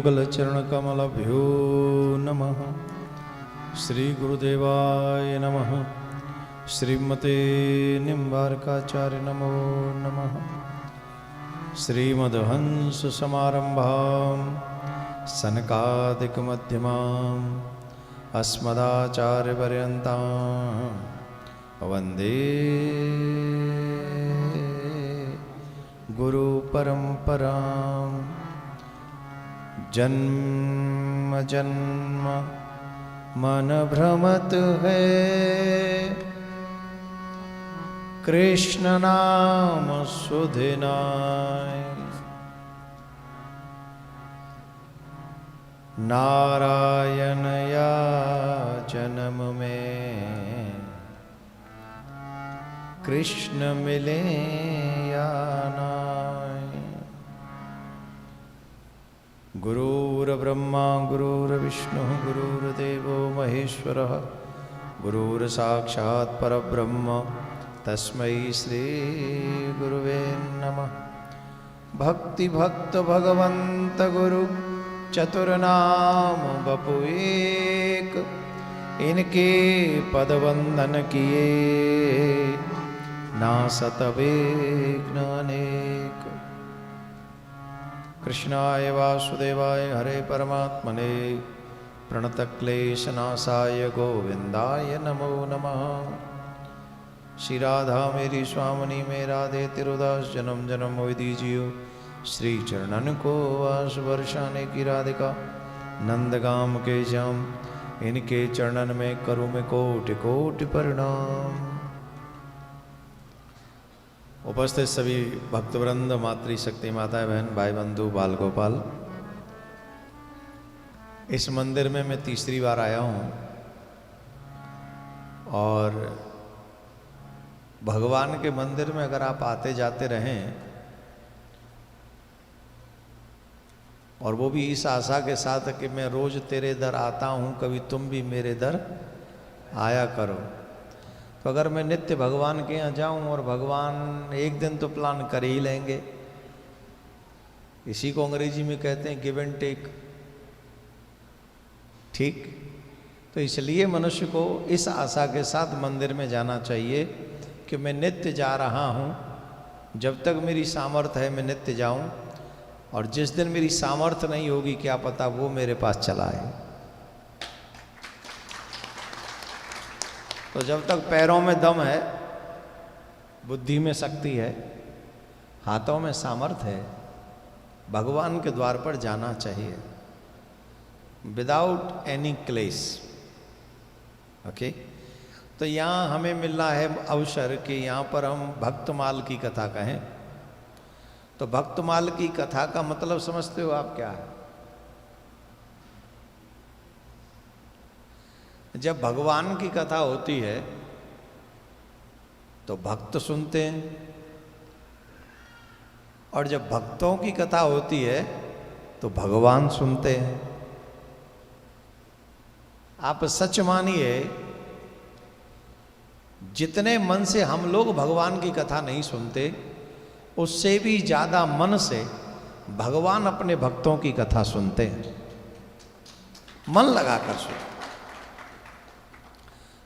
युगलचरणकमलभ्यो नमः। श्री गुरुदेवाय नमः। श्रीमते निम्बार्काचार्य नमो नमः। श्रीमद्हंस समारंभां सनकादिकमध्यमाम् अस्मदाचार्यपर्यन्तां वन्दे गुरुपरम्पराम्। जन्म जन्म मन भ्रमत है, कृष्ण नाम सुधिनाय। नारायण या जन्म में कृष्ण मिले या नाय। गुरुर्ब्रह्मा गुरुर्विष्णु गुरुर्देवो महेश्वरः। गुरुर्साक्षात् परब्रह्म तस्मै श्री गुरुवे नमः। भक्ति भक्त भगवंत गुरु चतुर्नाम बपु एक, इनके पद वंदन किए ना सतवेग्न अनेक। कृष्णाय वासुदेवाय हरे परमात्मने प्रणतक्लेशनाशाय गोविंदाय नमो नमः। श्री राधा मेरी स्वामिनी में राधे तिरुदास जन्म जन्म मोहि दीजियो। श्री चरणन को वास वर्षाने की राधिका नंदगाम के श्याम, इनके चरणन में करूँ मैं कोटि कोटि प्रणाम। उपस्थित सभी भक्तवृंद, मातृशक्ति माताएं, बहन, भाई बंधु, बाल गोपाल, इस मंदिर में मैं तीसरी बार आया हूँ और भगवान के मंदिर में अगर आप आते जाते रहें और वो भी इस आशा के साथ कि मैं रोज तेरे दर आता हूँ, कभी तुम भी मेरे दर आया करो, तो अगर मैं नित्य भगवान के यहाँ जाऊँ और भगवान एक दिन तो प्लान कर ही लेंगे। इसी को अंग्रेजी में कहते हैं गिव एंड टेक, ठीक। तो इसलिए मनुष्य को इस आशा के साथ मंदिर में जाना चाहिए कि मैं नित्य जा रहा हूँ, जब तक मेरी सामर्थ्य है मैं नित्य जाऊँ, और जिस दिन मेरी सामर्थ्य नहीं होगी क्या पता वो मेरे पास चला आए। तो जब तक पैरों में दम है, बुद्धि में शक्ति है, हाथों में सामर्थ्य है, भगवान के द्वार पर जाना चाहिए विदाउट एनी क्लेश। ओके, तो यहाँ हमें मिल रहा है अवसर कि यहाँ पर हम भक्तमाल की कथा कहें। तो भक्तमाल की कथा का मतलब समझते हो आप क्या है? जब भगवान की कथा होती है तो भक्त सुनते हैं, और जब भक्तों की कथा होती है तो भगवान सुनते हैं। आप सच मानिए, जितने मन से हम लोग भगवान की कथा नहीं सुनते, उससे भी ज्यादा मन से भगवान अपने भक्तों की कथा सुनते हैं, मन लगाकर सुनते।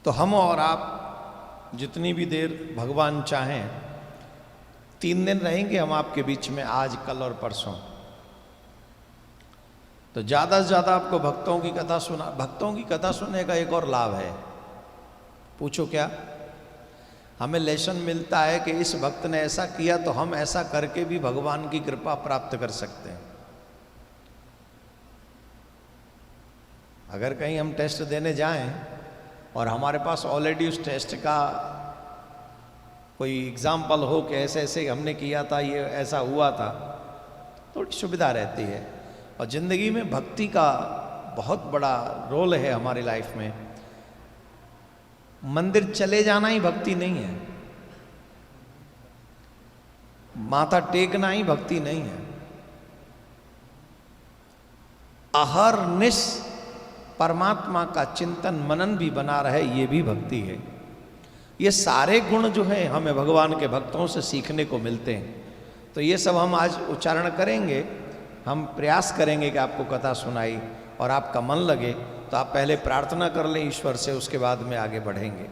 तो हम और आप जितनी भी देर भगवान चाहें, 3 दिन रहेंगे हम आपके बीच में, आज, कल और परसों। तो ज्यादा से ज्यादा आपको भक्तों की कथा भक्तों की कथा सुनने का एक और लाभ है। पूछो क्या? हमें लेसन मिलता है कि इस भक्त ने ऐसा किया तो हम ऐसा करके भी भगवान की कृपा प्राप्त कर सकते हैं। अगर कहीं हम टेस्ट देने जाएं और हमारे पास ऑलरेडी उस टेस्ट का कोई एग्जाम्पल हो कि ऐसे ऐसे हमने किया था, ये ऐसा हुआ था, थोड़ी सुविधा रहती है। और ज़िंदगी में भक्ति का बहुत बड़ा रोल है हमारी लाइफ में। मंदिर चले जाना ही भक्ति नहीं है, माथा टेकना ही भक्ति नहीं है, अहरनिश परमात्मा का चिंतन मनन भी बना रहे, ये भी भक्ति है। ये सारे गुण जो हैं हमें भगवान के भक्तों से सीखने को मिलते हैं। तो ये सब हम आज उच्चारण करेंगे हम प्रयास करेंगे कि आपको कथा सुनाई और आपका मन लगे, तो आप पहले प्रार्थना कर लें ईश्वर से, उसके बाद में आगे बढ़ेंगे।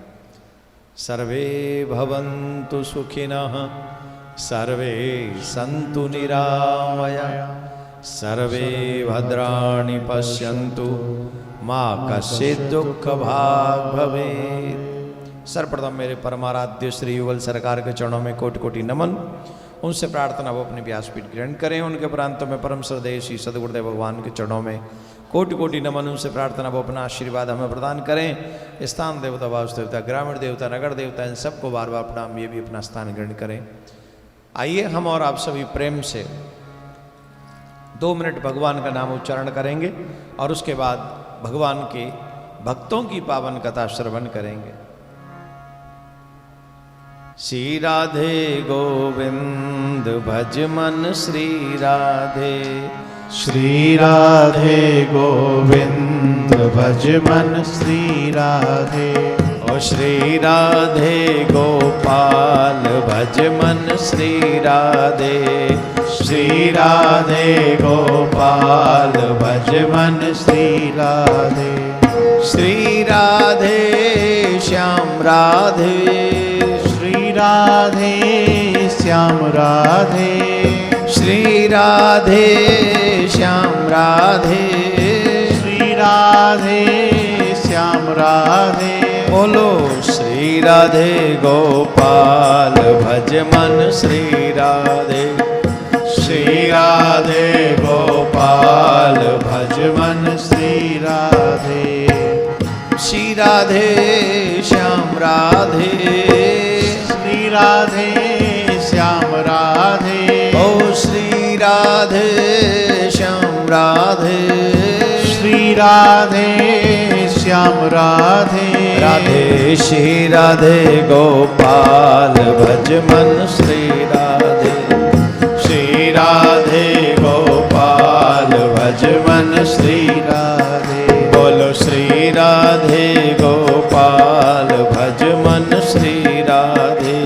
सर्वे भवन्तु सुखिनः, सर्वे सन्तु निरामया, सर्वे भद्राणि पश्यन्तु, माँ कश्चित् दुःख भाग् भवेत्। सर्वप्रथम मेरे परमाराध्य श्री युगल सरकार के चरणों में कोटि कोटि नमन। उनसे प्रार्थना वो अपने व्यासपीठ ग्रहण करें। उनके प्रांतों में परम श्रद्धेय श्री सद्गुरुदेव भगवान के चरणों में कोटि कोटि नमन। उनसे प्रार्थना वो अपना आशीर्वाद हमें प्रदान करें। स्थान देवता, वास्तु देवता, ग्रामीण देवता, नगर देवता, इन सबको बार बार प्रणाम। ये भी अपना स्थान ग्रहण करें। आइए हम और आप सभी प्रेम से 2 मिनट भगवान का नाम उच्चारण करेंगे और उसके बाद भगवान के भक्तों की पावन कथा श्रवण करेंगे। श्री राधे गोविंद भज मन श्री राधे, श्री राधे गोविंद भज मन श्री राधे, ओ श्री राधे गोपाल भज मन श्री राधे, श्री राधे गोपाल भज मन श्री राधे, श्री राधे श्याम राधे, श्री राधे श्याम राधे, श्री राधे श्याम राधे, श्री राधे श्याम राधे, बोलो श्री राधे गोपाल भज मन श्री राधे, श्री राधे गोपाल भज मन श्री राधे, श्री राधे श्याम राधे, श्री राधे श्याम राधे, ओ श्री राधे श्याम राधे, श्री राधे श्याम राधे, राधे श्री राधे गोपाल भज मन श्री राधे, श्री राधे गोपाल भज मन श्री राधे, बोलो श्री राधे गोपाल भज मन श्री राधे,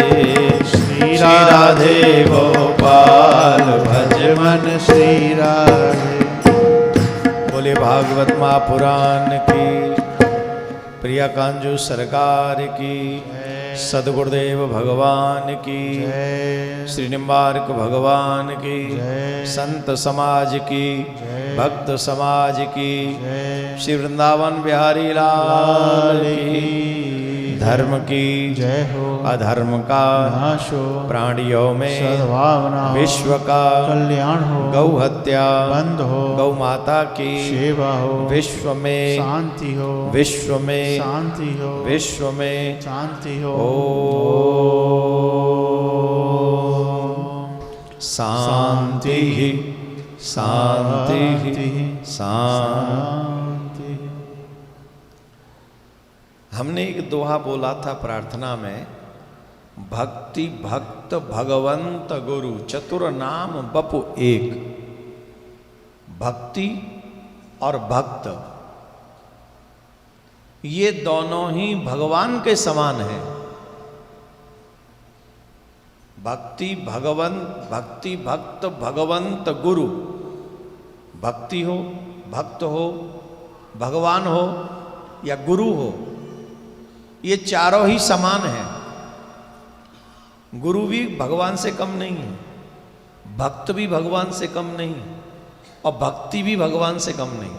श्री राधे गोपाल भज मन श्री राधे। बोले भागवत महापुराण की, प्रिया कांजू सरकार की, सदगुरुदेव भगवान की, श्री निम्बार्क भगवान की, संत समाज की, भक्त समाज की, श्री वृंदावन बिहारी लाल की, धर्म की जय हो, अधर्म का नाश हो, प्राणियों में सद्भावना हो, विश्व का कल्याण हो, गौ हत्या बंद हो, गौ माता की सेवा हो, विश्व में शांति हो, विश्व में शांति हो, विश्व में शांति हो। शांति ही शांति ही शांति। हमने एक दोहा बोला था प्रार्थना में, भक्ति भक्त भगवंत गुरु चतुर नाम बपु एक। भक्ति और भक्त ये दोनों ही भगवान के समान हैं। भक्ति भगवंत, भक्ति भक्त भगवंत गुरु। भक्ति हो, भक्त हो, भगवान हो या गुरु हो, ये चारों ही समान हैं। गुरु भी भगवान से कम नहीं है, भक्त भी भगवान से कम नहीं और भक्ति भी भगवान से कम नहीं।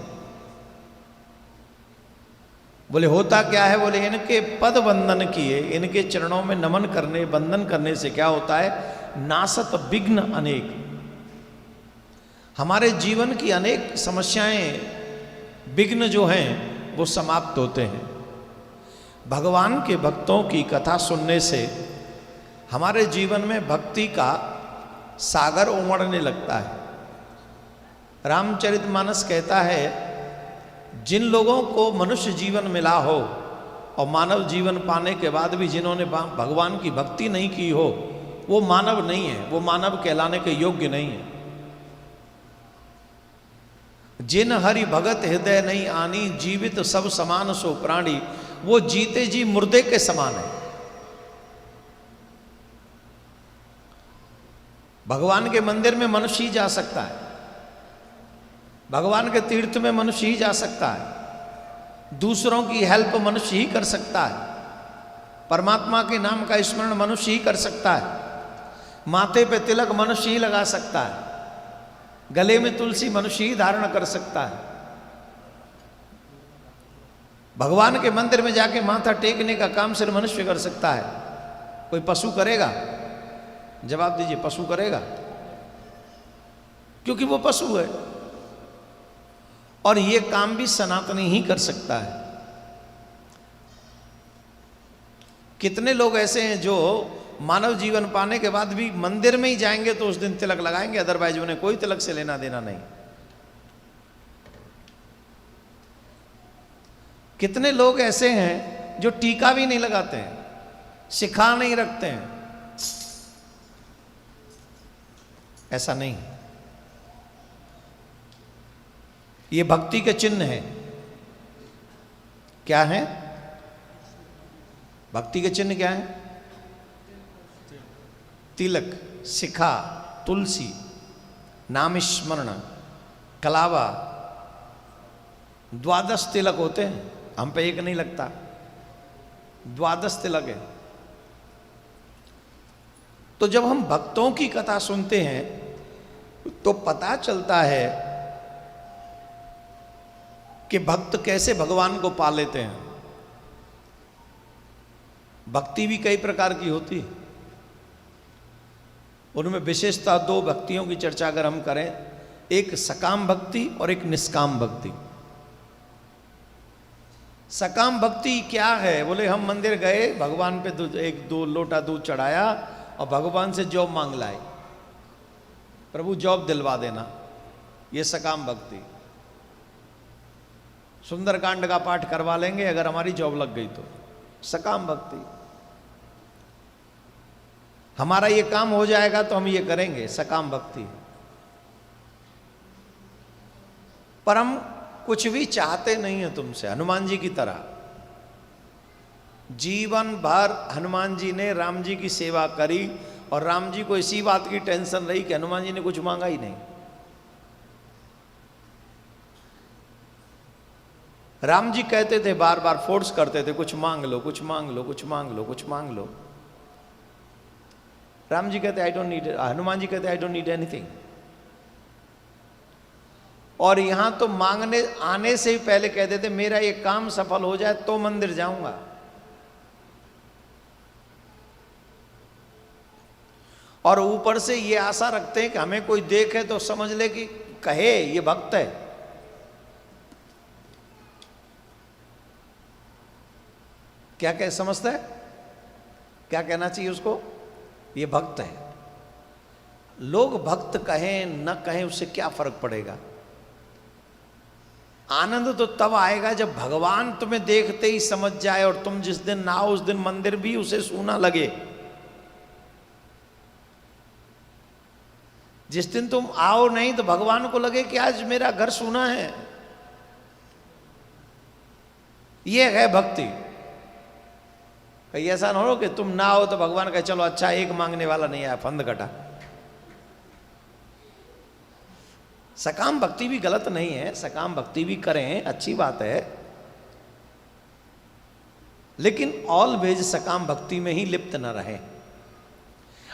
बोले होता क्या है? बोले इनके पद वंदन किए, इनके चरणों में नमन करने वंदन करने से क्या होता है? नासत विघ्न अनेक। हमारे जीवन की अनेक समस्याएं, विघ्न जो हैं वो समाप्त होते हैं। भगवान के भक्तों की कथा सुनने से हमारे जीवन में भक्ति का सागर उमड़ने लगता है। रामचरितमानस कहता है, जिन लोगों को मनुष्य जीवन मिला हो और मानव जीवन पाने के बाद भी जिन्होंने भगवान की भक्ति नहीं की हो, वो मानव नहीं है, वो मानव कहलाने के योग्य नहीं है। जिन हरि भगत हृदय नहीं आनी, जीवित सब समान सो प्राणी, वो जीते जी मुर्दे के समान है। भगवान के मंदिर में मनुष्य ही जा सकता है, भगवान के तीर्थ में मनुष्य ही जा सकता है, दूसरों की हेल्प मनुष्य ही कर सकता है, परमात्मा के नाम का स्मरण मनुष्य ही कर सकता है, माथे पे तिलक मनुष्य ही लगा सकता है, गले में तुलसी मनुष्य ही धारण कर सकता है। भगवान के मंदिर में जाके माथा टेकने का काम सिर्फ मनुष्य कर सकता है। कोई पशु करेगा? जवाब दीजिए, पशु करेगा? क्योंकि वो पशु है। और ये काम भी सनातनी ही कर सकता है। कितने लोग ऐसे हैं जो मानव जीवन पाने के बाद भी मंदिर में ही जाएंगे तो उस दिन तिलक लगाएंगे, अदरवाइज उन्हें कोई तिलक से लेना देना नहीं। कितने लोग ऐसे हैं जो टीका भी नहीं लगाते हैं, शिखा नहीं रखते हैं। ऐसा नहीं, ये भक्ति के चिन्ह है। क्या है भक्ति के चिन्ह? क्या है? तिलक, शिखा, तुलसी, नाम स्मरण, कलावा, 12 तिलक होते हैं। हम पे एक नहीं लगता, 12 तिलक है। तो जब हम भक्तों की कथा सुनते हैं तो पता चलता है कि भक्त कैसे भगवान को पा लेते हैं। भक्ति भी कई प्रकार की होती है, उनमें विशेषता 2 भक्तियों की चर्चा अगर हम करें, एक सकाम भक्ति और एक निष्काम भक्ति। सकाम भक्ति क्या है? बोले हम मंदिर गए, भगवान पे 1-2 लोटा दूध चढ़ाया और भगवान से जॉब मांग लाए, प्रभु जॉब दिलवा देना। ये सकाम भक्ति। सुंदरकांड का पाठ करवा लेंगे अगर हमारी जॉब लग गई तो, सकाम भक्ति। हमारा ये काम हो जाएगा तो हम ये करेंगे, सकाम भक्ति। पर हम कुछ भी चाहते नहीं है तुमसे, हनुमान जी की तरह। जीवन भर हनुमान जी ने राम जी की सेवा करी और राम जी को इसी बात की टेंशन रही कि हनुमान जी ने कुछ मांगा ही नहीं। राम जी कहते थे, बार बार फोर्स करते थे, कुछ मांग लो, कुछ मांग लो, कुछ मांग लो, कुछ मांग लो। राम जी कहते I don't need, Hanuman ji कहते आई डोंट नीड एनीथिंग। और यहां तो मांगने आने से ही पहले कह देते मेरा ये काम सफल हो जाए तो मंदिर जाऊंगा। और ऊपर से ये आशा रखते हैं कि हमें कोई देखे तो समझ ले कि कहे ये भक्त है। क्या कह समझता है? क्या कहना चाहिए उसको? ये भक्त है। लोग भक्त कहें न कहें उससे क्या फर्क पड़ेगा? आनंद तो तब आएगा जब भगवान तुम्हें देखते ही समझ जाए और तुम जिस दिन ना हो उस दिन मंदिर भी उसे सूना लगे। जिस दिन तुम आओ नहीं तो भगवान को लगे कि आज मेरा घर सूना है। ये है भक्ति। कहीं ऐसा ना हो कि तुम ना हो तो भगवान कहे चलो अच्छा एक मांगने वाला नहीं आया, फंद कटा। सकाम भक्ति भी गलत नहीं है, सकाम भक्ति भी करें, अच्छी बात है, लेकिन ऑलवेज सकाम भक्ति में ही लिप्त न रहे।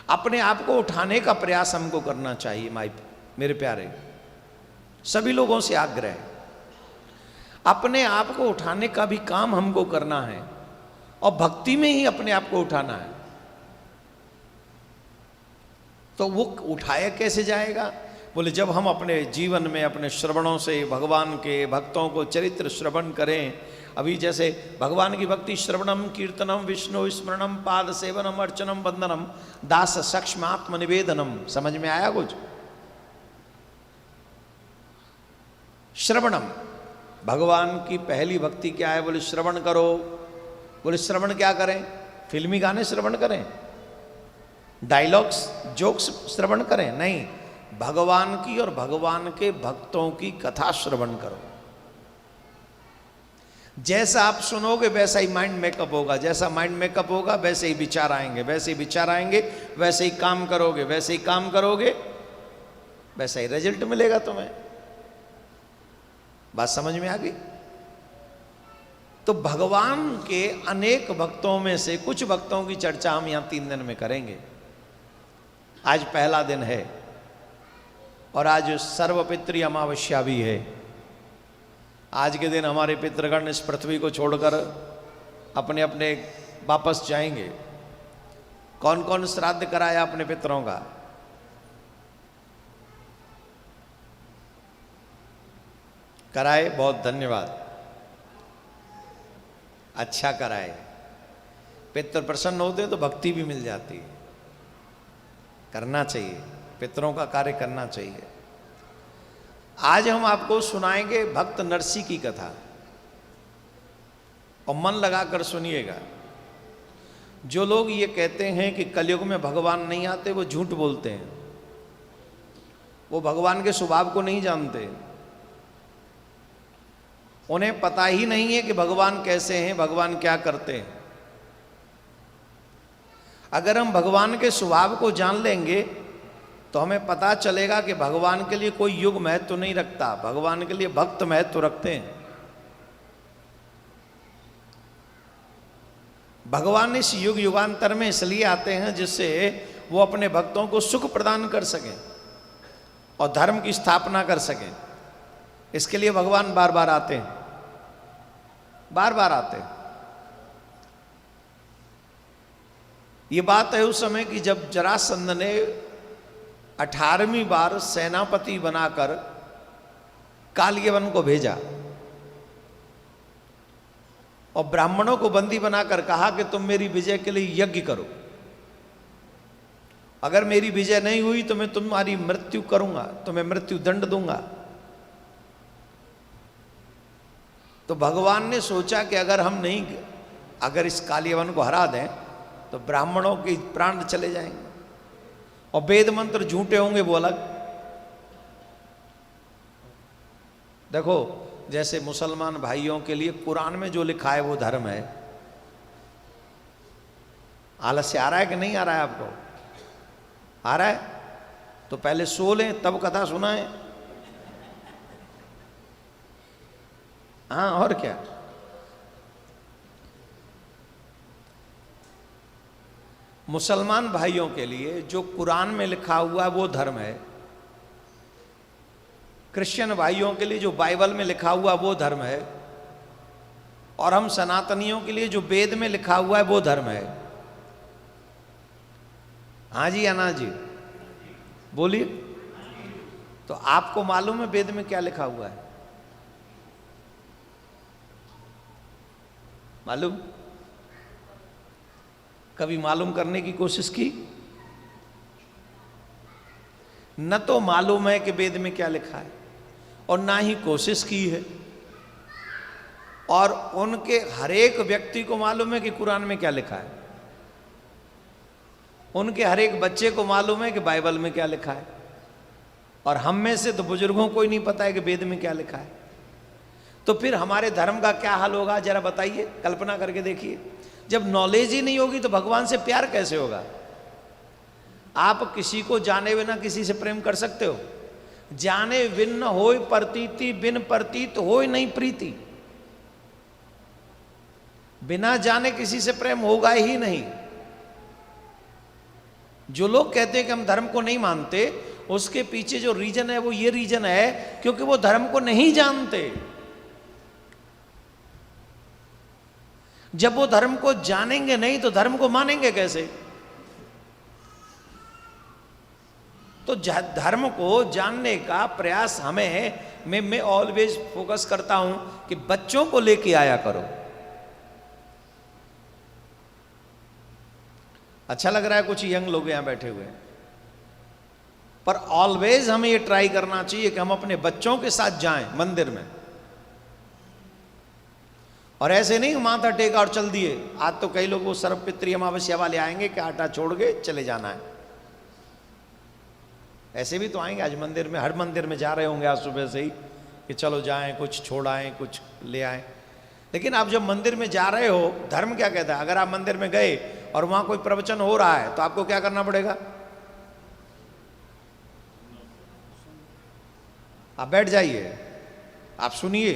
अपने आप को उठाने का प्रयास हमको करना चाहिए। मेरे प्यारे, सभी लोगों से आग्रह है, अपने आप को उठाने का भी काम हमको करना है और भक्ति में ही अपने आप को उठाना है। तो वो उठाया कैसे जाएगा? बोले जब हम अपने जीवन में अपने श्रवणों से भगवान के भक्तों को चरित्र श्रवण करें। अभी जैसे भगवान की भक्ति श्रवणम कीर्तनम विष्णु स्मरणम पाद सेवनम अर्चनम वंदनम दास सक्षम आत्म निवेदनम। समझ में आया कुछ? श्रवणम, भगवान की पहली भक्ति क्या है? बोले श्रवण करो। बोले श्रवण क्या करें? फिल्मी गाने श्रवण करें, डायलॉग्स जोक्स श्रवण करें? नहीं, भगवान की और भगवान के भक्तों की कथा श्रवण करो। जैसा आप सुनोगे वैसा ही माइंड मेकअप होगा, जैसा माइंड मेकअप होगा वैसे ही विचार आएंगे, वैसे ही विचार आएंगे, वैसे ही काम करोगे, वैसे ही काम करोगे, वैसा ही रिजल्ट मिलेगा तुम्हें। बात समझ में आ गई? तो भगवान के अनेक भक्तों में से कुछ भक्तों की चर्चा हम यहां 3 दिन में करेंगे। आज पहला दिन है और आज सर्वपितृ अमावस्या भी है। आज के दिन हमारे पितृगण इस पृथ्वी को छोड़कर अपने अपने वापस जाएंगे। कौन कौन श्राद्ध कराया अपने पितरों का? कराए, बहुत धन्यवाद, अच्छा कराए। पितर प्रसन्न होते हैं तो भक्ति भी मिल जाती है। करना चाहिए, पितरों का कार्य करना चाहिए। आज हम आपको सुनाएंगे भक्त नरसी की कथा, और मन लगाकर सुनिएगा। जो लोग ये कहते हैं कि कलयुग में भगवान नहीं आते, वो झूठ बोलते हैं। वो भगवान के स्वभाव को नहीं जानते। उन्हें पता ही नहीं है कि भगवान कैसे हैं, भगवान क्या करते हैं। अगर हम भगवान के स्वभाव को जान लेंगे तो हमें पता चलेगा कि भगवान के लिए कोई युग महत्व तो नहीं रखता, भगवान के लिए भक्त महत्व तो रखते हैं। भगवान इस युग युगांतर में इसलिए आते हैं जिससे वो अपने भक्तों को सुख प्रदान कर सकें और धर्म की स्थापना कर सकें। इसके लिए भगवान बार बार आते हैं, बार बार आते हैं। ये बात है उस समय की जब जरासंध ने 18वीं बार सेनापति बनाकर कालियवन को भेजा और ब्राह्मणों को बंदी बनाकर कहा कि तुम मेरी विजय के लिए यज्ञ करो। अगर मेरी विजय नहीं हुई तो मैं तुम्हारी मृत्यु करूंगा, तुम्हें मृत्यु दंड दूंगा। तो भगवान ने सोचा कि अगर इस कालियवन को हरा दें तो ब्राह्मणों के प्राण चले जाएंगे और वेद मंत्र झूठे होंगे वो अलग। देखो, जैसे मुसलमान भाइयों के लिए कुरान में जो लिखा है वो धर्म है। आलस्य आ रहा है कि नहीं आ रहा है आपको? आ रहा है तो पहले सो लें तब कथा सुनाएं। हाँ, और क्या। मुसलमान भाइयों के लिए जो कुरान में लिखा हुआ है वो धर्म है। क्रिश्चियन भाइयों के लिए जो बाइबल में लिखा हुआ वो धर्म है। और हम सनातनियों के लिए जो वेद में लिखा हुआ है वो धर्म है। हाँ जी या ना जी? बोलिए। तो आपको मालूम है वेद में क्या लिखा हुआ है? मालूम? कभी मालूम करने की कोशिश की? न तो मालूम है कि वेद में क्या लिखा है और ना ही कोशिश की है। और उनके हर एक व्यक्ति को मालूम है कि कुरान में क्या लिखा है। उनके हर एक बच्चे को मालूम है कि बाइबल में क्या लिखा है। और हम में से तो बुजुर्गों को ही नहीं पता है कि वेद में क्या लिखा है। तो फिर हमारे धर्म का क्या हाल होगा, जरा बताइए, कल्पना करके देखिए। जब नॉलेज ही नहीं होगी तो भगवान से प्यार कैसे होगा? आप किसी को जाने बिना किसी से प्रेम कर सकते हो? जाने बिन होय प्रतीति, बिन प्रतीत होय नहीं प्रीति। बिना जाने किसी से प्रेम होगा ही नहीं। जो लोग कहते हैं कि हम धर्म को नहीं मानते, उसके पीछे जो रीजन है वो ये रीजन है क्योंकि वो धर्म को नहीं जानते। जब वो धर्म को जानेंगे नहीं तो धर्म को मानेंगे कैसे? तो धर्म को जानने का प्रयास मैं ऑलवेज फोकस करता हूं कि बच्चों को लेके आया करो। अच्छा लग रहा है कुछ यंग लोग यहां बैठे हुए हैं, पर ऑलवेज हमें ये ट्राई करना चाहिए कि हम अपने बच्चों के साथ जाएं मंदिर में। और ऐसे नहीं माथा टेका और चल दिए। आज तो कई लोग वो सर्वपितृ अमावस्या वाले आएंगे कि आटा छोड़ के चले जाना है। ऐसे भी तो आएंगे आज मंदिर में, हर मंदिर में जा रहे होंगे आज सुबह से ही कि चलो जाएं, कुछ छोड़ आएं, कुछ ले आएं। लेकिन आप जब मंदिर में जा रहे हो, धर्म क्या कहता है? अगर आप मंदिर में गए और वहां कोई प्रवचन हो रहा है तो आपको क्या करना पड़ेगा? आप बैठ जाइए। आप सुनिए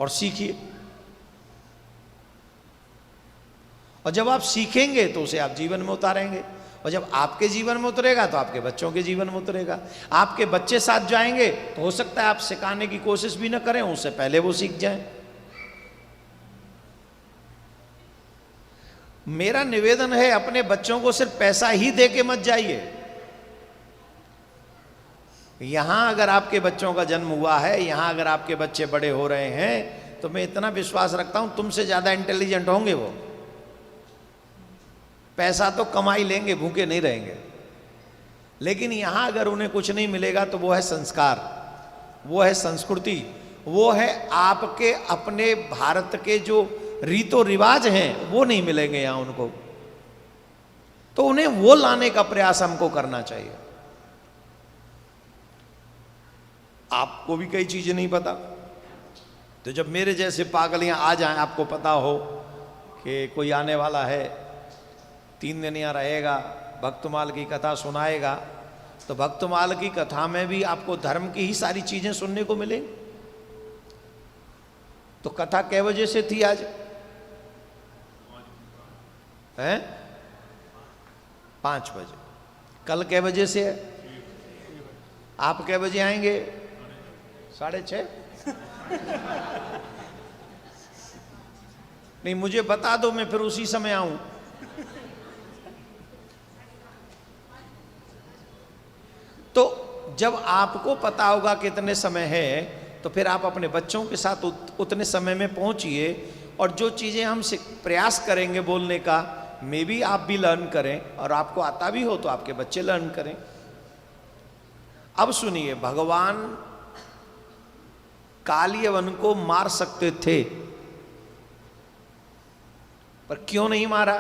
और सीखिए, और जब आप सीखेंगे तो उसे आप जीवन में उतारेंगे, और जब आपके जीवन में उतरेगा तो आपके बच्चों के जीवन में उतरेगा। आपके बच्चे साथ जाएंगे तो हो सकता है आप सिखाने की कोशिश भी ना करें, उससे पहले वो सीख जाएं। मेरा निवेदन है, अपने बच्चों को सिर्फ पैसा ही दे के मत जाइए। यहां अगर आपके बच्चों का जन्म हुआ है, यहां अगर आपके बच्चे बड़े हो रहे हैं, तो मैं इतना विश्वास रखता हूं तुमसे ज्यादा इंटेलिजेंट होंगे वो। पैसा तो कमाई लेंगे, भूखे नहीं रहेंगे, लेकिन यहां अगर उन्हें कुछ नहीं मिलेगा तो वो है संस्कार, वो है संस्कृति, वो है आपके अपने भारत के जो रीतो रिवाज हैं वो नहीं मिलेंगे यहां उनको। तो उन्हें वो लाने का प्रयास हमको करना चाहिए। आपको भी कई चीजें नहीं पता, तो जब मेरे जैसे पागल यहां आ जाएं, आपको पता हो कि कोई आने वाला है, 3 दिन यहाँ रहेगा, भक्तमाल की कथा सुनाएगा, तो भक्तमाल की कथा में भी आपको धर्म की ही सारी चीजें सुनने को मिलेंगी। तो कथा कै बजे से थी आज? हैं? 5 बजे। कल कै बजे से है? आप कै बजे आएंगे? 6:30? नहीं, मुझे बता दो, मैं फिर उसी समय आऊं। तो जब आपको पता होगा कितने समय है, तो फिर आप अपने बच्चों के साथ उतने समय में पहुंचिए, और जो चीजें हम प्रयास करेंगे बोलने का, मे भी आप भी लर्न करें, और आपको आता भी हो तो आपके बच्चे लर्न करें। अब सुनिए, भगवान कालियवन को मार सकते थे, पर क्यों नहीं मारा?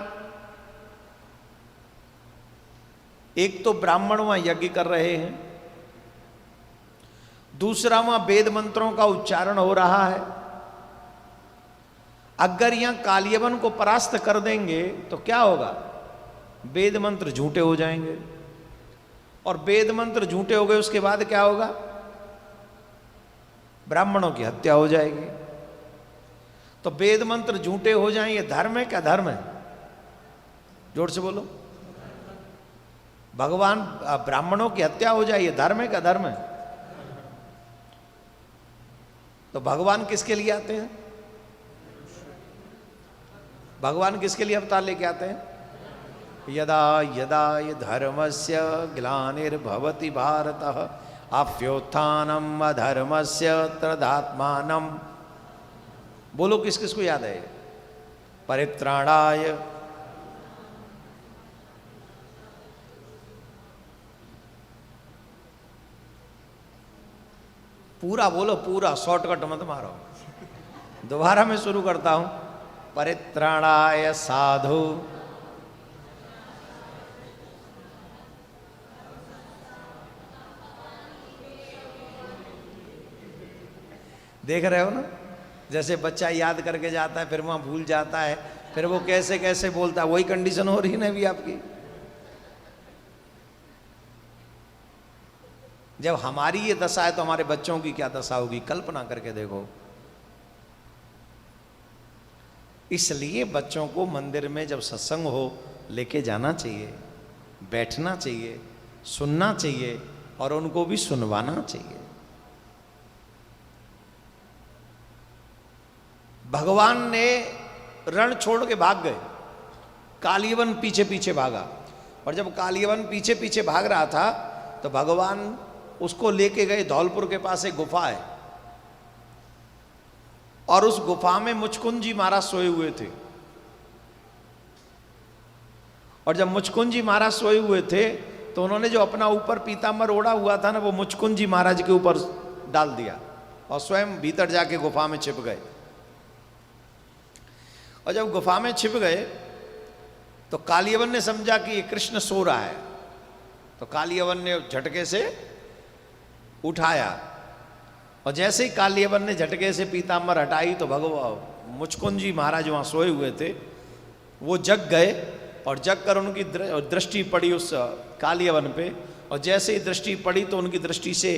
एक तो ब्राह्मण वहां यज्ञ कर रहे हैं, दूसरा वहां वेद मंत्रों का उच्चारण हो रहा है। अगर यहां कालियवन को परास्त कर देंगे तो क्या होगा? वेद मंत्र झूठे हो जाएंगे, और वेद मंत्र झूठे हो गए उसके बाद क्या होगा? ब्राह्मणों की हत्या हो जाएगी। तो वेद मंत्र झूठे हो जाएं, ये धर्म है क्या? धर्म है? जोर से बोलो। भगवान ब्राह्मणों की हत्या हो जाए, ये धर्म है क्या? धर्म है। तो भगवान किसके लिए आते हैं? भगवान किसके लिए अवतार लेके आते हैं? यदा यदा ये धर्मस्य ग्लानिर्भवति भारतः अभ्युत्थानम् अधर्मस्य तदात्मानम्। बोलो, किस किस को याद है? परित्राणाय, पूरा बोलो, पूरा, शॉर्टकट मत मारो। दोबारा मैं शुरू करता हूं। परित्राणाय साधु, देख रहे हो ना, जैसे बच्चा याद करके जाता है फिर वहां भूल जाता है, फिर वो कैसे कैसे बोलता है, वही कंडीशन हो रही ना अभी आपकी। जब हमारी ये दशा है तो हमारे बच्चों की क्या दशा होगी, कल्पना करके देखो। इसलिए बच्चों को मंदिर में जब सत्संग हो लेके जाना चाहिए, बैठना चाहिए, सुनना चाहिए, और उनको भी सुनवाना चाहिए। भगवान ने रण छोड़ के भाग गए, कालियवन पीछे पीछे भागा, और जब कालियवन पीछे पीछे भाग रहा था तो भगवान उसको लेके गए धौलपुर के पास एक गुफा है, और उस गुफा में मुचकुंद जी महाराज सोए हुए थे। और जब मुचकुंद जी महाराज सोए हुए थे तो उन्होंने जो अपना ऊपर पीताम्बर ओढ़ा हुआ था ना, वो मुचकुंद जी महाराज के ऊपर डाल दिया, और स्वयं भीतर जाके गुफा में छिप गए। और जब गुफा में छिप गए तो कालियवन ने समझा कि ये कृष्ण सो रहा है, तो कालियवन ने झटके से उठाया, और जैसे ही कालियवन ने झटके से पीताम्बर हटाई तो भगवान मुचकुंद जी महाराज वहाँ सोए हुए थे, वो जग गए, और जग कर उनकी दृष्टि पड़ी उस कालियवन पे, और जैसे ही दृष्टि पड़ी तो उनकी दृष्टि से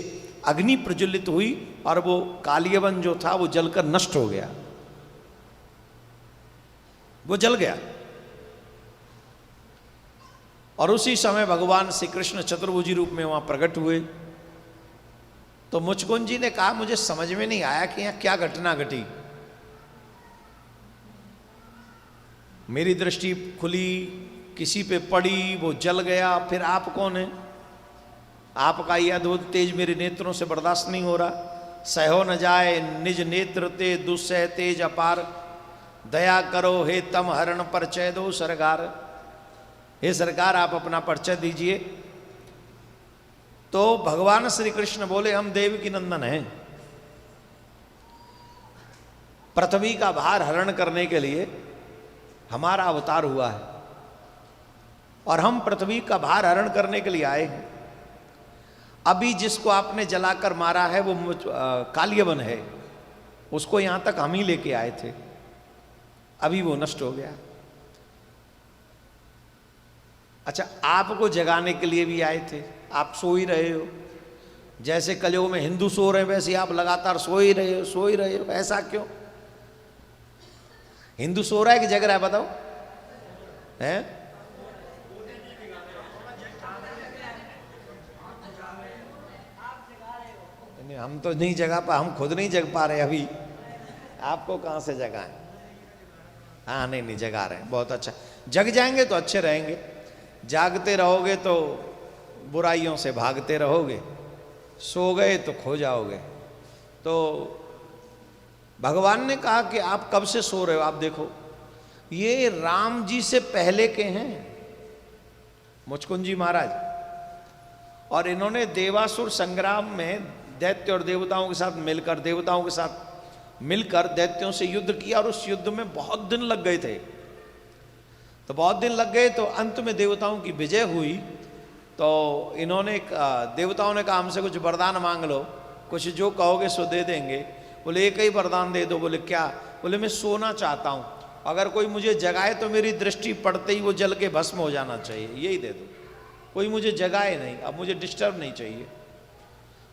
अग्नि प्रज्वलित हुई और वो कालियवन जो था वो जलकर नष्ट हो गया, वो जल गया। और उसी समय भगवान श्री कृष्ण चतुर्भुजी रूप में वहां प्रकट हुए। तो मुचकुंद जी ने कहा, मुझे समझ में नहीं आया कि यहां क्या घटना घटी। मेरी दृष्टि खुली, किसी पे पड़ी, वो जल गया, फिर आप कौन है? आपका यह अद्भुत तेज मेरे नेत्रों से बर्दाश्त नहीं हो रहा। सहो न जाए निज नेत्र ते दुस्सह तेज अपार, दया करो हे तम हरण परिचय दो सरकार। हे सरकार आप अपना परिचय दीजिए। तो भगवान श्री कृष्ण बोले, हम देवकी नंदन हैं, पृथ्वी का भार हरण करने के लिए हमारा अवतार हुआ है और हम पृथ्वी का भार हरण करने के लिए आए हैं। अभी जिसको आपने जलाकर मारा है वो कालियवन है, उसको यहां तक हम ही लेके आए थे, अभी वो नष्ट हो गया। अच्छा, आपको जगाने के लिए भी आए थे, आप सो ही रहे हो। जैसे कलयुग में हिंदू सो रहे हैं वैसे आप लगातार सो ही रहे हो, सो ही रहे हो। ऐसा क्यों? हिंदू सो रहा है कि जग रहा है? बताओ हैं? नहीं, हम तो नहीं जगा पा, हम खुद नहीं जग पा रहे अभी, आपको कहां से जगाएं? हाँ, नहीं जगा रहे हैं, बहुत अच्छा। जग जाएंगे तो अच्छे रहेंगे, जागते रहोगे तो बुराइयों से भागते रहोगे, सो गए तो खो जाओगे। तो भगवान ने कहा कि आप कब से सो रहे हो? आप देखो, ये राम जी से पहले के हैं मुचकुंद जी महाराज, और इन्होंने देवासुर संग्राम में दैत्य और देवताओं के साथ मिलकर दैत्यों से युद्ध किया, और उस युद्ध में बहुत दिन लग गए थे। तो बहुत दिन लग गए, तो अंत में देवताओं की विजय हुई। तो इन्होंने देवताओं ने कहा, हमसे कुछ वरदान मांग लो, कुछ जो कहोगे सो दे देंगे। बोले, एक ही वरदान दे दो। बोले, क्या? बोले, मैं सोना चाहता हूं, अगर कोई मुझे जगाए तो मेरी दृष्टि पड़ते ही वो जल के भस्म हो जाना चाहिए, यही दे दो। कोई मुझे जगाए नहीं, अब मुझे डिस्टर्ब नहीं चाहिए।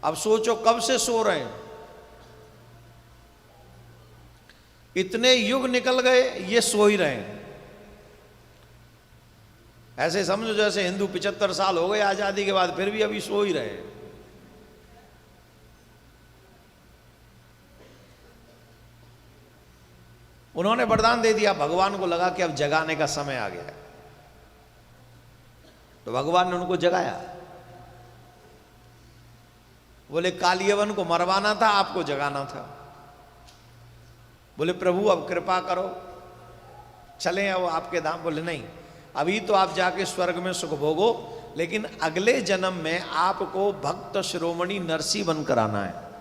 अब सोचो कब से सो रहे हैं, इतने युग निकल गए, ये सो ही रहे हैं। ऐसे समझो जैसे हिंदू 75 साल हो गए आजादी के बाद, फिर भी अभी सो ही रहे हैं। उन्होंने वरदान दे दिया, भगवान को लगा कि अब जगाने का समय आ गया, तो भगवान ने उनको जगाया। बोले, कालियवन को मरवाना था, आपको जगाना था। बोले, प्रभु अब कृपा करो, चलें अब आपके धाम। बोले, नहीं, अभी तो आप जाके स्वर्ग में सुख भोगो, लेकिन अगले जन्म में आपको भक्त शिरोमणि नरसिंह बनकर आना है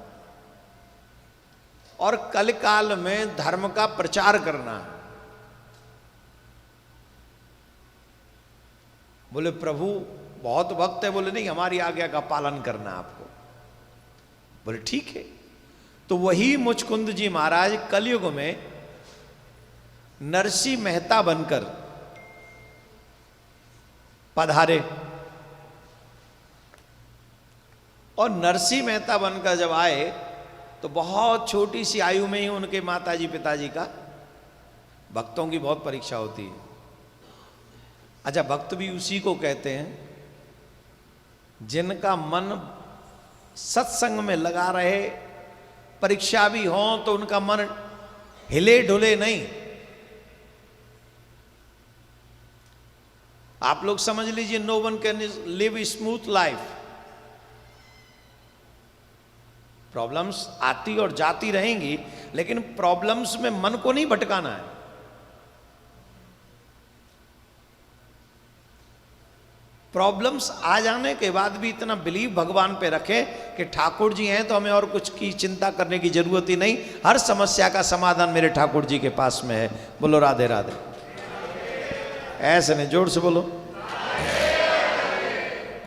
और कलकाल में धर्म का प्रचार करना है। बोले, प्रभु बहुत भक्त है। बोले, नहीं, हमारी आज्ञा का पालन करना आपको। बोले, ठीक है। तो वही मुचकुंद जी महाराज कलयुग में नरसिंह मेहता बनकर पधारे, और नरसिंह मेहता बनकर जब आए तो बहुत छोटी सी आयु में ही उनके माताजी पिताजी का, भक्तों की बहुत परीक्षा होती है। अच्छा, भक्त भी उसी को कहते हैं जिनका मन सत्संग में लगा रहे, परीक्षा भी हो तो उनका मन हिले ढुले नहीं। आप लोग समझ लीजिए, no one can live a smooth life. Problems आती और जाती रहेंगी, लेकिन प्रॉब्लम्स में मन को नहीं भटकाना है। प्रॉब्लम्स आ जाने के बाद भी इतना बिलीव भगवान पे रखें कि ठाकुर जी हैं तो हमें और कुछ की चिंता करने की जरूरत ही नहीं, हर समस्या का समाधान मेरे ठाकुर जी के पास में है। बोलो राधे राधे। ऐसे नहीं, जोर से बोलो।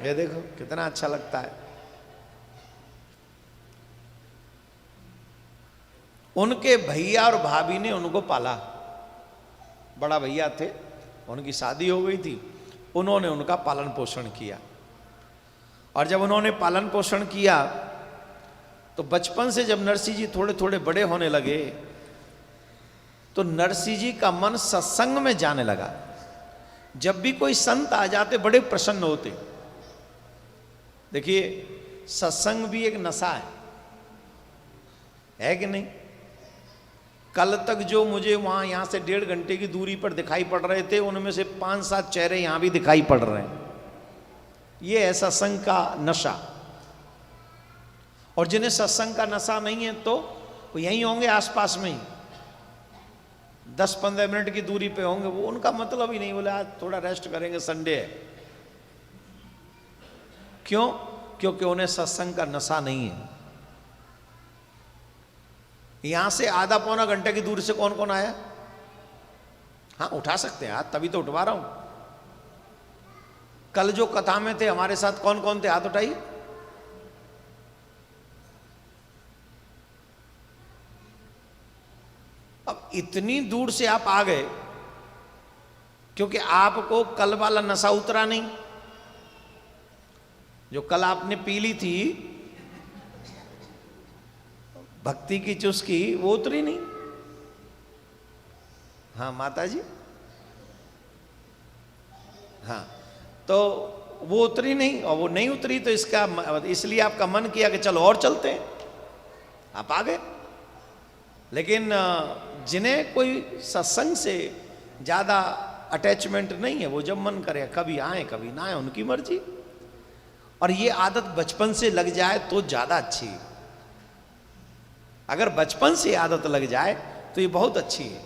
ये देखो कितना अच्छा लगता है। उनके भैया और भाभी ने उनको पाला। बड़ा भैया थे, उनकी शादी हो गई थी, उन्होंने उनका पालन पोषण किया। और जब उन्होंने पालन पोषण किया तो बचपन से जब नरसिंह जी थोड़े थोड़े बड़े होने लगे तो नरसिंह जी का मन सत्संग में जाने लगा। जब भी कोई संत आ जाते बड़े प्रसन्न होते। देखिए सत्संग भी एक नशा है कि नहीं? कल तक जो मुझे वहां यहां से 1.5 घंटे की दूरी पर दिखाई पड़ रहे थे उनमें से 5-7 चेहरे यहां भी दिखाई पड़ रहे हैं। ये है सत्संग का नशा। और जिन्हें सत्संग का नशा नहीं है तो वो यहीं होंगे आसपास में ही, 10-15 मिनट की दूरी पे होंगे। वो उनका मतलब ही नहीं, बोले आज थोड़ा रेस्ट करेंगे, संडे है। क्यों? क्योंकि उन्हें सत्संग का नशा नहीं है। यहां से आधा पौना घंटे की दूरी से कौन कौन आया? हाँ उठा सकते हैं हाथ, तभी तो उठवा रहा हूं। कल जो कथा में थे हमारे साथ कौन कौन थे? हाथ उठाइए। अब इतनी दूर से आप आ गए क्योंकि आपको कल वाला नशा उतरा नहीं। जो कल आपने पी ली थी भक्ति की चुस्की, वो उतरी नहीं। हाँ माता जी, हाँ तो वो उतरी नहीं। और वो नहीं उतरी तो इसलिए आपका मन किया कि चलो और चलते हैं, आप आ गए। लेकिन जिन्हें कोई सत्संग से ज्यादा अटैचमेंट नहीं है, वो जब मन करे कभी आए कभी ना आए, उनकी मर्जी। और ये आदत बचपन से लग जाए तो ज्यादा अच्छी है। अगर बचपन से आदत लग जाए तो ये बहुत अच्छी है।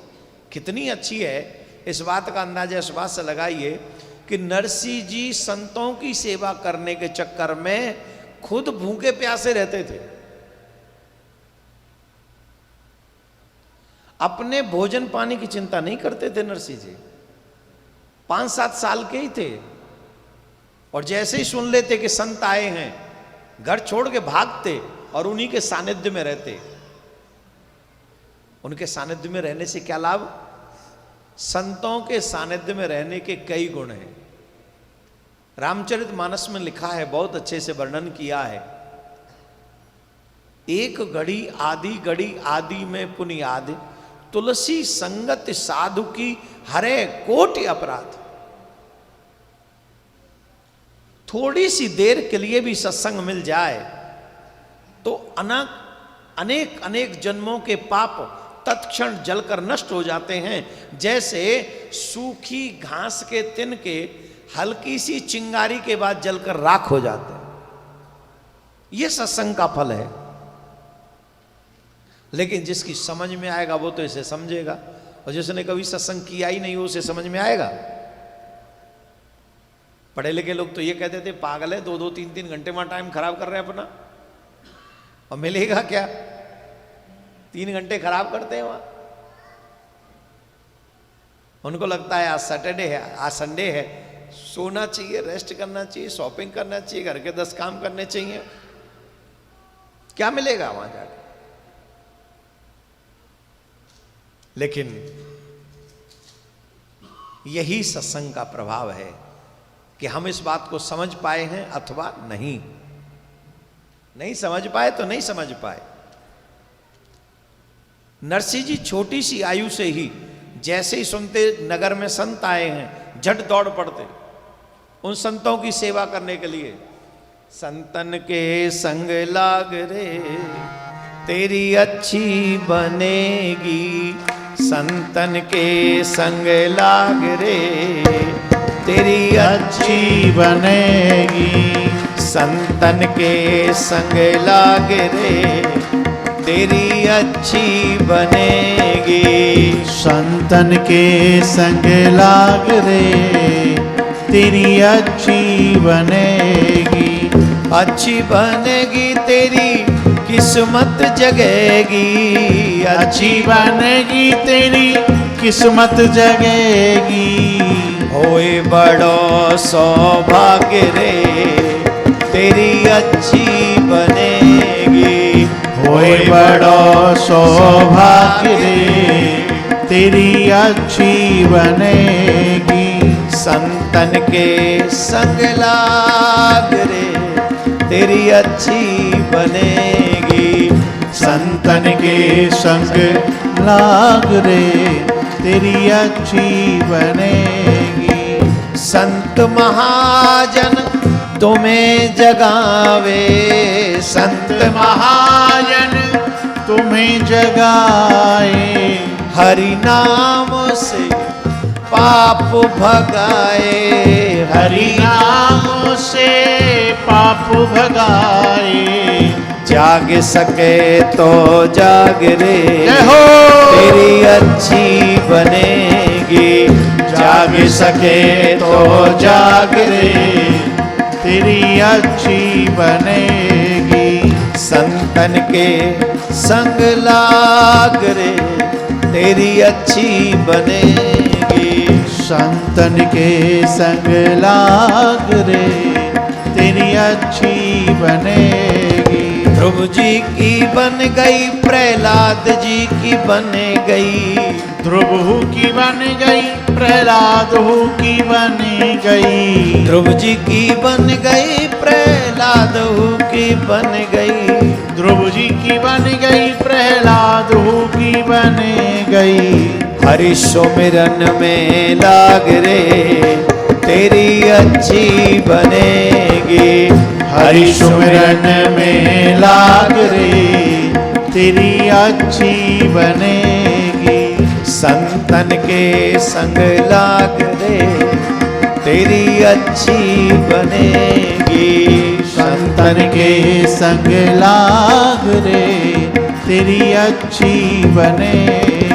कितनी अच्छी है इस बात का अंदाजा इस बात से लगाइए कि नरसिंह जी संतों की सेवा करने के चक्कर में खुद भूखे प्यासे रहते थे। अपने भोजन पानी की चिंता नहीं करते थे नरसिंह जी। 5-7 साल के ही थे और जैसे ही सुन लेते कि संत आए हैं घर छोड़ के भागते और उन्हीं के सानिध्य में रहते। उनके सानिध्य में रहने से क्या लाभ? संतों के सानिध्य में रहने के कई गुण हैं। रामचरितमानस में लिखा है, बहुत अच्छे से वर्णन किया है। एक घड़ी आदि में पुनियाद, तुलसी संगत साधु की हरे कोटि अपराध। थोड़ी सी देर के लिए भी सत्संग मिल जाए तो अनेक अनेक जन्मों के पाप तत्क्षण जलकर नष्ट हो जाते हैं। जैसे सूखी घास के तिनके हल्की सी चिंगारी के बाद जलकर राख हो जाते हैं। यह सत्संग का फल है। लेकिन जिसकी समझ में आएगा वो तो इसे समझेगा, और जिसने कभी सत्संग किया ही नहीं वो उसे समझ में आएगा। पढ़े लिखे लोग तो ये कहते थे पागल है, 2-2, 3-3 घंटे वहां टाइम खराब कर रहे हैं अपना, और मिलेगा क्या? 3 घंटे खराब करते हैं वहां। उनको लगता है आज सैटरडे है, आज संडे है, सोना चाहिए, रेस्ट करना चाहिए, शॉपिंग करना चाहिए, घर के 10 काम करने चाहिए। क्या मिलेगा वहां जाकर? लेकिन यही सत्संग का प्रभाव है कि हम इस बात को समझ पाए हैं अथवा नहीं समझ पाए तो नहीं समझ पाए। नरसिंह जी छोटी सी आयु से ही जैसे ही सुनते नगर में संत आए हैं झट दौड़ पड़ते उन संतों की सेवा करने के लिए। संतन के संग लाग रे तेरी अच्छी बनेगी, संतन के संग लाग रे तेरी अच्छी बनेगी, संतन के संग लाग रे तेरी अच्छी बनेगी, संतन के संग लाग रे तेरी अच्छी बनेगी, अच्छी बनेगी तेरी किस्मत जगेगी, अच्छी बनेगी तेरी किस्मत जगेगी, होए बड़ो सौभाग्य रे तेरी अच्छी बनेगी, होए बड़ो सौभाग्य रे तेरी अच्छी बनेगी, संतन के संग लाग रे तेरी अच्छी बनेगी। संतन के संग लाग रे तेरी अच्छी बनेगी। संत महाजन तुम्हें जगावे, संत महाजन तुम्हें जगाए, हरि नाम से पाप भगाए, हरि नाम से पाप भगाए। जाग सके तो जाग रे जय हो। तेरी अच्छी बनेगी। जाग सके तो जाग रे तेरी अच्छी बनेगी। संतन के संग लाग रे तेरी अच्छी बनेगी। संतन के संग लाग रे तेरी अच्छी बनेगी। ध्रुव जी की बन गई, प्रहलाद जी की बन गई, ध्रुव की बन गई, प्रहलाद की बन गई। ध्रुव जी की बन गई, प्रहलाद की बन गई, ध्रुव जी की बन गई, प्रहलाद की बन गई। हरि सुमिरन में लाग रे तेरी अच्छी बनेगी। हरि सुमिरन में लाग रे तेरी अच्छी बनेगी। संतन के संग लाग रे तेरी अच्छी बनेगी। संतन के संग लाग रे तेरी अच्छी बनेगी।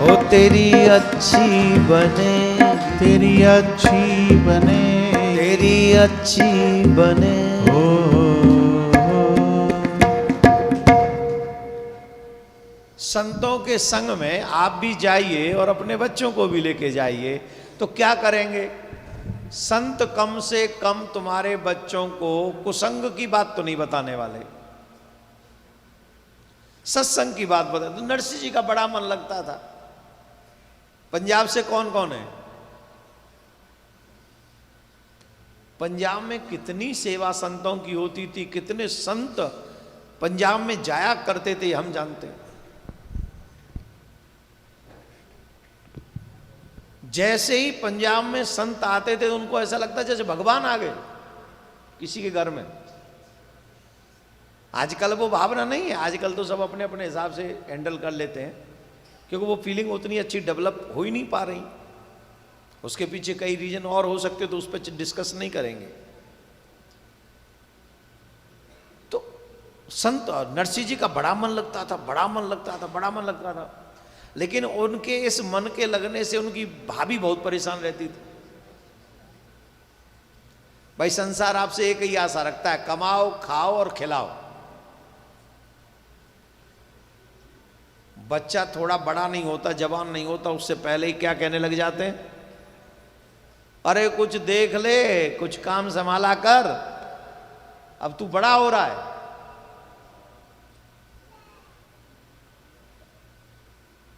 ओ तेरी अच्छी बनेगी, तेरी अच्छी बने, तेरी अच्छी बने। हो। संतों के संग में आप भी जाइए और अपने बच्चों को भी लेके जाइए। तो क्या करेंगे? संत कम से कम तुम्हारे बच्चों को कुसंग की बात तो नहीं बताने वाले, सत्संग की बात बता। तो नरसिंह जी का बड़ा मन लगता था। पंजाब से कौन कौन है? पंजाब में कितनी सेवा संतों की होती थी, कितने संत पंजाब में जाया करते थे, हम जानते हैं। जैसे ही पंजाब में संत आते थे उनको ऐसा लगता जैसे भगवान आ गए किसी के घर में। आजकल वो भावना नहीं है, आजकल तो सब अपने अपने हिसाब से हैंडल कर लेते हैं, क्योंकि वो फीलिंग उतनी अच्छी डेवलप हो ही नहीं पा रही। उसके पीछे कई रीजन और हो सकते, तो उस पर डिस्कस नहीं करेंगे। तो संत नरसिंह जी का बड़ा मन लगता था, बड़ा मन लगता था, बड़ा मन लगता था। लेकिन उनके इस मन के लगने से उनकी भाभी बहुत परेशान रहती थी। भाई संसार आपसे एक ही आशा रखता है, कमाओ, खाओ और खिलाओ। बच्चा थोड़ा बड़ा नहीं होता, जवान नहीं होता, उससे पहले ही क्या कहने लग जाते हैं? अरे कुछ देख ले, कुछ काम संभाला कर, अब तू बड़ा हो रहा है।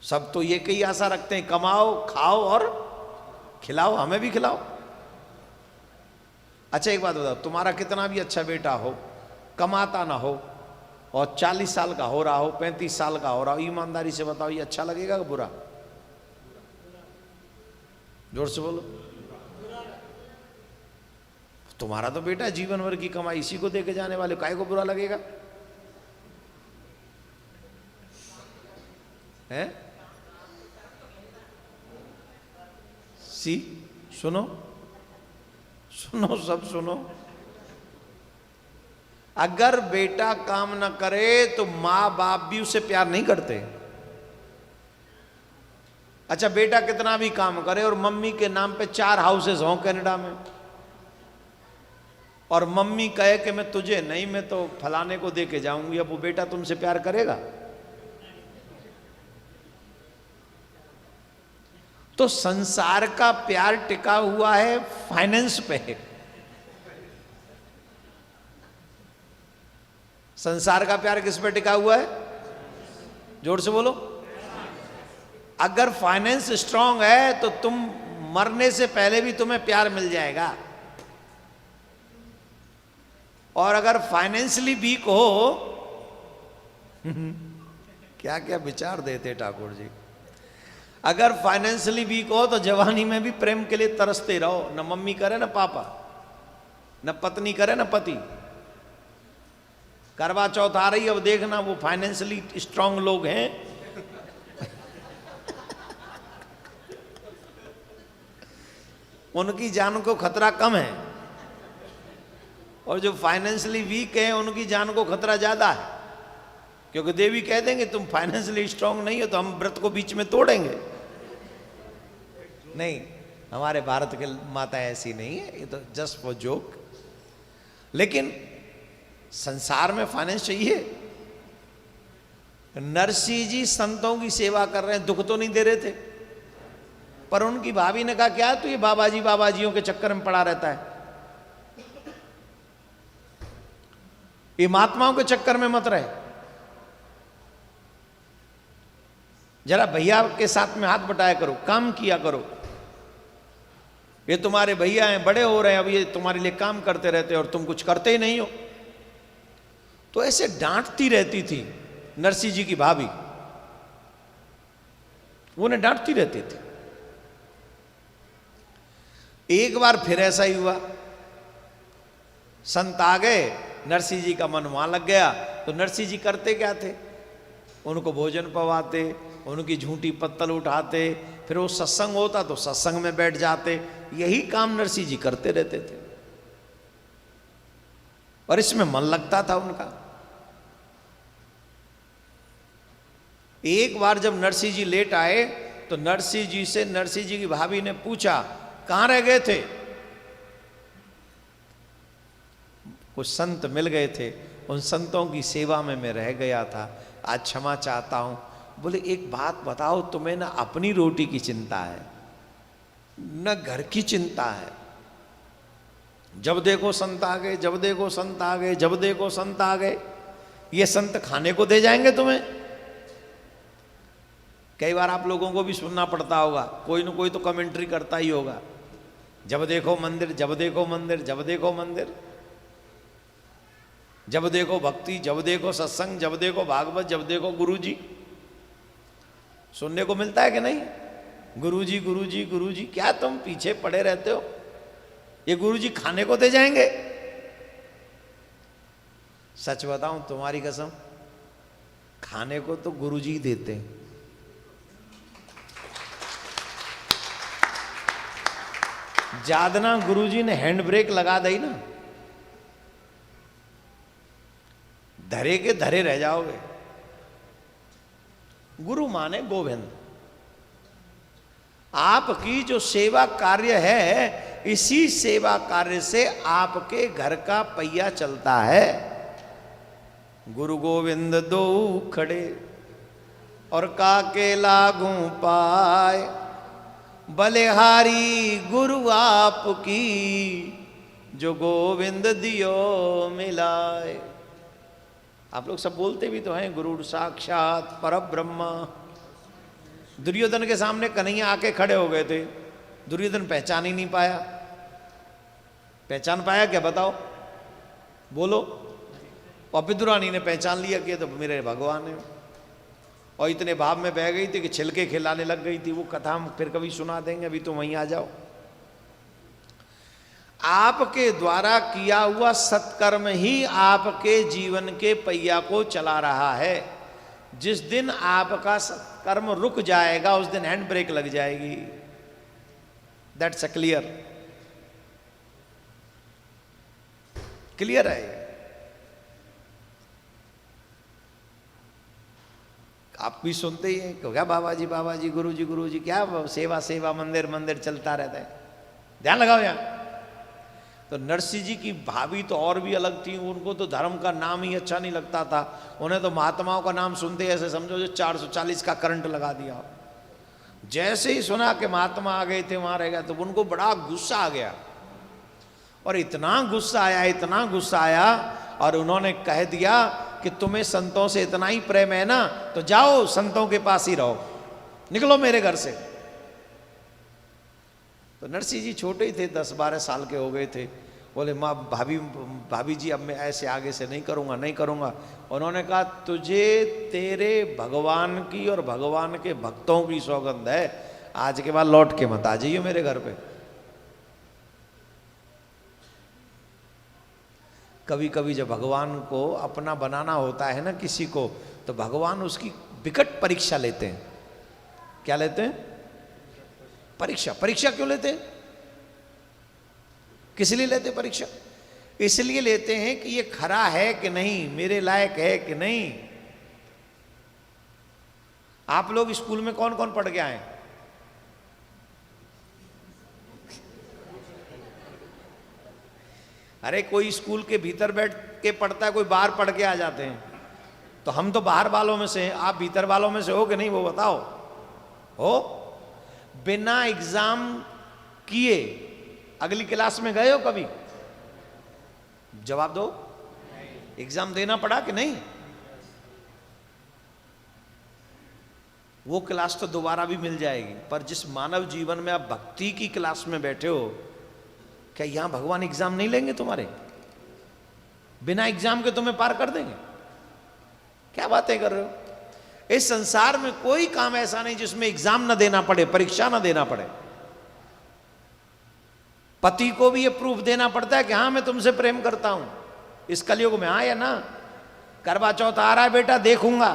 सब तो ये कई आशा रखते हैं, कमाओ, खाओ और खिलाओ, हमें भी खिलाओ। अच्छा एक बात बताओ, तुम्हारा कितना भी अच्छा बेटा हो, कमाता ना हो और 40 साल का हो रहा हो, 35 साल का हो रहा हो, ईमानदारी से बताओ, ये अच्छा लगेगा कि बुरा? जोर से बोलो। तुम्हारा तो बेटा जीवन भर की कमाई इसी को देके जाने वाले, काहे को बुरा लगेगा? है? सी सुनो, सुनो, सब सुनो। अगर बेटा काम ना करे तो मां बाप भी उसे प्यार नहीं करते। अच्छा बेटा कितना भी काम करे और मम्मी के नाम पे 4 हाउसेस हों कनाडा में, और मम्मी कहे कि मैं तुझे नहीं, मैं तो फलाने को दे के जाऊंगी, अब वो बेटा तुमसे प्यार करेगा? तो संसार का प्यार टिका हुआ है फाइनेंस पे। संसार का प्यार किस पे टिका हुआ है? जोर से बोलो। अगर फाइनेंस स्ट्रांग है तो तुम मरने से पहले भी तुम्हें प्यार मिल जाएगा। और अगर फाइनेंशियली वीक हो क्या क्या विचार देते ठाकुर जी। अगर फाइनेंशियली वीक हो तो जवानी में भी प्रेम के लिए तरसते रहो, न मम्मी करे न पापा, न पत्नी करे न पति। करवा चौथ आ रही, अब देखना वो फाइनेंशियली स्ट्रांग लोग हैं उनकी जान को खतरा कम है, और जो फाइनेंशियली वीक है उनकी जान को खतरा ज्यादा है, क्योंकि देवी कह देंगे तुम फाइनेंशियली स्ट्रांग नहीं हो तो हम व्रत को बीच में तोड़ेंगे। नहीं, हमारे भारत के माता ऐसी नहीं है, ये तो जस्ट फॉर जोक। लेकिन संसार में फाइनेंस चाहिए। नरसिंह जी संतों की सेवा कर रहे हैं, दुख तो नहीं दे रहे थे, पर उनकी भाभी ने कहा क्या तू ये बाबाजियों के चक्कर में पड़ा रहता है, ये महात्माओं के चक्कर में मत रहे, जरा भैया के साथ में हाथ बटाया करो, काम किया करो। ये तुम्हारे भैया हैं, बड़े हो रहे हैं, अब ये तुम्हारे लिए काम करते रहते और तुम कुछ करते ही नहीं हो। तो ऐसे डांटती रहती थी नरसिंह जी की भाभी, उन्हें डांटती रहती थी। एक बार फिर ऐसा ही हुआ, संत आ गए, नरसिंह जी का मन वहां लग गया। तो नरसिंह जी करते क्या थे, उनको भोजन पवाते, उनकी झूठी पत्तल उठाते, फिर वो सत्संग होता तो सत्संग में बैठ जाते। यही काम नरसिंह जी करते रहते थे और इसमें मन लगता था उनका। एक बार जब नरसिंह जी लेट आए तो नरसिंह जी से नरसिंह जी की भाभी ने पूछा कहां रह गए थे। कुछ संत मिल गए थे, उन संतों की सेवा में मैं रह गया था, आज क्षमा चाहता हूं। बोले एक बात बताओ, तुम्हें ना अपनी रोटी की चिंता है न घर की चिंता है, जब देखो संत आ गए, जब देखो संत आ गए, जब देखो संत आ गए। ये संत खाने को दे जाएंगे तुम्हें। कई बार आप लोगों को भी सुनना पड़ता होगा, कोई ना कोई तो कमेंट्री करता ही होगा, जब देखो मंदिर, जब देखो मंदिर, जब देखो मंदिर, जब देखो भक्ति, जब देखो सत्संग, जब देखो भागवत, जब देखो गुरुजी। सुनने को मिलता है कि नहीं, गुरुजी गुरुजी गुरुजी। क्या तुम पीछे पड़े रहते हो, ये गुरुजी खाने को दे जाएंगे। सच बताऊं तुम्हारी कसम, खाने को तो गुरुजी देते हैं। जादना गुरुजी ने हैंड ब्रेक लगा दी ना, धरे के धरे रह जाओगे। गुरु माने गोविंद। आपकी जो सेवा कार्य है, इसी सेवा कार्य से आपके घर का पहिया चलता है। गुरु गोविंद दो खड़े और काके लागू पाए, बलिहारी गुरु आपकी जो गोविंद दियो मिलाए। आप लोग सब बोलते भी तो हैं गुरु साक्षात परब्रह्म। दुर्योधन के सामने कन्हैया आके खड़े हो गए थे, दुर्योधन पहचान ही नहीं पाया। पहचान पाया क्या बताओ, बोलो। और विदुरानी ने पहचान लिया कि तो मेरे भगवान है, और इतने भाव में बह गई थी कि छिलके खिलाने लग गई थी। वो कथा हम फिर कभी सुना देंगे, अभी तो वहीं आ जाओ। आपके द्वारा किया हुआ सत्कर्म ही आपके जीवन के पहिया को चला रहा है। जिस दिन आपका सत्कर्म रुक जाएगा उस दिन हैंड ब्रेक लग जाएगी। दैट्स अ क्लियर, क्लियर है। आप भी सुनते ही हैं क्या बाबा जी गुरु जी क्या सेवा सेवा मंदिर मंदिर चलता रहता है। ध्यान लगाओ यहाँ। तो नरसिंह जी की भाभी तो और भी अलग थी, उनको तो धर्म का नाम ही अच्छा नहीं लगता था। उन्हें तो महात्माओं का नाम सुनते ऐसे समझो जो 440 का करंट लगा दिया। जैसे ही सुना कि महात्मा आ गए थे वहां रह गया, तो उनको बड़ा गुस्सा आ गया। और इतना गुस्सा आया, इतना गुस्सा आया, और उन्होंने कह दिया कि तुम्हें संतों से इतना ही प्रेम है ना, तो जाओ संतों के पास ही रहो, निकलो मेरे घर से। तो नरसिंह जी छोटे ही थे, 10-12 साल के हो गए थे। बोले माँ भाभी भाभी जी अब मैं ऐसे आगे से नहीं करूँगा नहीं करूँगा। उन्होंने कहा तुझे तेरे भगवान की और भगवान के भक्तों की सौगंध है, आज के बाद लौट के मत आ जाइए मेरे घर पे। कभी कभी जब भगवान को अपना बनाना होता है ना किसी को, तो भगवान उसकी विकट परीक्षा लेते हैं। क्या लेते हैं? परीक्षा। परीक्षा क्यों लेते हैं? किस लिए लेते हैं परीक्षा? इसलिए लेते हैं कि ये खरा है कि नहीं, मेरे लायक है कि नहीं। आप लोग स्कूल में कौन कौन पढ़ के आए? अरे कोई स्कूल के भीतर बैठ के पढ़ता है, कोई बाहर पढ़ के आ जाते हैं। तो हम तो बाहर वालों में से हैं, आप भीतर वालों में से हो कि नहीं वो बताओ। हो? बिना एग्जाम किए अगली क्लास में गए हो कभी? जवाब दो। एग्जाम देना पड़ा कि नहीं? वो क्लास तो दोबारा भी मिल जाएगी, पर जिस मानव जीवन में आप भक्ति की क्लास में बैठे हो, क्या यहां भगवान एग्जाम नहीं लेंगे तुम्हारे? बिना एग्जाम के तुम्हें पार कर देंगे? क्या बातें कर रहे हो? इस संसार में कोई काम ऐसा नहीं जिसमें एग्जाम ना देना पड़े, परीक्षा ना देना पड़े। पति को भी ये प्रूफ देना पड़ता है कि हाँ मैं तुमसे प्रेम करता हूं। इस कलयुग में हाँ या ना? करवा चौथ आ रहा है बेटा, देखूंगा।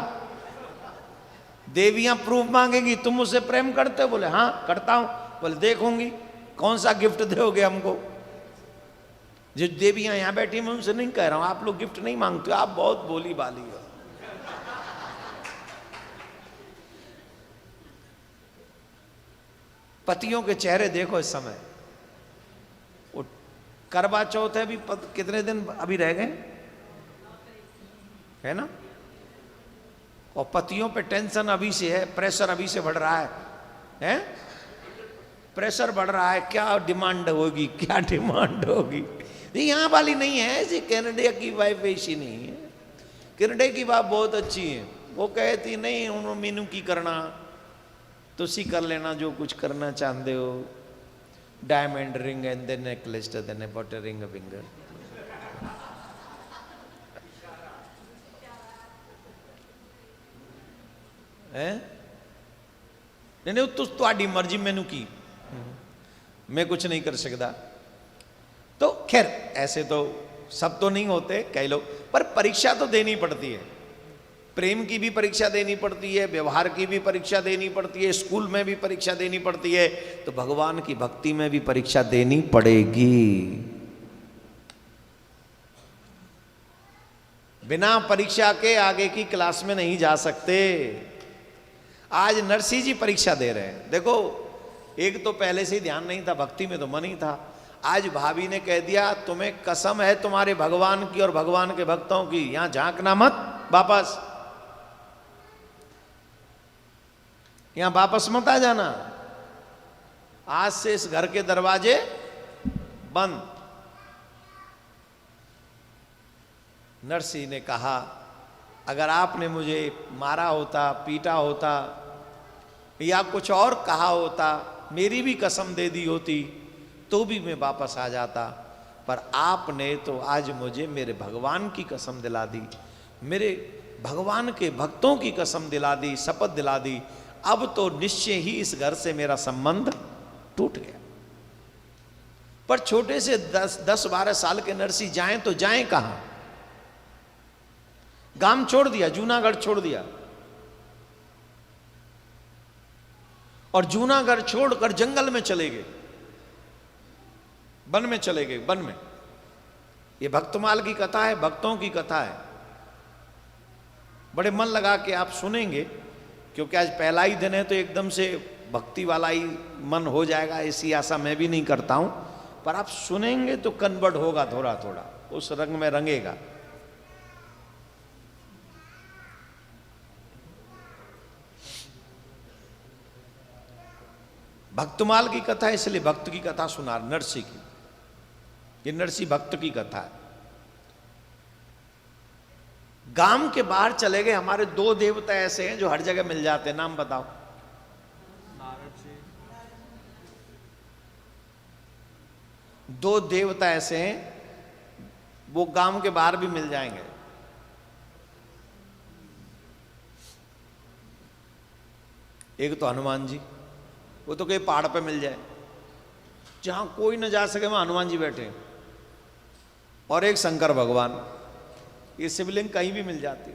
देवियां प्रूफ मांगेगी, तुम मुझसे प्रेम करते हो? बोले हाँ करता हूं। बोले देखूंगी कौन सा गिफ्ट दोगे हमको। जो देवियां यहां बैठी, मैं उनसे नहीं कह रहा हूं, आप लोग गिफ्ट नहीं मांगते हो, आप बहुत बोली बाली हो। पतियों के चेहरे देखो इस समय। वो करवा चौथ है, भी कितने दिन अभी रह गए है ना? और पतियों पे टेंशन अभी से है, प्रेशर अभी से बढ़ रहा है? प्रेशर बढ़ रहा है। क्या डिमांड होगी, क्या डिमांड होगी? यहाँ वाली नहीं है ऐसी, कनाडा की वाइफ ऐसी नहीं है। कनाडा की वाइफ बहुत अच्छी है, वो कहती नहीं उन्होंने मीनू की करना, तुसी कर लेना जो कुछ करना चाहते हो। Diamond ring and then necklace then butter ring finger. नहीं तुहाडी मर्जी, मैनू की, मैं कुछ नहीं कर सकता। तो खैर ऐसे तो सब तो नहीं होते, कई लोग, पर परीक्षा तो देनी पड़ती है। प्रेम की भी परीक्षा देनी पड़ती है, व्यवहार की भी परीक्षा देनी पड़ती है, स्कूल में भी परीक्षा देनी पड़ती है, तो भगवान की भक्ति में भी परीक्षा देनी पड़ेगी। बिना परीक्षा के आगे की क्लास में नहीं जा सकते। आज नरसिंह जी परीक्षा दे रहे हैं। देखो, एक तो पहले से ही ध्यान नहीं था, भक्ति में तो मन ही था। आज भाभी ने कह दिया तुम्हें कसम है तुम्हारे भगवान की और भगवान के भक्तों की, यहां झांकना मत, वापस यहां वापस मत आ जाना। आज से इस घर के दरवाजे बंद। नरसिंह ने कहा अगर आपने मुझे मारा होता, पीटा होता या कुछ और कहा होता, मेरी भी कसम दे दी होती, तो भी मैं वापस आ जाता, पर आपने तो आज मुझे मेरे भगवान की कसम दिला दी, मेरे भगवान के भक्तों की कसम दिला दी, शपथ दिला दी। अब तो निश्चय ही इस घर से मेरा संबंध टूट गया। पर छोटे से 10-12 साल के नरसिंह जाएं तो जाएं कहां? गांव छोड़ दिया, जूनागढ़ छोड़ दिया, और जूनागढ़ छोड़कर जंगल में चले गए, वन में चले गए, वन में। ये भक्तमाल की कथा है, भक्तों की कथा है। बड़े मन लगा के आप सुनेंगे, क्योंकि आज पहला ही दिन है तो एकदम से भक्ति वाला ही मन हो जाएगा ऐसी आशा मैं भी नहीं करता हूं, पर आप सुनेंगे तो कन्वर्ट होगा, थोड़ा थोड़ा उस रंग में रंगेगा। भक्तमाल की कथा है, इसलिए भक्त की कथा सुना, नरसिंह की। ये नरसिंह भक्त की कथा है। गांव के बाहर चले गए। हमारे 2 देवता ऐसे हैं जो हर जगह मिल जाते हैं, नाम बताओ। दो देवता ऐसे हैं, वो गांव के बाहर भी मिल जाएंगे। एक तो हनुमान जी, वो तो कहीं पहाड़ पे मिल जाए, जहां कोई न जा सके वहां हनुमान जी बैठे। और एक शंकर भगवान, ये शिवलिंग कहीं भी मिल जाती।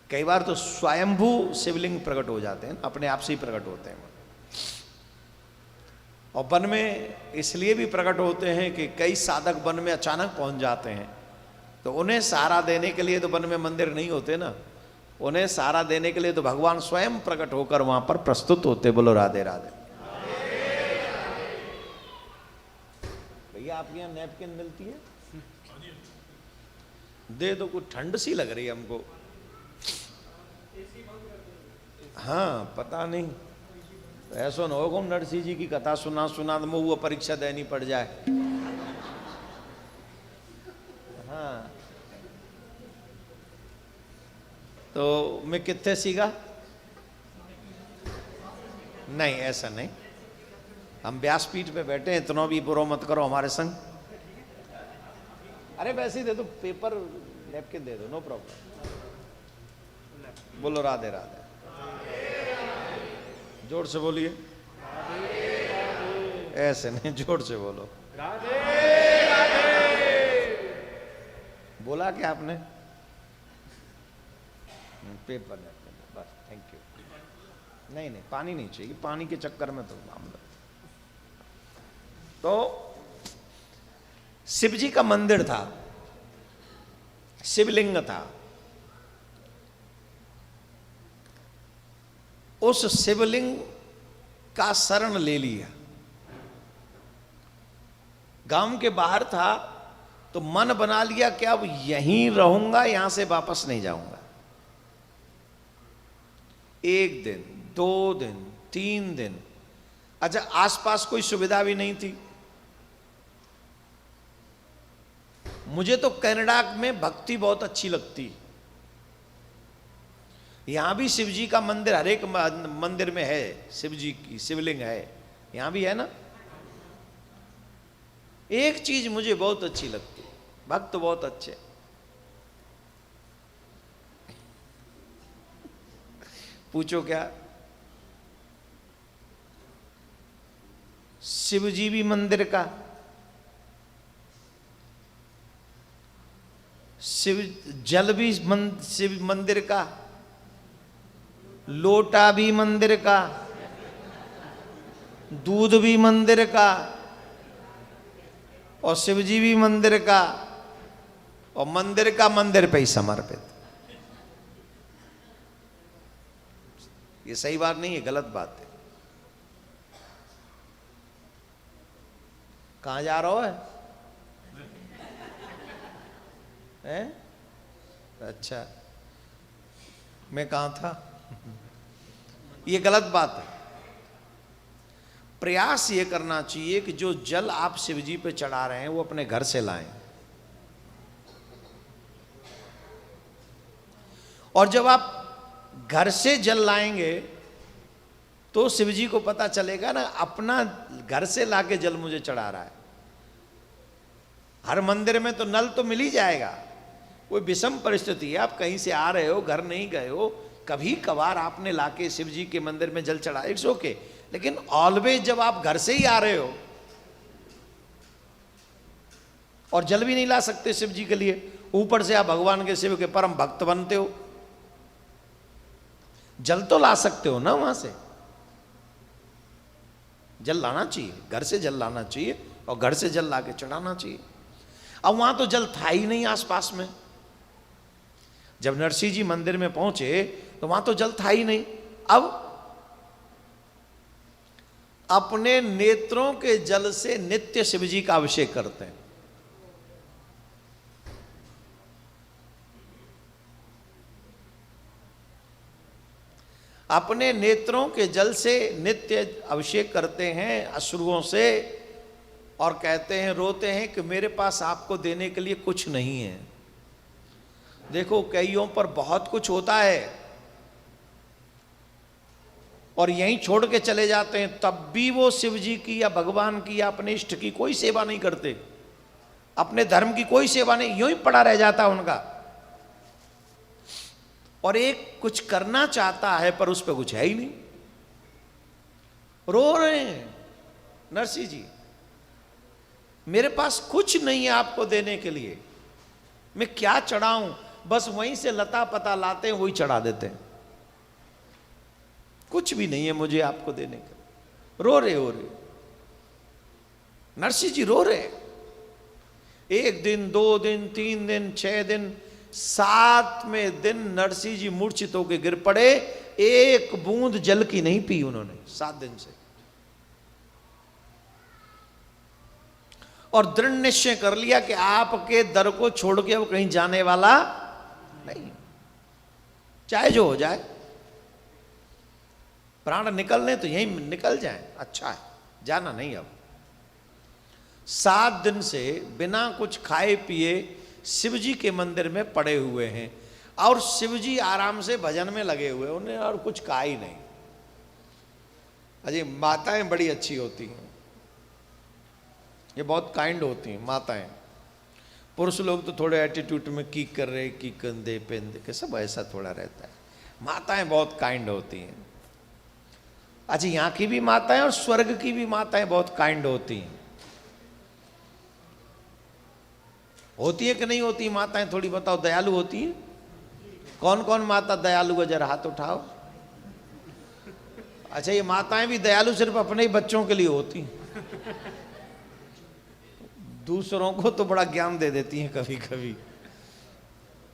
कई बार तो स्वयंभू शिवलिंग प्रकट हो जाते हैं, अपने आप से ही प्रकट होते हैं। और वन में इसलिए भी प्रकट होते हैं कि कई साधक वन में अचानक पहुंच जाते हैं, तो उन्हें सहारा देने के लिए तो वन में मंदिर नहीं होते ना, उन्हें सहारा देने के लिए तो भगवान स्वयं प्रकट होकर वहां पर प्रस्तुत होते। बोलो राधे राधे। भैया आपके यहाँ नैपकिन मिलती है? दे दो, कुछ ठंड सी लग रही है हमको। हाँ पता नहीं, ऐसा न हो नरसिंह जी की कथा सुना सुना तो वो परीक्षा देनी पड़ जाए। हाँ तो मैं कितने सीखा? नहीं ऐसा नहीं, हम व्यासपीठ पे बैठे हैं, इतना भी बुरा मत करो हमारे संग। अरे वैसे ही दे दो, पेपर नैपकिन दे दो, नो प्रॉब्लम। बोलो राधे राधे। जोर से बोलिए, ऐसे नहीं, जोर से बोलो राधे राधे। बोला क्या आपने? पेपर नैपकिन बस, थैंक यू। नहीं नहीं पानी नहीं चाहिए, पानी के चक्कर में तो मामला। तो शिव जी का मंदिर था, शिवलिंग था। उस शिवलिंग का शरण ले लिया। गांव के बाहर था तो मन बना लिया कि अब यहीं रहूंगा, यहां से वापस नहीं जाऊंगा। 1 दिन 2 दिन 3 दिन, अच्छा आसपास कोई सुविधा भी नहीं थी। मुझे तो कनाडा में भक्ति बहुत अच्छी लगती। यहां भी शिव जी का मंदिर हर एक मंदिर में है, शिव जी की शिवलिंग है, यहां भी है ना। एक चीज मुझे बहुत अच्छी लगती, भक्त बहुत अच्छे। पूछो क्या? शिव जी भी मंदिर का, शिव जल भी शिव मंदिर का, लोटा भी मंदिर का, दूध भी मंदिर का, और शिव जी भी मंदिर का, और मंदिर का मंदिर पे ही समर्पित। ये सही बात नहीं है, गलत बात है। कहां जा रहा हो है? अच्छा मैं कहां था? ये गलत बात है। प्रयास ये करना चाहिए कि जो जल आप शिव जी पे चढ़ा रहे हैं वो अपने घर से लाएं। और जब आप घर से जल लाएंगे तो शिव जी को पता चलेगा ना, अपना घर से लाके जल मुझे चढ़ा रहा है। हर मंदिर में तो नल तो मिल ही जाएगा। कोई विषम परिस्थिति है, आप कहीं से आ रहे हो, घर नहीं गए हो, कभी कभार आपने लाके शिव जी के मंदिर में जल चढ़ा, इट्स ओके। लेकिन ऑलवेज जब आप घर से ही आ रहे हो और जल भी नहीं ला सकते शिव जी के लिए, ऊपर से आप भगवान के शिव के परम भक्त बनते हो, जल तो ला सकते हो ना वहां से। जल लाना चाहिए, घर से जल लाना चाहिए और घर से जल लाके चढ़ाना चाहिए। अब वहां तो जल था ही नहीं आसपास में। जब नरसिंह जी मंदिर में पहुंचे तो वहां तो जल था ही नहीं। अब अपने नेत्रों के जल से नित्य शिव जी का अभिषेक करते हैं। अपने नेत्रों के जल से नित्य अभिषेक करते हैं अश्रुओं से, और कहते हैं, रोते हैं कि मेरे पास आपको देने के लिए कुछ नहीं है। देखो कईयों पर बहुत कुछ होता है, और यहीं छोड़ के चले जाते हैं, तब भी वो शिव जी की या भगवान की या अपने इष्ट की कोई सेवा नहीं करते, अपने धर्म की कोई सेवा नहीं, यूं ही पड़ा रह जाता उनका। और एक कुछ करना चाहता है पर उस पर कुछ है ही नहीं, रो रहे हैं नरसिंह जी, मेरे पास कुछ नहीं है आपको देने के लिए, मैं क्या चढ़ाऊं, बस वहीं से लता पता लाते हैं वही चढ़ा देते हैं, कुछ भी नहीं है मुझे आपको देने का। रो रहे नरसिंह जी रो रहे। 1 दिन 2 दिन 3 दिन 6 दिन 7वें दिन नरसिंह जी मूर्छित होकर गिर पड़े, एक बूंद जल की नहीं पी उन्होंने 7 दिन से, और दृढ़ निश्चय कर लिया कि आपके दर को छोड़ के वो कहीं जाने वाला नहीं, चाहे जो हो जाए, प्राण निकलने तो यहीं निकल जाए, अच्छा है, जाना नहीं। अब 7 दिन से बिना कुछ खाए पिए शिव जी के मंदिर में पड़े हुए हैं, और शिव जी आराम से भजन में लगे हुए, उन्हें और कुछ कहा ही नहीं। अजय माताएं बड़ी अच्छी होती हैं, ये बहुत काइंड होती हैं माताएं। पुरुष लोग तो थोड़े एटीट्यूड में की कर रहे, की कंधे पेंदे के सब ऐसा थोड़ा रहता है, माताएं बहुत काइंड होती हैं। अच्छा, यहाँ की भी माताएं और स्वर्ग की भी माताएं बहुत काइंड होती हैं। होती है कि नहीं होती माताएं, थोड़ी बताओ, दयालु होती है? कौन कौन माता दयालु है, जरा हाथ उठाओ। अच्छा, ये माताएं भी दयालु सिर्फ अपने ही बच्चों के लिए होती हैं, दूसरों को तो बड़ा ज्ञान दे देती हैं कभी कभी,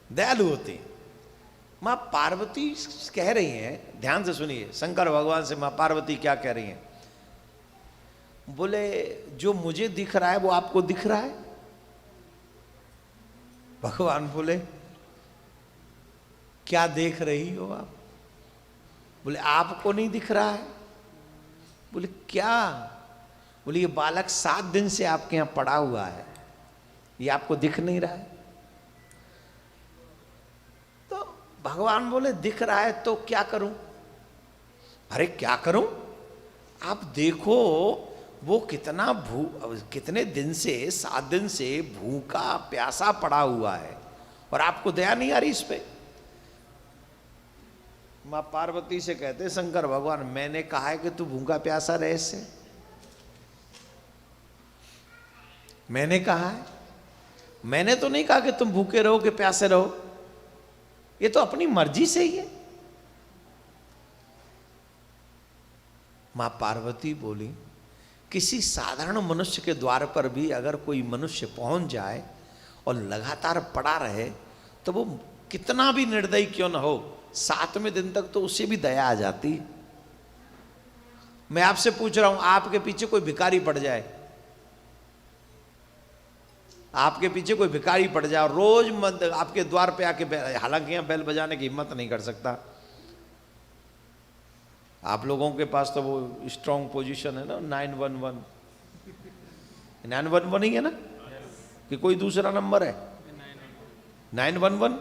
दयालु होती हैं। मां पार्वती कह रही हैं, ध्यान से सुनिए, शंकर भगवान से मां पार्वती क्या कह रही हैं। बोले जो मुझे दिख रहा है वो आपको दिख रहा है? भगवान बोले क्या देख रही हो आप? बोले आपको नहीं दिख रहा है। बोले क्या? बोले ये बालक 7 दिन से आपके यहां पड़ा हुआ है, ये आपको दिख नहीं रहा है? तो भगवान बोले दिख रहा है तो क्या करूं? अरे क्या करूं? आप देखो वो कितने दिन से, 7 दिन से भूखा प्यासा पड़ा हुआ है, और आपको दया नहीं आ रही इस पे? मां पार्वती से कहते शंकर भगवान, मैंने कहा है कि तू भूखा प्यासा रहे इससे? मैंने कहा है? मैंने तो नहीं कहा कि तुम भूखे रहो कि प्यासे रहो, ये तो अपनी मर्जी से ही है। मां पार्वती बोली किसी साधारण मनुष्य के द्वार पर भी अगर कोई मनुष्य पहुंच जाए और लगातार पड़ा रहे तो वो कितना भी निर्दयी क्यों ना हो, 7वें दिन तक तो उसे भी दया आ जाती। मैं आपसे पूछ रहा हूं, आपके पीछे कोई भिखारी पड़ जाए, आपके पीछे कोई भिखारी पड़ जाए और रोज आपके द्वार पे आके, हालांकि यहां बेल बजाने की हिम्मत नहीं कर सकता, आप लोगों के पास तो वो स्ट्रॉन्ग पोजीशन है ना, 911 911 ही है ना, कि कोई दूसरा नंबर है 911?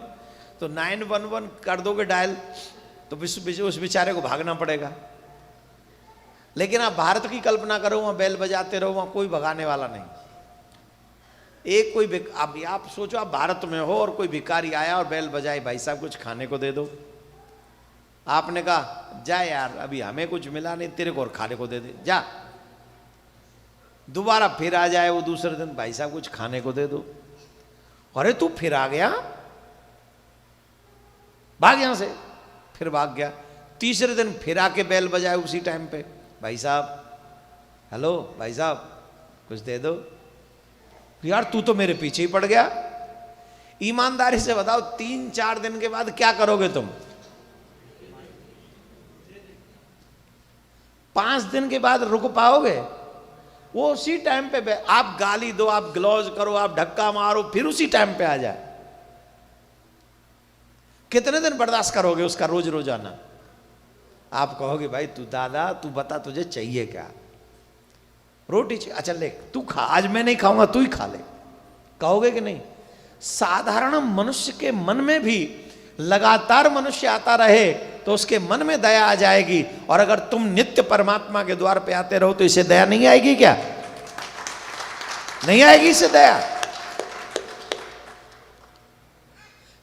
तो 911 कर दोगे डायल तो उस बेचारे को भागना पड़ेगा। लेकिन आप भारत की कल्पना करो, वहां बेल बजाते रहो, वहां कोई भगाने वाला नहीं। एक कोई आप सोचो, आप भारत में हो और कोई भिखारी आया और बेल बजाए, भाई साहब कुछ खाने को दे दो। आपने कहा जा यार, अभी हमें कुछ मिला नहीं, तेरे को और खाने को दे दे, जा। दोबारा फिर आ जाए वो दूसरे दिन, भाई साहब कुछ खाने को दे दो। अरे तू फिर आ गया, भाग यहां से, फिर भाग गया। तीसरे दिन फिर आके बेल बजाए उसी टाइम पे, भाई साहब, हेलो भाई साहब कुछ दे दो। यार तू तो मेरे पीछे ही पड़ गया। ईमानदारी से बताओ, 3-4 दिन के बाद क्या करोगे तुम? 5 दिन के बाद रुक पाओगे? वो उसी टाइम पे आप गाली दो, आप ग्लॉज करो, आप धक्का मारो, फिर उसी टाइम पे आ जाए। कितने दिन बर्दाश्त करोगे उसका रोज रोजाना? आप कहोगे भाई तू दादा तू बता तुझे चाहिए क्या? रोटी चाहिए, अच्छा ले तू खा, आज मैं नहीं खाऊंगा तू ही खा ले, कहोगे कि नहीं? साधारण मनुष्य के मन में भी लगातार मनुष्य आता रहे तो उसके मन में दया आ जाएगी। और अगर तुम नित्य परमात्मा के द्वार पे आते रहो तो इसे दया नहीं आएगी क्या? नहीं आएगी इसे दया।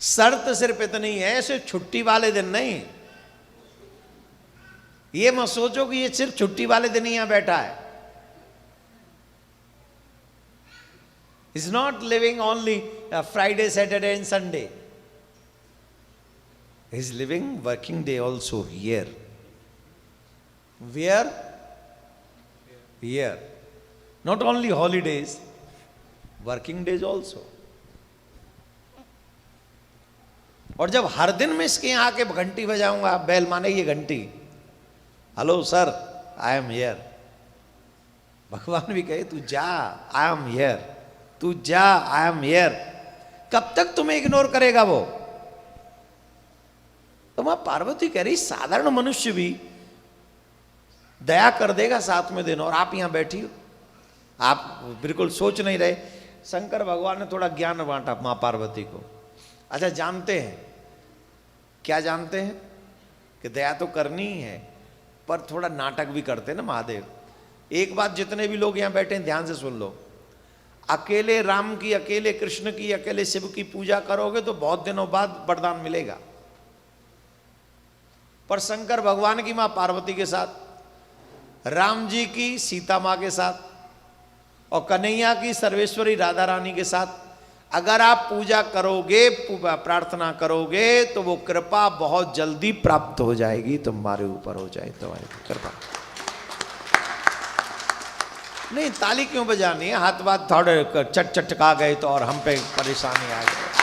शर्त सिर्फ इतनी है, सिर्फ छुट्टी वाले दिन नहीं। ये मत सोचो कि ये सिर्फ छुट्टी वाले दिन ही यहां बैठा है। Is not living only Friday Saturday and Sunday, is living working day also here. Where? Here. Not only holidays, working days also. और जब हर दिन मैं इसके यहाँ आके घंटी बजाऊंगा, बेल माने ये घंटी, hello sir I am here, भगवान भी कहे तू जा, आई एम हियर, तू जा, आई एम हियर, कब तक तुम्हें इग्नोर करेगा वो? तो मां पार्वती कह रही साधारण मनुष्य भी दया कर देगा साथ में दिन, और आप यहां बैठी हो, आप बिल्कुल सोच नहीं रहे। शंकर भगवान ने थोड़ा ज्ञान बांटा मां पार्वती को। अच्छा, जानते हैं क्या? जानते हैं कि दया तो करनी ही है, पर थोड़ा नाटक भी करते हैं ना महादेव। एक बात जितने भी लोग यहां बैठे हैं ध्यान से सुन लो, अकेले राम की, अकेले कृष्ण की, अकेले शिव की पूजा करोगे तो बहुत दिनों बाद वरदान मिलेगा। पर शंकर भगवान की मां पार्वती के साथ, राम जी की सीता मां के साथ, और कन्हैया की सर्वेश्वरी राधा रानी के साथ अगर आप पूजा करोगे, प्रार्थना करोगे, तो वो कृपा बहुत जल्दी प्राप्त हो जाएगी, तुम्हारे ऊपर हो जाए तुम्हारी कृपा। नहीं, ताली क्यों बजानी है? हाथ बात थोड़े चट चटका गए तो और हम पे परेशानी आ गई।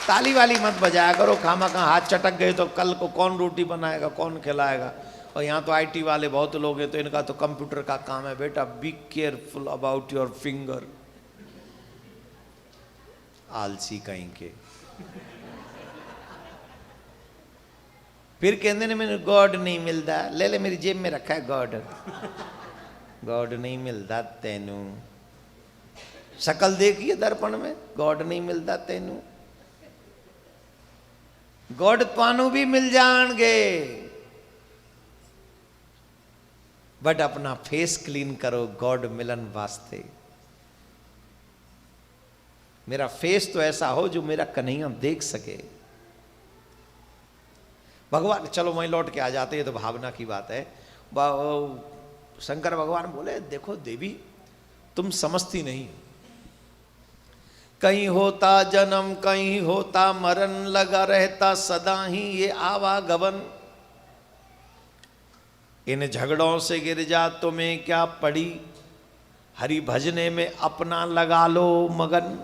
ताली वाली मत बजाया करो, खामा खा हाथ चटक गए तो कल को कौन रोटी बनाएगा, कौन खिलाएगा? और यहाँ तो आईटी वाले बहुत लोग हैं, तो इनका तो कंप्यूटर का काम है। बेटा be careful about your finger, आलसी कहीं के। फिर कहते ने मैंने गॉड नहीं मिलता, ले ले मेरी जेब में रखा है गॉड, गॉड नहीं मिलता तेनू। शक्ल देखिए दर्पण में, गॉड नहीं मिलता तेनू, गॉड पानू भी मिल जाएंगे, बट अपना फेस क्लीन करो गॉड मिलन वास्ते। मेरा फेस तो ऐसा हो जो मेरा कन्हैया देख सके। भगवान, चलो वहीं लौट के आ जाते हैं, तो भावना की बात है। शंकर भगवान बोले देखो देवी, तुम समझती नहीं, कहीं होता जन्म कहीं होता मरण, लगा रहता सदा ही ये आवागमन। इन झगड़ों से गिर जा तुम्हें क्या पड़ी, हरि भजने में अपना लगा लो मगन।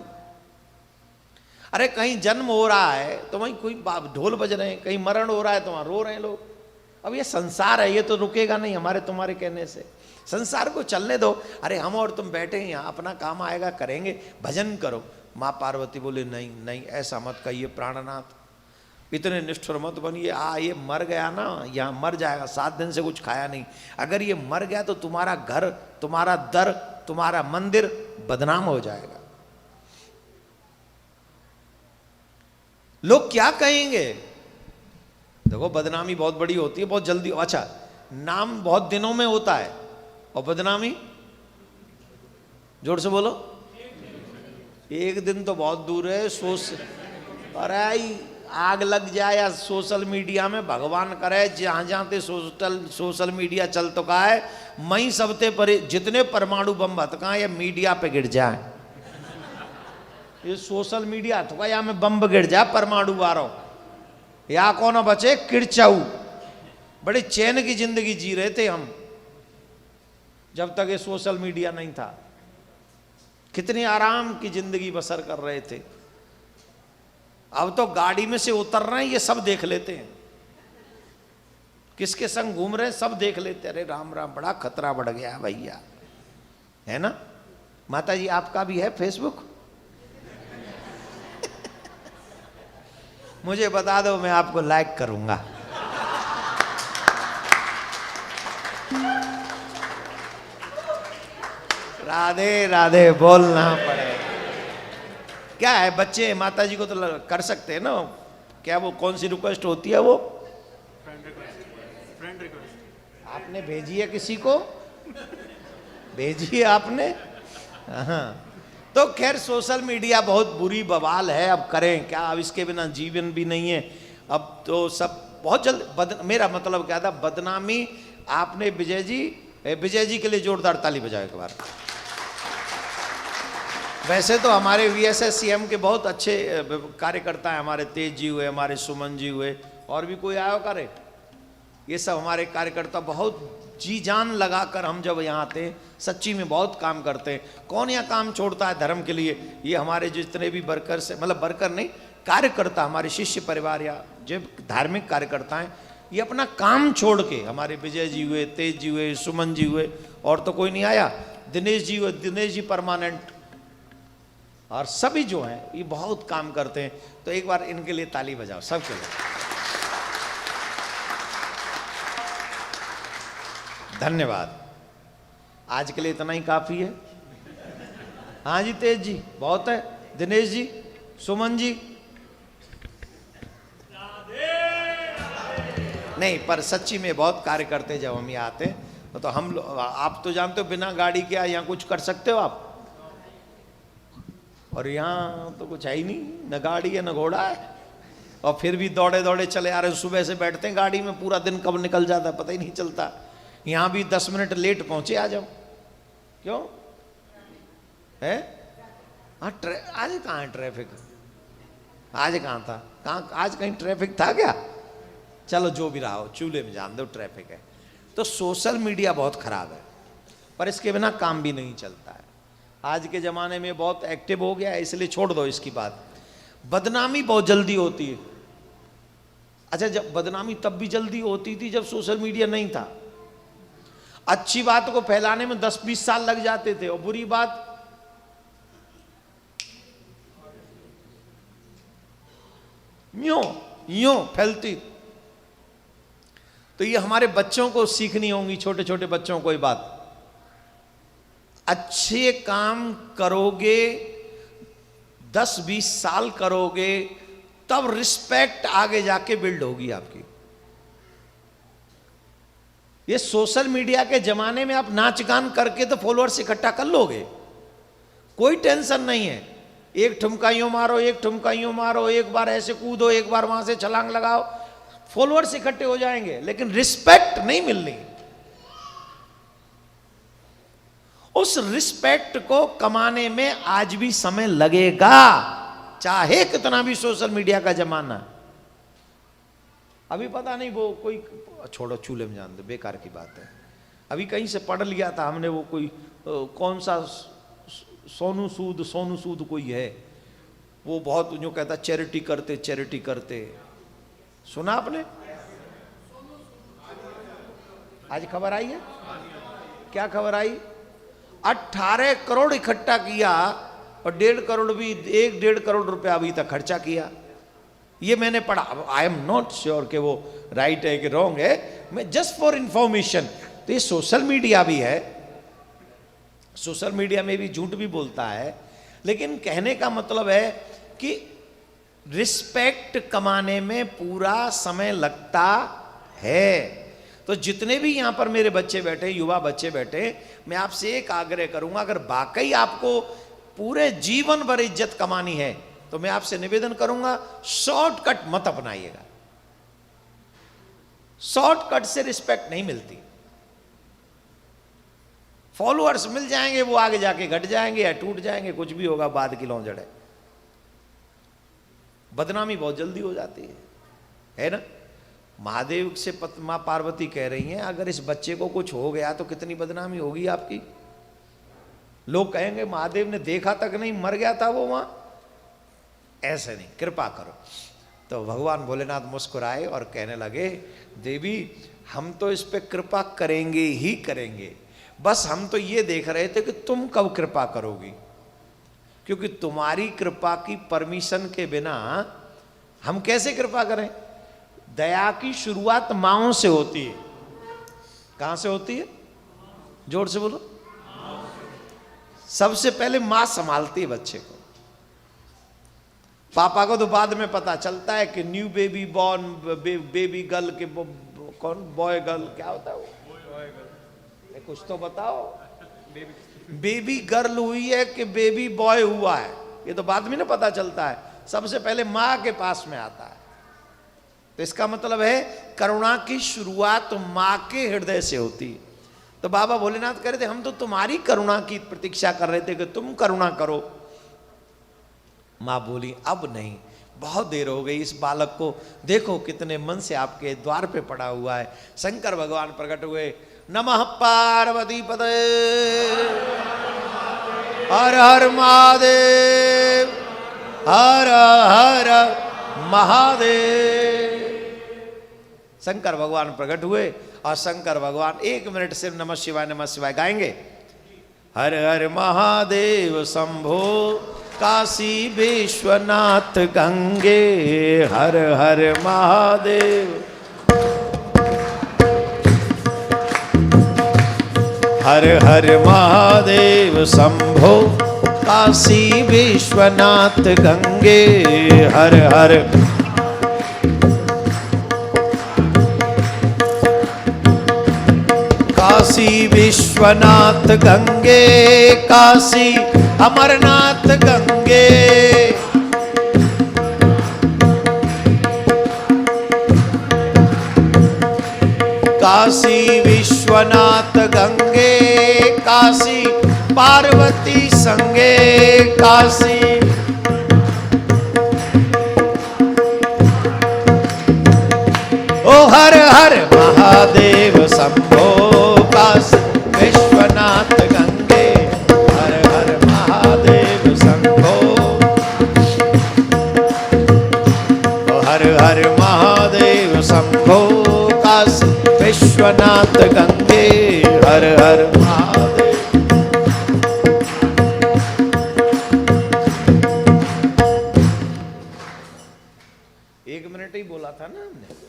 अरे कहीं जन्म हो रहा है तो वहीं कोई ढोल बज रहे हैं, कहीं मरण हो रहा है तो वहां रो रहे हैं लोग। अब ये संसार है, ये तो रुकेगा नहीं हमारे तुम्हारे कहने से, संसार को चलने दो। अरे हम और तुम बैठे हैं यहाँ, अपना काम आएगा करेंगे, भजन करो। माँ पार्वती बोले नहीं नहीं, ऐसा मत कहिए प्राणनाथ, इतने निष्ठुर मत बनिए। ये मर गया ना, यहाँ मर जाएगा, 7 दिन से कुछ खाया नहीं, अगर ये मर गया तो तुम्हारा घर, तुम्हारा दर, तुम्हारा मंदिर बदनाम हो जाएगा। लोग क्या कहेंगे? देखो बदनामी बहुत बड़ी होती है, बहुत जल्दी। अच्छा, नाम बहुत दिनों में होता है और बदनामी, जोर से बोलो, एक दिन तो बहुत दूर है। अरे आग लग जाए या सोशल मीडिया में, भगवान करे जहां जहां ते सोशल मीडिया चल तो का है, मई सबते परे जितने परमाणु बम हथका या मीडिया पे गिर जाए, ये सोशल मीडिया हथका या में बम गिर जाए परमाणु वारों, या कौन बचे किरचाऊ। बड़े चैन की जिंदगी जी रहे थे हम जब तक ये सोशल मीडिया नहीं था, कितनी आराम की जिंदगी बसर कर रहे थे। अब तो गाड़ी में से उतर रहे हैं, ये सब देख लेते हैं, किसके संग घूम रहे हैं सब देख लेते। अरे राम राम, बड़ा खतरा बढ़ गया भैया, है ना? माता जी आपका भी है फेसबुक? मुझे बता दो, मैं आपको लाइक करूंगा। राधे राधे बोलना पड़े। क्या है, बच्चे माता जी को तो कर सकते हैं ना, क्या वो कौन सी रिक्वेस्ट होती है वो? Friend request. आपने भेजी है किसी को? भेजी है आपने? हाँ। तो खैर सोशल मीडिया बहुत बुरी बवाल है, अब करें क्या, अब इसके बिना जीवन भी नहीं है। अब तो सब बहुत जल्द मेरा मतलब क्या था, बदनामी आपने विजय जी के लिए जोरदार ताली बजाओ एक बार। वैसे तो हमारे VSSCM के बहुत अच्छे कार्यकर्ता हैं, हमारे तेज जी हुए, हमारे सुमन जी हुए, और भी कोई आयो करे, ये सब हमारे कार्यकर्ता बहुत जी जान लगाकर हम जब यहाँ आते हैं सच्ची में बहुत काम करते हैं। कौन यहाँ काम छोड़ता है धर्म के लिए? ये हमारे जितने भी वर्कर से, मतलब वर्कर नहीं, कार्यकर्ता, हमारे शिष्य परिवार या जो धार्मिक कार्यकर्ता हैं, ये अपना काम छोड़ के, हमारे विजय जी हुए, तेज जी हुए, सुमन जी हुए, और तो कोई नहीं आया, दिनेश जी हुए, दिनेश जी परमानेंट, और सभी जो हैं ये बहुत काम करते हैं। तो एक बार इनके लिए ताली बजाओ सबके लिए। धन्यवाद। आज के लिए इतना ही काफी है। हाँ जी तेज जी बहुत है, दिनेश जी, सुमन जी, नहीं पर सच्ची में बहुत कार्य करते जब हम यहाँ आते हैं। तो हम आप तो जानते हो बिना गाड़ी के यहाँ कुछ कर सकते हो आप, और यहाँ तो कुछ है ही नहीं, न गाड़ी है न घोड़ा है, और फिर भी दौड़े दौड़े चले आ रहे हैं। सुबह से बैठते हैं गाड़ी में, पूरा दिन कब निकल जाता है पता ही नहीं चलता। यहाँ भी 10 मिनट लेट पहुंचे आ जाओ, क्यों है? हाँ आज कहाँ है ट्रैफिक? आज कहाँ था? कहाँ आज कहीं ट्रैफिक था क्या? चलो जो भी रहा हो, चूल्हे में जान दो ट्रैफिक है। तो सोशल मीडिया बहुत खराब है, पर इसके बिना काम भी नहीं चलता है। आज के ज़माने में बहुत एक्टिव हो गया है, इसलिए छोड़ दो इसकी बात। बदनामी बहुत जल्दी होती है। अच्छा, जब बदनामी तब भी जल्दी होती थी जब सोशल मीडिया नहीं था। अच्छी बात को फैलाने में 10-20 साल लग जाते थे, और बुरी बात यूं फैलती। तो ये हमारे बच्चों को सीखनी होंगी, छोटे छोटे बच्चों को ये बात। अच्छे काम करोगे, 10-20 साल करोगे, तब रिस्पेक्ट आगे जाके बिल्ड होगी आपकी। ये सोशल मीडिया के जमाने में आप नाच गान करके तो फॉलोअर्स इकट्ठा कर लोगे, कोई टेंशन नहीं है। एक ठुमका यूं मारो, एक ठुमका यूं मारो, एक बार ऐसे कूदो, एक बार वहां से छलांग लगाओ, फॉलोअर्स इकट्ठे हो जाएंगे, लेकिन रिस्पेक्ट नहीं मिलनी। उस रिस्पेक्ट को कमाने में आज भी समय लगेगा, चाहे कितना भी सोशल मीडिया का जमाना। अभी पता नहीं वो कोई, छोड़ो चूल्हे में जान दो, बेकार की बात है। अभी कहीं से पढ़ लिया था हमने, वो कोई कौन सा सोनू सूद कोई है, वो बहुत जो कहता चैरिटी करते, सुना आपने? आज खबर आई है, क्या खबर आई? 18 करोड़ इकट्ठा किया, और 1.5 करोड़ रुपया अभी तक खर्चा किया। ये मैंने पढ़ा, आई एम नॉट श्योर कि वो राइट है कि रॉन्ग है, मैं जस्ट फॉर इंफॉर्मेशन। तो ये सोशल मीडिया भी है, सोशल मीडिया में भी झूठ भी बोलता है, लेकिन कहने का मतलब है कि रिस्पेक्ट कमाने में पूरा समय लगता है। तो जितने भी यहां पर मेरे बच्चे बैठे, युवा बच्चे बैठे, मैं आपसे एक आग्रह करूंगा, अगर वाकई आपको पूरे जीवन भर इज्जत कमानी है तो मैं आपसे निवेदन करूंगा, शॉर्टकट मत अपनाइएगा। शॉर्टकट से रिस्पेक्ट नहीं मिलती। फॉलोअर्स मिल जाएंगे, वो आगे जाके घट जाएंगे या टूट जाएंगे, कुछ भी होगा, बाद की लौंजड़ है। बदनामी बहुत जल्दी हो जाती है ना? महादेव से मां पार्वती कह रही हैं, अगर इस बच्चे को कुछ हो गया तो कितनी बदनामी होगी आपकी। लोग कहेंगे महादेव ने देखा तक नहीं, मर गया था वो वहां। ऐसे नहीं, कृपा करो। तो भगवान भोलेनाथ मुस्कुराए और कहने लगे, देवी हम तो इस पे कृपा करेंगे ही करेंगे, बस हम तो ये देख रहे थे कि तुम कब कृपा करोगी, क्योंकि तुम्हारी कृपा की परमिशन के बिना हम कैसे कृपा करें। दया की शुरुआत माँओं से होती है। कहां से होती है? जोर से बोलो। सबसे पहले मां संभालती है बच्चे को। पापा को तो बाद में पता चलता है कि new baby born baby girl के कौन बॉय गर्ल क्या होता है वो, कुछ तो बताओ, बेबी गर्ल हुई है कि बेबी बॉय हुआ है, ये तो बाद में ना पता चलता है, सबसे पहले माँ के पास में आता है। तो इसका मतलब है करुणा की शुरुआत माँ के हृदय से होती है। तो बाबा भोलेनाथ कह रहे थे हम तो तुम्हारी करुणा की प्रतीक्षा कर रहे थे कि तुम करुणा करो। माँ बोली अब नहीं, बहुत देर हो गई, इस बालक को देखो कितने मन से आपके द्वार पे पड़ा हुआ है। शंकर भगवान प्रकट हुए, नमः पार्वती पते हर हर महादेव हर हर महादेव। शंकर भगवान प्रकट हुए और शंकर भगवान 1 मिनट से नमः शिवाय गाएंगे। हर हर महादेव शंभो काशी विश्वनाथ गंगे, हर हर महादेव हर हर महादेव शंभो काशी विश्वनाथ गंगे, हर हर काशी विश्वनाथ गंगे, काशी अमरनाथ गंगे, काशी विश्वनाथ गंगे, काशी पार्वती संगे, काशी ओ हर हर महादेव शंभो काशी विश्वनाथ गंगे, हर हर महादेव शंभो ओ हर हर महादेव शंभो काशी विश्वनाथ गंगे, हर हर महादेव। एक मिनट ही बोला था ना हमने।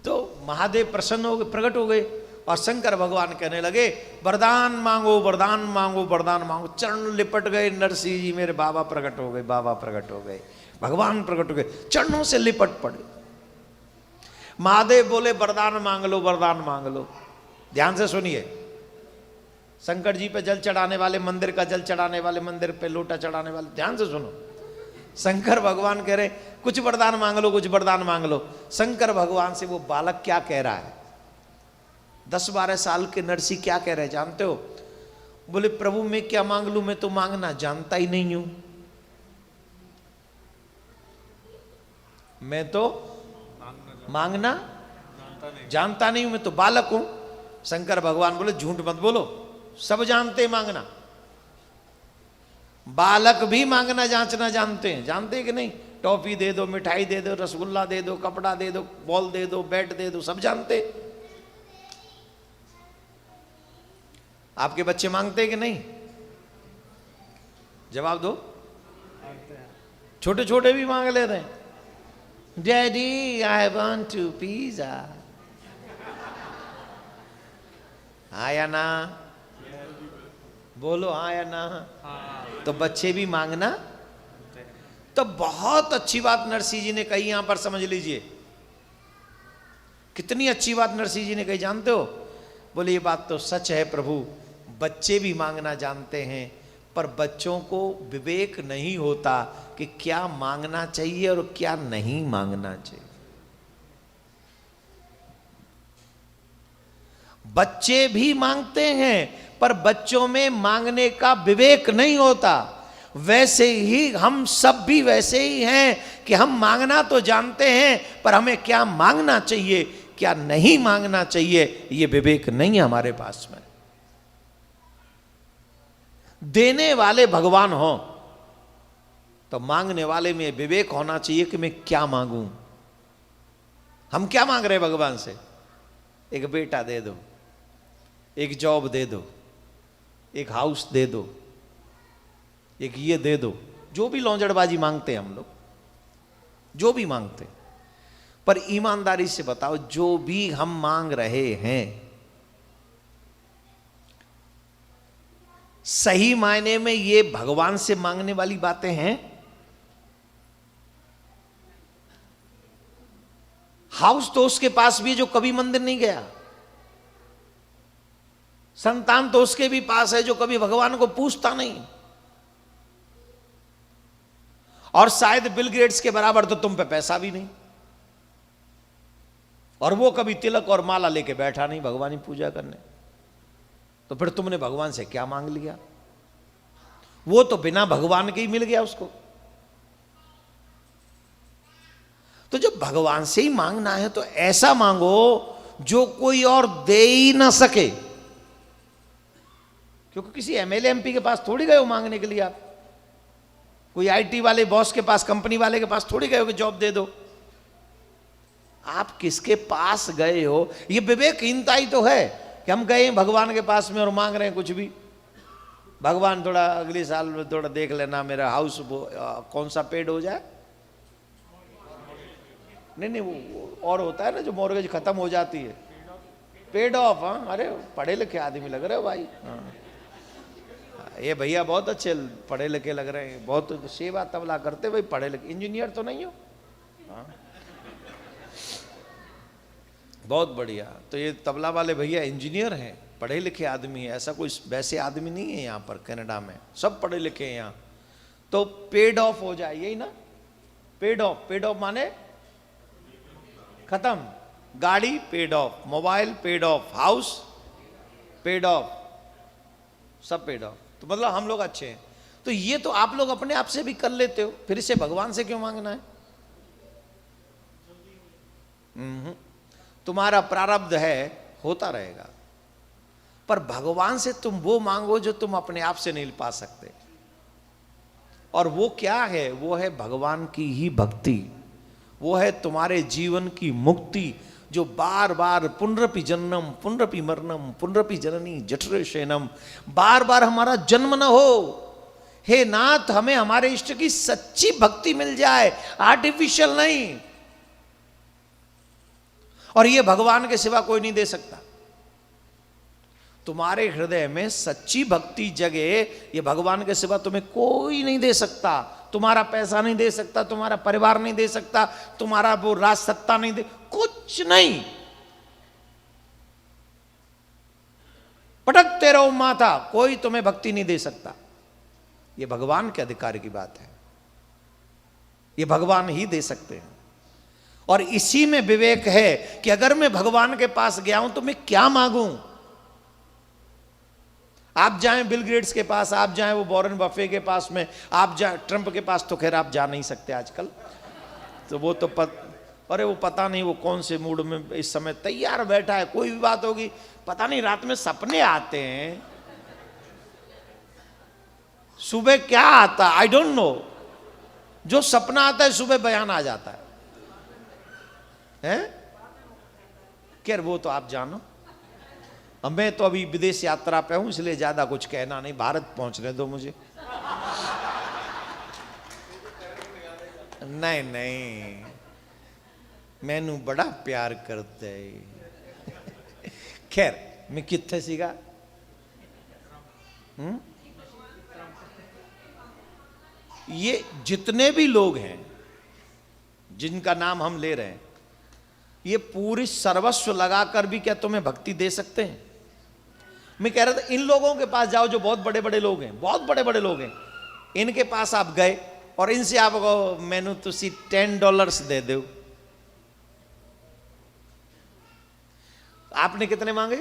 तो महादेव प्रसन्न हो गए, प्रकट हो गए और शंकर भगवान कहने लगे वरदान मांगो वरदान मांगो वरदान मांगो। चरण लिपट गए नरसिंह जी, मेरे बाबा प्रकट हो गए, बाबा प्रकट हो गए, भगवान प्रकट हो गए, चरणों से लिपट पड़े। महादेव बोले वरदान मांग लो वरदान मांग लो। ध्यान से सुनिए, शंकर जी पे जल चढ़ाने वाले, मंदिर का जल चढ़ाने वाले, मंदिर पे लोटा चढ़ाने वाले, ध्यान से सुनो। शंकर भगवान कह रहे कुछ वरदान मांग लो कुछ वरदान मांग लो। शंकर भगवान से वो बालक क्या कह रहा है, 10-12 साल के नरसिंह क्या कह रहे हैं जानते हो? बोले प्रभु मैं क्या मांग लूं, मैं तो मांगना जानता ही नहीं हूं, मैं तो मांगना जानता नहीं हूं, मैं तो बालक हूं। शंकर भगवान बोले झूठ मत बोलो, सब जानते मांगना, बालक भी मांगना जांचना जानते हैं, जानते हैं कि नहीं? टॉफी दे दो, मिठाई दे दो, रसगुल्ला दे दो, कपड़ा दे दो, बॉल दे दो, बैट दे दो, सब जानते। आपके बच्चे मांगते हैं कि नहीं? जवाब दो। छोटे छोटे भी मांग लेते हैं, daddy I want to pizza, हाँ या ना? बोलो हाँ या ना? तो बच्चे भी मांगना। तो बहुत अच्छी बात नरसिंह जी ने कही, यहां पर समझ लीजिए कितनी अच्छी बात नरसिंह जी ने कही जानते हो? बोले ये बात तो सच है प्रभु, बच्चे भी मांगना जानते हैं, पर बच्चों को विवेक नहीं होता कि क्या मांगना चाहिए और क्या नहीं मांगना चाहिए। बच्चे भी मांगते हैं पर बच्चों में मांगने का विवेक नहीं होता। वैसे ही हम सब भी वैसे ही हैं कि हम मांगना तो जानते हैं पर हमें क्या मांगना चाहिए क्या नहीं मांगना चाहिए ये विवेक नहीं है हमारे पास में। देने वाले भगवान हो तो मांगने वाले में विवेक होना चाहिए कि मैं क्या मांगूं। हम क्या मांग रहे हैं भगवान से? एक बेटा दे दो, एक जॉब दे दो, एक हाउस दे दो, एक ये दे दो, जो भी लौंजड़बाजी मांगते हैं हम लोग, जो भी मांगते हैं। पर ईमानदारी से बताओ जो भी हम मांग रहे हैं सही मायने में ये भगवान से मांगने वाली बातें हैं? हाउस तो उसके पास भी जो कभी मंदिर नहीं गया, संतान तो उसके भी पास है जो कभी भगवान को पूछता नहीं, और शायद बिल गेट्स के बराबर तो तुम पे पैसा भी नहीं, और वो कभी तिलक और माला लेके बैठा नहीं भगवान की पूजा करने। तो फिर तुमने भगवान से क्या मांग लिया? वो तो बिना भगवान के ही मिल गया उसको। तो जब भगवान से ही मांगना है तो ऐसा मांगो जो कोई और दे ही ना सके, क्योंकि किसी एमएलए एमपी के पास थोड़ी गए हो मांगने के लिए। आप कोई आईटी वाले बॉस के पास, कंपनी वाले के पास थोड़ी गए हो कि जॉब दे दो। आप किसके पास गए हो? ये विवेकहीनता ही तो है कि हम गए भगवान के पास में और मांग रहे हैं कुछ भी। भगवान थोड़ा अगले साल थोड़ा देख लेना मेरा हाउस कौन सा पेड हो जाए। नहीं, वो और होता है ना जो मॉर्गेज खत्म हो जाती है, पेड ऑफ। हाँ, अरे पढ़े लिखे आदमी लग रहे हो भाई। हाँ, ये भैया बहुत अच्छे पढ़े लिखे लग रहे हैं, बहुत सेवा तबला करते भाई, पढ़े लिखे। इंजीनियर तो नहीं हो? हाँ, बहुत बढ़िया। तो ये तबला वाले भैया इंजीनियर हैं, पढ़े लिखे आदमी है। ऐसा कोई वैसे आदमी नहीं है यहाँ पर कनाडा में, सब पढ़े लिखे हैं यहाँ। तो पेड ऑफ हो जाए, यही ना पेड ऑफ? पेड ऑफ माने खत्म। गाड़ी paid of, mobile paid of, house paid of, सब पेड ऑफ। तो मतलब हम लोग अच्छे हैं। तो ये तो आप लोग अपने आप से भी कर लेते हो, फिर इसे भगवान से क्यों मांगना है? तुम्हारा प्रारब्ध है, होता रहेगा। पर भगवान से तुम वो मांगो जो तुम अपने आप से नहीं पा सकते। और वो क्या है? वो है भगवान की ही भक्ति, वो है तुम्हारे जीवन की मुक्ति, जो बार बार पुनरपि जन्मम पुनरपि मरणम पुनरपि जननी जठरे शयनम, बार बार हमारा जन्म न हो। हे नाथ, हमें हमारे इष्ट की सच्ची भक्ति मिल जाए, आर्टिफिशियल नहीं। और ये भगवान के सिवा कोई नहीं दे सकता। तुम्हारे हृदय में सच्ची भक्ति जगे, ये भगवान के सिवा तुम्हें कोई नहीं दे सकता। तुम्हारा पैसा नहीं दे सकता, तुम्हारा परिवार नहीं दे सकता, तुम्हारा वो राज सत्ता नहीं दे, कुछ नहीं। पटकते रहो माथा, कोई तुम्हें भक्ति नहीं दे सकता। ये भगवान के अधिकार की बात है, ये भगवान ही दे सकते हैं। और इसी में विवेक है कि अगर मैं भगवान के पास गया हूं तो मैं क्या मांगूं। आप जाएं बिल गेट्स के पास, आप जाएं वो वॉरेन बफे के पास में, आप जाएं ट्रंप के पास, तो खैर आप जा नहीं सकते आजकल। तो वो तो अरे वो पता नहीं वो कौन से मूड में इस समय तैयार बैठा है। कोई भी बात होगी, पता नहीं रात में सपने आते हैं, सुबह क्या आता है आई डोंट नो। जो सपना आता है सुबह बयान आ जाता है, हैं? खैर वो तो आप जानो। अब मैं तो अभी विदेश यात्रा पे हूं, इसलिए ज्यादा कुछ कहना नहीं, भारत पहुंचने दो मुझे। नहीं नहीं, मैनू बड़ा प्यार करते। खैर मैं कित्थे सीगा? ये जितने भी लोग हैं जिनका नाम हम ले रहे हैं, ये पूरी सर्वस्व लगाकर भी क्या तुम्हें भक्ति दे सकते हैं? मैं कह रहा था इन लोगों के पास जाओ जो बहुत बड़े बड़े लोग हैं, बहुत बड़े बड़े लोग हैं, इनके पास आप गए और इनसे आप कहो मैनू तुसी $10 दे दो। आपने कितने मांगे?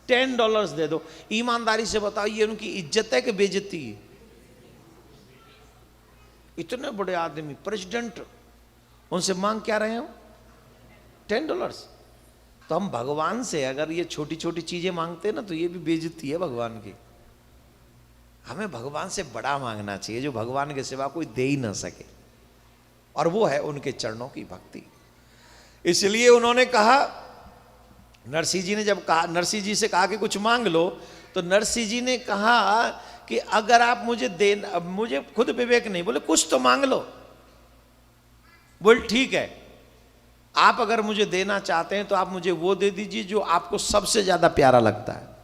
$10 दे दो। ईमानदारी से बताओ ये उनकी इज्जत है कि बेइज्जती है? इतने बड़े आदमी, प्रेसिडेंट, उनसे मांग क्या रहे हो? $10। तो हम भगवान से अगर ये छोटी छोटी चीजें मांगते हैं ना, तो ये भी बेइज्जती है भगवान की। हमें भगवान से बड़ा मांगना चाहिए जो भगवान के सिवा कोई दे ही ना सके, और वो है उनके चरणों की भक्ति। इसलिए उन्होंने कहा, नरसिंह जी ने जब कहा, नरसिंह जी से कहा कि कुछ मांग लो, तो नरसिंह जी ने कहा कि अगर आप मुझे देना, मुझे खुद विवेक नहीं, बोले कुछ तो मांग लो। बोल ठीक है, आप अगर मुझे देना चाहते हैं तो आप मुझे वो दे दीजिए जो आपको सबसे ज्यादा प्यारा लगता है।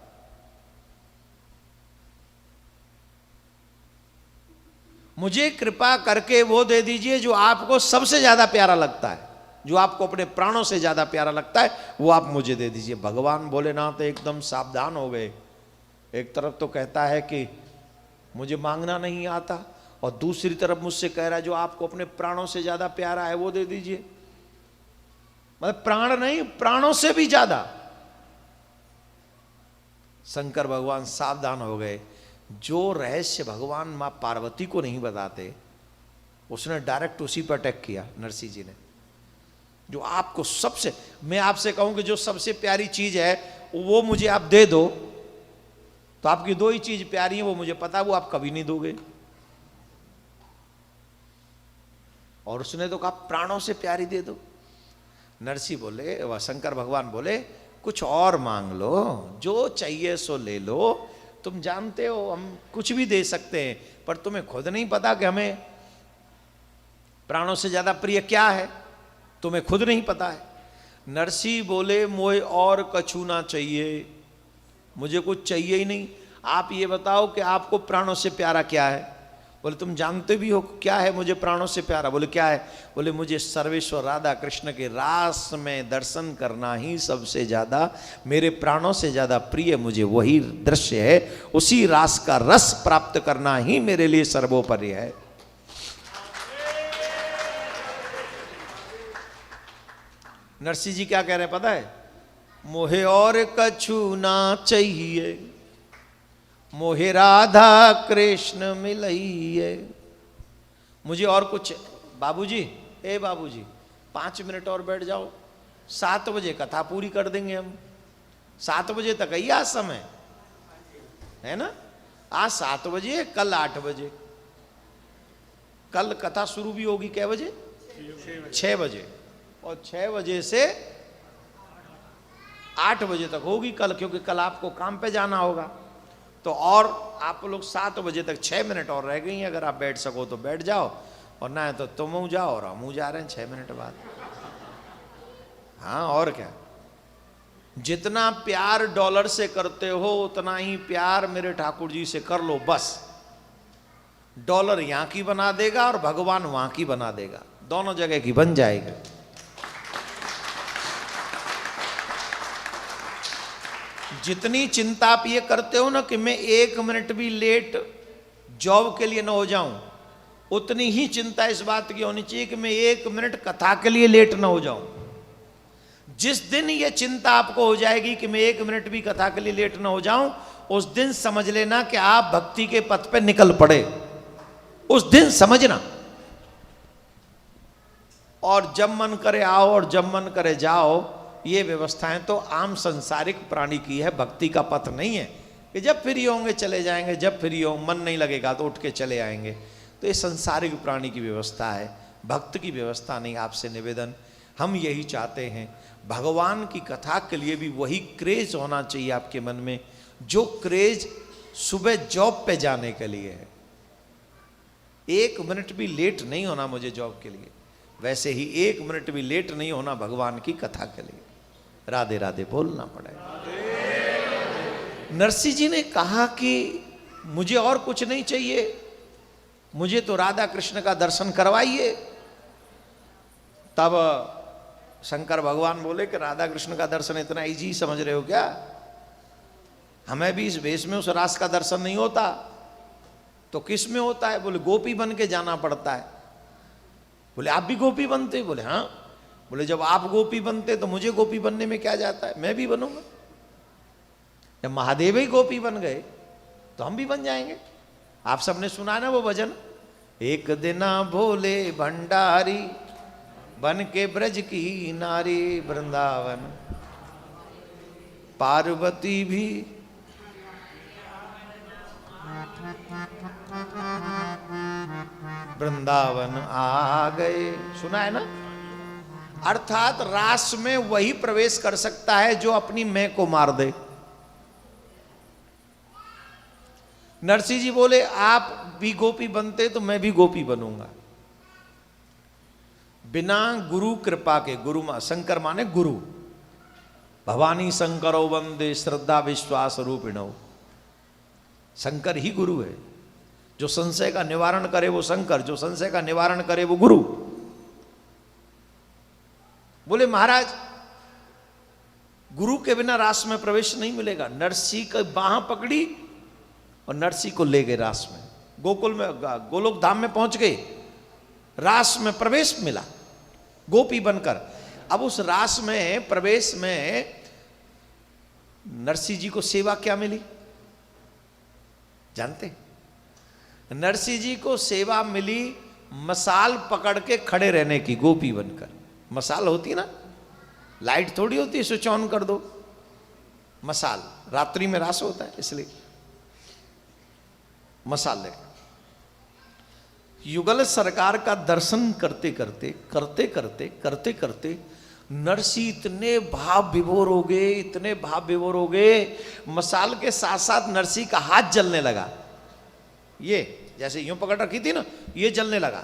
मुझे कृपा करके वो दे दीजिए जो आपको सबसे ज्यादा प्यारा लगता है, जो आपको अपने प्राणों से ज्यादा प्यारा लगता है, वो आप मुझे दे दीजिए। भगवान भोलेनाथ एकदम सावधान हो गए। एक तरफ तो कहता है कि मुझे मांगना नहीं आता, और दूसरी तरफ मुझसे कह रहा है जो आपको अपने प्राणों से ज्यादा प्यारा है वो दे दीजिए। मतलब प्राण नहीं, प्राणों से भी ज्यादा। शंकर भगवान सावधान हो गए। जो रहस्य भगवान मां पार्वती को नहीं बताते, उसने डायरेक्ट उसी पर अटैक किया नरसिंह जी ने। जो आपको सबसे, मैं आपसे कहूं कि जो सबसे प्यारी चीज है वो मुझे आप दे दो, तो आपकी दो ही चीज प्यारी है, वो मुझे पता है वो आप कभी नहीं दोगे। और उसने तो कहा प्राणों से प्यारी दे दो। नरसिंह बोले, वह शंकर भगवान बोले कुछ और मांग लो, जो चाहिए सो ले लो। तुम जानते हो हम कुछ भी दे सकते हैं, पर तुम्हें खुद नहीं पता कि हमें प्राणों से ज्यादा प्रिय क्या है, तुम्हें खुद नहीं पता है। नरसिंह बोले मोए और कछु ना चाहिए, मुझे कुछ चाहिए ही नहीं। आप ये बताओ कि आपको प्राणों से प्यारा क्या है। बोले तुम जानते भी हो क्या है मुझे प्राणों से प्यारा। बोले क्या है। बोले मुझे सर्वेश्वर राधा कृष्ण के रास में दर्शन करना ही सबसे ज्यादा, मेरे प्राणों से ज्यादा प्रिय मुझे वही दृश्य है, उसी रास का रस प्राप्त करना ही मेरे लिए सर्वोपरि है। नरसिंह जी क्या कह रहे हैं पता है, मोहे और कछु ना चाहिए, मोहे राधा कृष्ण मिलइए। मुझे और कुछ, बाबूजी, ए बाबूजी 5 मिनट और बैठ जाओ, 7 बजे कथा पूरी कर देंगे हम। 7 बजे तक ही आज समय है ना, आज 7 बजे, कल 8 बजे, कल कथा शुरू भी होगी कै बजे, 6 बजे, और 6 बजे से 8 बजे तक होगी कल, क्योंकि कल आपको काम पे जाना होगा। तो और आप लोग 7 बजे तक 6 मिनट और रह गई हैं, अगर आप बैठ सको तो बैठ जाओ, और ना है तो तुम जाओ और हम जा रहे हैं 6 मिनट बाद। हाँ और क्या, जितना प्यार डॉलर से करते हो उतना ही प्यार मेरे ठाकुर जी से कर लो बस। डॉलर यहां की बना देगा और भगवान वहां की बना देगा, दोनों जगह की बन जाएगा। जितनी चिंता आप ये करते हो ना कि मैं 1 मिनट भी लेट जॉब के लिए ना हो जाऊं, उतनी ही चिंता इस बात की होनी चाहिए कि मैं 1 मिनट कथा के लिए लेट ना हो जाऊं। जिस दिन ये चिंता आपको हो जाएगी कि मैं 1 मिनट भी कथा के लिए लेट ना हो जाऊं, उस दिन समझ लेना कि आप भक्ति के पथ पे निकल पड़े, उस दिन समझना। और जब मन करे आओ और जब मन करे जाओ, ये व्यवस्थाएं तो आम संसारिक प्राणी की है, भक्ति का पथ नहीं है कि जब फ्री होंगे चले जाएंगे, जब फ्री हो मन नहीं लगेगा तो उठ के चले आएंगे। तो ये संसारिक प्राणी की व्यवस्था है, भक्त की व्यवस्था नहीं। आपसे निवेदन हम यही चाहते हैं, भगवान की कथा के लिए भी वही क्रेज होना चाहिए आपके मन में, जो क्रेज सुबह जॉब पे जाने के लिए है। 1 मिनट भी लेट नहीं होना मुझे जॉब के लिए, वैसे ही 1 मिनट भी लेट नहीं होना भगवान की कथा के लिए। राधे राधे बोलना पड़ेगा। नरसिंह जी ने कहा कि मुझे और कुछ नहीं चाहिए, मुझे तो राधा कृष्ण का दर्शन करवाइए। तब शंकर भगवान बोले कि राधा कृष्ण का दर्शन इतना इजी समझ रहे हो क्या, हमें भी इस वेश में उस रास का दर्शन नहीं होता, तो किस में होता है। बोले गोपी बन के जाना पड़ता है। बोले आप भी गोपी बनते। बोले हाँ। बोले जब आप गोपी बनते तो मुझे गोपी बनने में क्या जाता है, मैं भी बनूंगा। जब महादेव ही गोपी बन गए तो हम भी बन जाएंगे। आप सबने सुना ना वो भजन, एक दिना भोले भंडारी बन के ब्रज की नारी, वृंदावन पार्वती भी वृंदावन आ गए। सुना है ना। अर्थात रास में वही प्रवेश कर सकता है जो अपनी मैं को मार दे। नरसिंह जी बोले आप भी गोपी बनते तो मैं भी गोपी बनूंगा। बिना गुरु कृपा के, गुरु शंकर माने गुरु, भवानी शंकरो वंदे श्रद्धा विश्वास रूपिणो, शंकर ही गुरु है। जो संशय का निवारण करे वो शंकर, जो संशय का निवारण करे वो गुरु। बोले महाराज गुरु के बिना रास में प्रवेश नहीं मिलेगा। नरसी की बाह पकड़ी और नरसी को ले गए रास में, गोकुल में, गोलोक धाम में पहुंच गए, रास में प्रवेश मिला गोपी बनकर। अब उस रास में प्रवेश में नरसिंह जी को सेवा क्या मिली जानते? नरसिंह जी को सेवा मिली मसाल पकड़ के खड़े रहने की, गोपी बनकर। मसाल होती ना, लाइट थोड़ी होती है स्विच ऑन कर दो, मसाल, रात्रि में रास होता है इसलिए मसाल लेकर युगल सरकार का दर्शन करते करते करते करते करते करते नरसिंह इतने भाव विभोर हो गए, इतने भाव विभोर हो गए, मसाल के साथ साथ नरसिंह का हाथ जलने लगा। ये जैसे यूं पकड़ रखी थी ना, ये जलने लगा।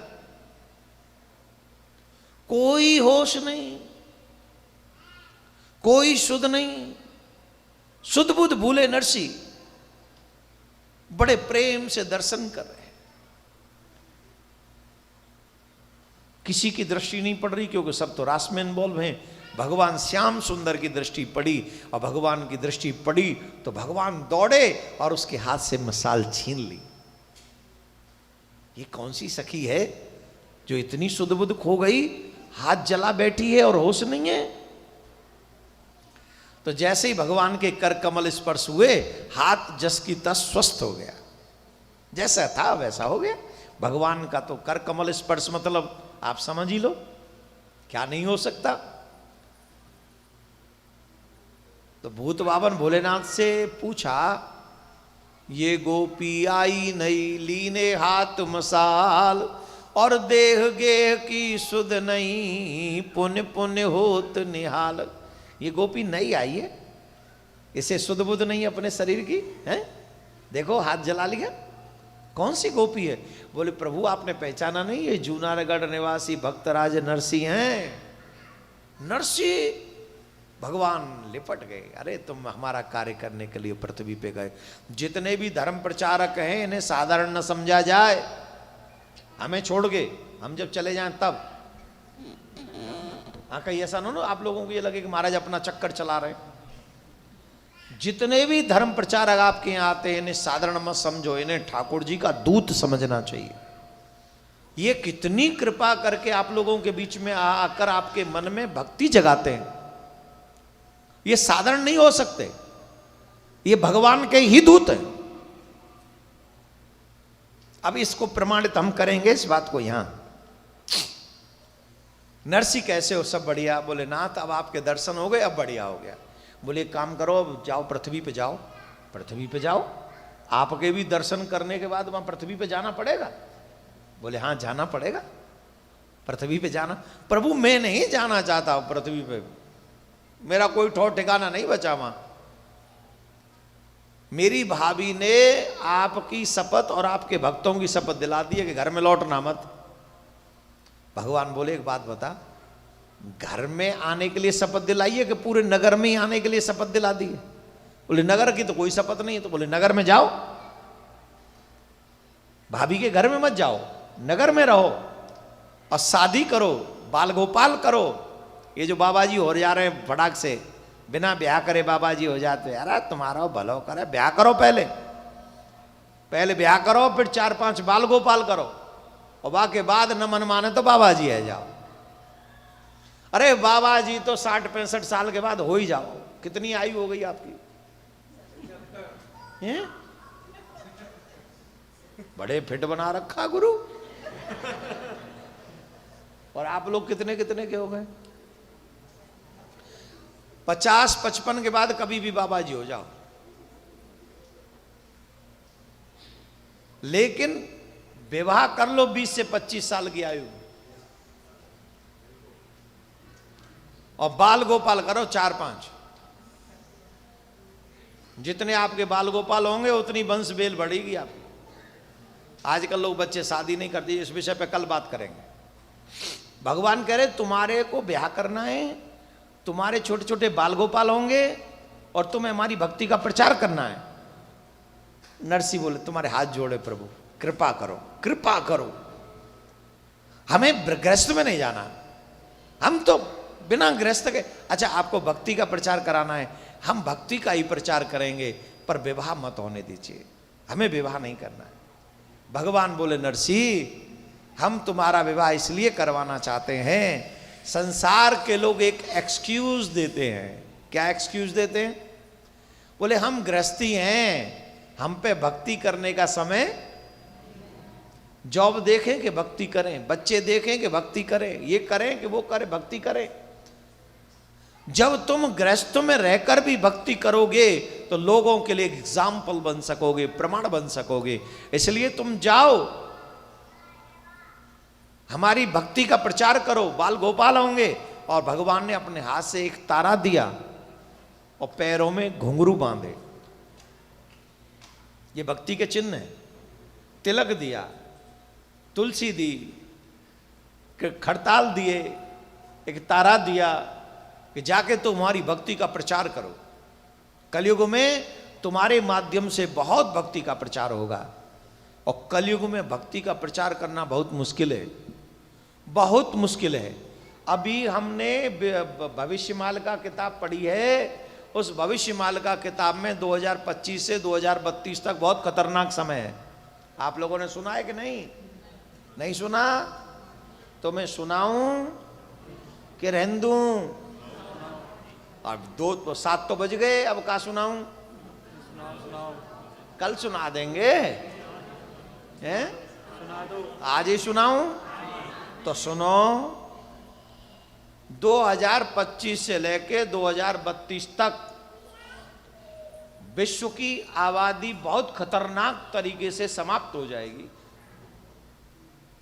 कोई होश नहीं, कोई शुद्ध नहीं, शुद्ध बुद्ध भूले नरसिंह बड़े प्रेम से दर्शन कर रहे हैं। किसी की दृष्टि नहीं पड़ रही क्योंकि सब तो रास में इन्वॉल्व हैं। भगवान श्याम सुंदर की दृष्टि पड़ी और भगवान की दृष्टि पड़ी तो भगवान दौड़े और उसके हाथ से मसाल छीन ली। ये कौन सी सखी है जो इतनी शुद्ध बुद्ध खो गई, हाथ जला बैठी है और होश नहीं है? तो जैसे ही भगवान के कर कमल स्पर्श हुए, हाथ जस की तस स्वस्थ हो गया, जैसा था वैसा हो गया। भगवान का तो कर कमल स्पर्श मतलब आप समझ ही लो क्या नहीं हो सकता। तो भूत बावन भोलेनाथ से पूछा, ये गोपी आई नहीं लीने हाथ मसाल, और देह गेह की सुध नहीं पुण्य पुण्य होत निहाल। ये गोपी नई आई है, इसे सुध बुध नहीं अपने शरीर की है। देखो हाथ जला लिया। कौन सी गोपी है? बोले प्रभु आपने पहचाना नहीं, ये जूनागढ़ निवासी भक्तराज नरसिंह हैं। नरसिंह भगवान लिपट गए, अरे तुम हमारा कार्य करने के लिए पृथ्वी पे गए। जितने भी धर्म प्रचारक हैं इन्हें साधारण न समझा जाए, हमें छोड़ के हम जब चले जाएं तब। हाँ कहीं ऐसा ना आप लोगों को ये लगे कि महाराज अपना चक्कर चला रहे हैं। जितने भी धर्म प्रचारक आपके यहाँ आते हैं इन्हें साधारण मत समझो, इन्हें ठाकुर जी का दूत समझना चाहिए। ये कितनी कृपा करके आप लोगों के बीच में आकर आपके मन में भक्ति जगाते हैं। ये साधारण नहीं हो सकते, ये भगवान के ही दूत हैं। अब इसको प्रमाणित हम करेंगे इस बात को। यहां नरसिंह कैसे हो? सब बढ़िया। बोले नाथ अब आपके दर्शन हो गए, अब बढ़िया हो गया। बोले एक काम करो, अब जाओ पृथ्वी पे जाओ, पृथ्वी पे जाओ। आपके भी दर्शन करने के बाद वहां पृथ्वी पे जाना पड़ेगा। बोले हाँ जाना पड़ेगा, पृथ्वी पे जाना। प्रभु मैं नहीं जाना चाहता पृथ्वी पे, मेरा कोई ठौर ठिकाना नहीं बचा वहां। मेरी भाभी ने आपकी शपथ और आपके भक्तों की शपथ दिला दी है कि घर में लौटना मत। भगवान बोले एक बात बता, घर में आने के लिए शपथ दिलाई है कि पूरे नगर में ही आने के लिए शपथ दिला दी है? बोले नगर की तो कोई शपथ नहीं है। तो बोले नगर में जाओ, भाभी के घर में मत जाओ, नगर में रहो और शादी करो, बाल गोपाल करो। ये जो बाबा जी हो जा रहे हैं फटाक से, बिना ब्याह करे बाबा जी हो जाते, अरे तुम्हारा भलो करे, ब्याह करो, पहले ब्याह करो, फिर 4-5 बाल गोपाल करो, और बाकी बाद न मन माने तो बाबा जी है जाओ। अरे बाबा जी तो 60-65 साल के बाद हो ही जाओ। कितनी आयु हो गई आपकी? हैं? बड़े फिट बना रखा गुरु। और आप लोग कितने कितने के हो गए? 50-55 के बाद कभी भी बाबा जी हो जाओ। लेकिन विवाह कर लो 20 से 25 साल की आयु, और बाल गोपाल करो 4-5। जितने आपके बाल गोपाल होंगे उतनी वंश बेल बढ़ेगी आपकी। आजकल लोग बच्चे शादी नहीं करते, इस विषय पे कल बात करेंगे। भगवान कह रहे तुम्हारे को ब्याह करना है, तुम्हारे छोटे छोटे बाल गोपाल होंगे और तुम्हें हमारी भक्ति का प्रचार करना है। नरसिंह बोले तुम्हारे हाथ जोड़े प्रभु, कृपा करो, कृपा करो। हमें गृहस्थ में नहीं जाना, हम तो बिना गृहस्थ के। अच्छा, आपको भक्ति का प्रचार कराना है, हम भक्ति का ही प्रचार करेंगे, पर विवाह मत होने दीजिए, हमें विवाह नहीं करना है। भगवान बोले नरसिंह, हम तुम्हारा विवाह इसलिए करवाना चाहते हैं, संसार के लोग एक एक्सक्यूज देते हैं। क्या एक्सक्यूज देते हैं? बोले हम गृहस्थी हैं, हम पे भक्ति करने का समय, जॉब देखें कि भक्ति करें, बच्चे देखें कि भक्ति करें, ये करें कि वो करें, भक्ति करें। जब तुम गृहस्थ में रहकर भी भक्ति करोगे तो लोगों के लिए एग्जाम्पल बन सकोगे, प्रमाण बन सकोगे। इसलिए तुम जाओ, हमारी भक्ति का प्रचार करो, बाल गोपाल होंगे। और भगवान ने अपने हाथ से एक तारा दिया और पैरों में घुंघरू बांधे, ये भक्ति के चिन्ह है। तिलक दिया, तुलसी दी, खड़ताल दिए, एक तारा दिया कि जाके तुम्हारी भक्ति का प्रचार करो। कलयुग में तुम्हारे माध्यम से बहुत भक्ति का प्रचार होगा, और कलयुग में भक्ति का प्रचार करना बहुत मुश्किल है, बहुत मुश्किल है। अभी हमने भविष्यमाल का किताब पढ़ी है, उस भविष्यमाल का किताब में 2025 से 2032 तक बहुत खतरनाक समय है। आप लोगों ने सुना है कि नहीं? नहीं सुना तो मैं सुनाऊं कि रहने दूं? अब 7 तो बज गए, अब क्या सुनाऊं? कल सुना देंगे, हैं? आज ही सुनाऊं? तो सुनो, 2025 से लेके 2032 तक विश्व की आबादी बहुत खतरनाक तरीके से समाप्त हो जाएगी।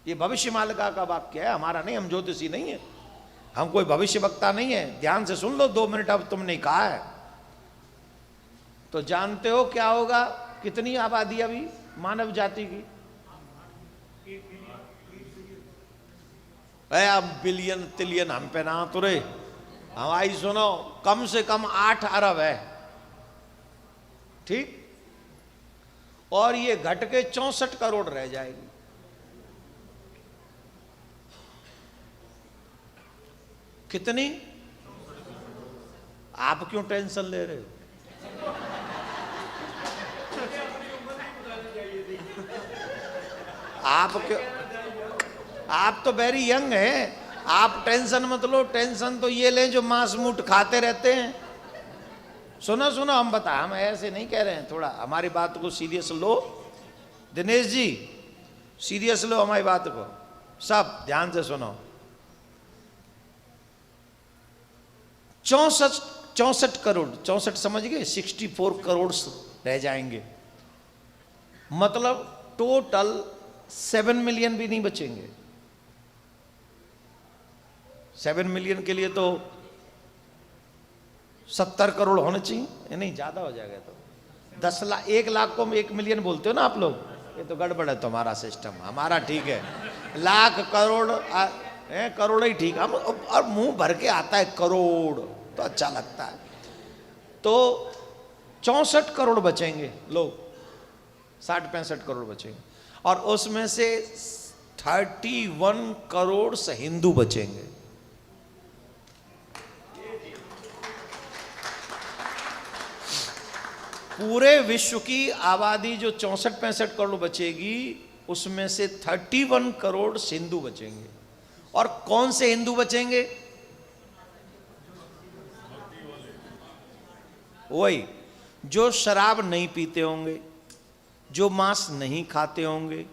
ये भविष्यमालिका का वाक्य है, हमारा नहीं, हम ज्योतिषी नहीं है, हम कोई भविष्य वक्ता नहीं है। ध्यान से सुन लो 2 मिनट, अब तुमने कहा है तो जानते हो क्या होगा? कितनी आबादी अभी मानव जाति की? अब बिलियन तिलियन हम पे ना तुरे, हमारी सुनो, कम से कम 8 अरब है, ठीक? और ये घट के 64 करोड़ रह जाएगी। कितनी? आप क्यों टेंशन ले रहे हो? आप क्यों? आप तो वेरी यंग हैं, आप टेंशन मत लो। टेंशन तो ये लें जो मांस मूट खाते रहते हैं। सुनो सुनो, हम हम ऐसे नहीं कह रहे हैं, थोड़ा हमारी बात को सीरियस लो। दिनेश जी सीरियस लो हमारी बात को, सब ध्यान से सुनो। 64 करोड़, 64 समझ गए, 64 करोड़ रह जाएंगे, मतलब टोटल 7 मिलियन भी नहीं बचेंगे। 7 मिलियन के लिए तो 70 करोड़ होने चाहिए, नहीं ज्यादा हो जाएगा। तो 10 लाख, 1 लाख को 1 मिलियन बोलते हो ना आप लोग, ये तो गड़बड़ है तुम्हारा सिस्टम, हमारा ठीक है। लाख करोड़ करोड़ ही ठीक, हम और मुंह भर के आता है करोड़ तो अच्छा लगता है। तो 64 करोड़ बचेंगे लोग, 60-65 करोड़ बचेंगे, और उसमें से 31 करोड़ से हिंदू बचेंगे। पूरे विश्व की आबादी जो 64-65 करोड़ बचेगी, उसमें से 31 करोड़ हिंदू बचेंगे। और कौन से हिंदू बचेंगे? वही जो शराब नहीं पीते होंगे, जो मांस नहीं खाते होंगे,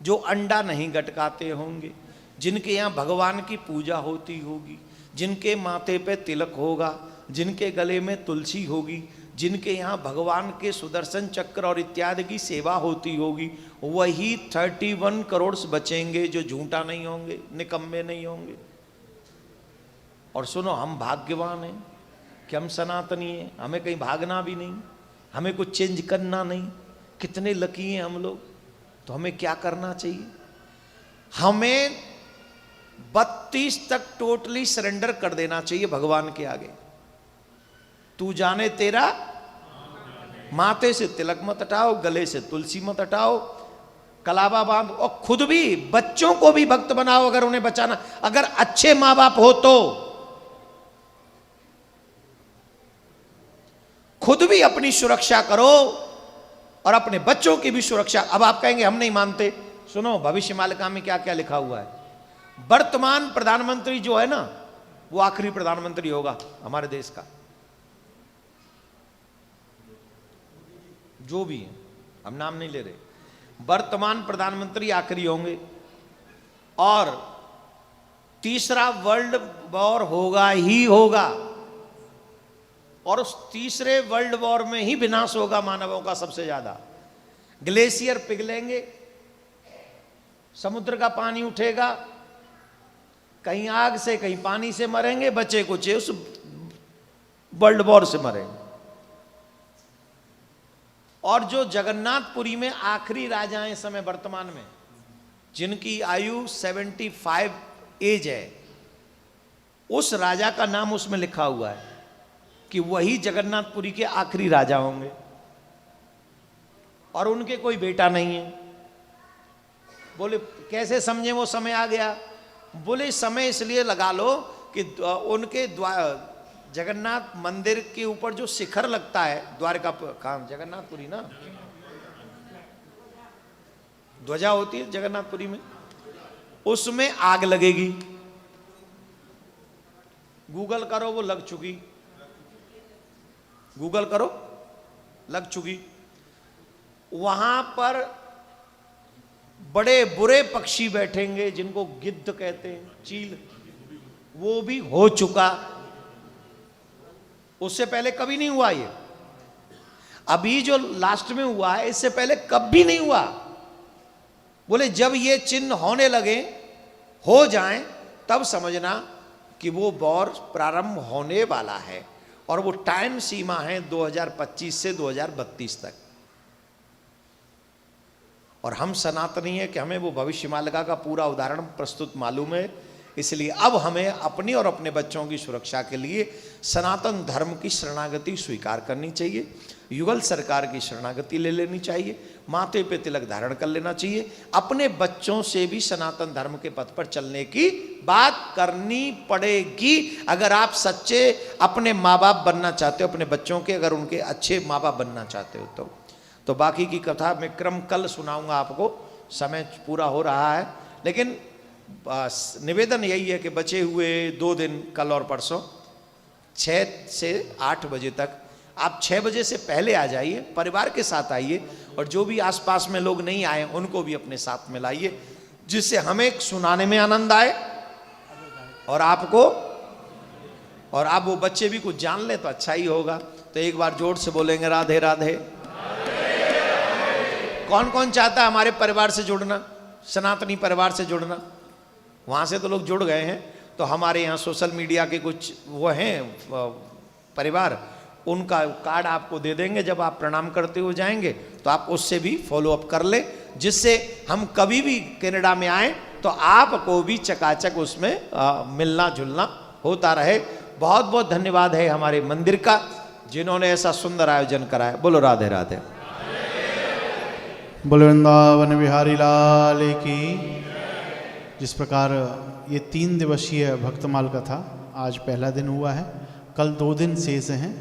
जो अंडा नहीं गटकाते होंगे, जिनके यहाँ भगवान की पूजा होती होगी, जिनके माथे पे तिलक होगा, जिनके गले में तुलसी होगी, जिनके यहाँ भगवान के सुदर्शन चक्र और इत्यादि की सेवा होती होगी, वही 31 करोड़ बचेंगे जो झूठा नहीं होंगे, निकम्मे नहीं होंगे। और सुनो, हम भाग्यवान हैं कि हम सनातनी हैं, हमें कहीं भागना भी नहीं, हमें कुछ चेंज करना नहीं। कितने लकी हैं हम लोग। तो हमें क्या करना चाहिए? हमें 32 तक टोटली सरेंडर कर देना चाहिए भगवान के आगे। तू जाने तेरा, माथे से तिलक मत हटाओ, गले से तुलसी मत हटाओ, कलावा बांध, और खुद भी बच्चों को भी भक्त बनाओ अगर उन्हें बचाना, अगर अच्छे मां बाप हो तो खुद भी अपनी सुरक्षा करो और अपने बच्चों की भी सुरक्षा। अब आप कहेंगे हम नहीं मानते, सुनो भविष्य मालिका में क्या क्या लिखा हुआ है। वर्तमान प्रधानमंत्री जो है ना, वो आखिरी प्रधानमंत्री होगा हमारे देश का, जो भी है, हम नाम नहीं ले रहे। वर्तमान प्रधानमंत्री आखिरी होंगे और तीसरा वर्ल्ड वॉर होगा ही होगा, और उस तीसरे वर्ल्ड वॉर में ही विनाश होगा मानवों का सबसे ज्यादा। ग्लेशियर पिघलेंगे, समुद्र का पानी उठेगा, कहीं आग से कहीं पानी से मरेंगे, बचे कुछ उस वर्ल्ड वॉर से मरेंगे। और जो जगन्नाथपुरी में आखिरी राजा हैं इस समय वर्तमान में, जिनकी आयु 75 एज है, उस राजा का नाम उसमें लिखा हुआ है कि वही जगन्नाथपुरी के आखिरी राजा होंगे, और उनके कोई बेटा नहीं है। बोले कैसे समझे वो समय आ गया? बोले समय इसलिए लगा लो कि उनके जगन्नाथ मंदिर के ऊपर जो शिखर लगता है, द्वारका काम जगन्नाथपुरी ना, ध्वजा होती है जगन्नाथपुरी में, उसमें आग लगेगी। गूगल करो, वो लग चुकी, गूगल करो, लग चुकी। वहां पर बड़े बुरे पक्षी बैठेंगे जिनको गिद्ध कहते हैं, चील, वो भी हो चुका। उससे पहले कभी नहीं हुआ ये, अभी जो लास्ट में हुआ है इससे पहले कभी नहीं हुआ। बोले जब ये चिन्ह होने लगे, हो जाएं, तब समझना कि वो वॉर प्रारंभ होने वाला है, और वो टाइम सीमा है 2025 से 2032 तक। और हम सनातनी है कि हमें वो भविष्य मालिका का पूरा उदाहरण प्रस्तुत मालूम है, इसलिए अब हमें अपनी और अपने बच्चों की सुरक्षा के लिए सनातन धर्म की शरणागति स्वीकार करनी चाहिए, युगल सरकार की शरणागति ले लेनी चाहिए, माथे पे तिलक धारण कर लेना चाहिए, अपने बच्चों से भी सनातन धर्म के पथ पर चलने की बात करनी पड़ेगी। अगर आप सच्चे अपने माँ बाप बनना चाहते हो, अपने बच्चों के अगर उनके अच्छे माँ बाप बनना चाहते हो तो बाकी की कथा मैं क्रम कल सुनाऊंगा आपको, समय पूरा हो रहा है। लेकिन निवेदन यही है कि बचे हुए 2 दिन, कल और परसों, 6 से 8 बजे तक, आप 6 बजे से पहले आ जाइए, परिवार के साथ आइए, और जो भी आसपास में लोग नहीं आए उनको भी अपने साथ में लाइए, जिससे हमें सुनाने में आनंद आए और आपको, और आप वो बच्चे भी कुछ जान ले तो अच्छा ही होगा। तो एक बार जोर से बोलेंगे राधे राधे। कौन कौन चाहता है हमारे परिवार से जुड़ना, सनातनी परिवार से जुड़ना? वहाँ से तो लोग जुड़ गए हैं, तो हमारे यहाँ सोशल मीडिया के कुछ वो हैं परिवार, उनका कार्ड आपको दे देंगे। जब आप प्रणाम करते हुए जाएंगे तो आप उससे भी फॉलो अप कर ले, जिससे हम कभी भी कनाडा में आए तो आपको भी चकाचक उसमें मिलना जुलना होता रहे। बहुत बहुत धन्यवाद है हमारे मंदिर का, जिन्होंने ऐसा सुंदर आयोजन कराया। बोलो राधे राधे। बोलो वृंदावन बिहारी लाल की। जिस प्रकार ये 3 दिवसीय भक्तमाल कथा आज पहला दिन हुआ है, कल 2 दिन शेष हैं।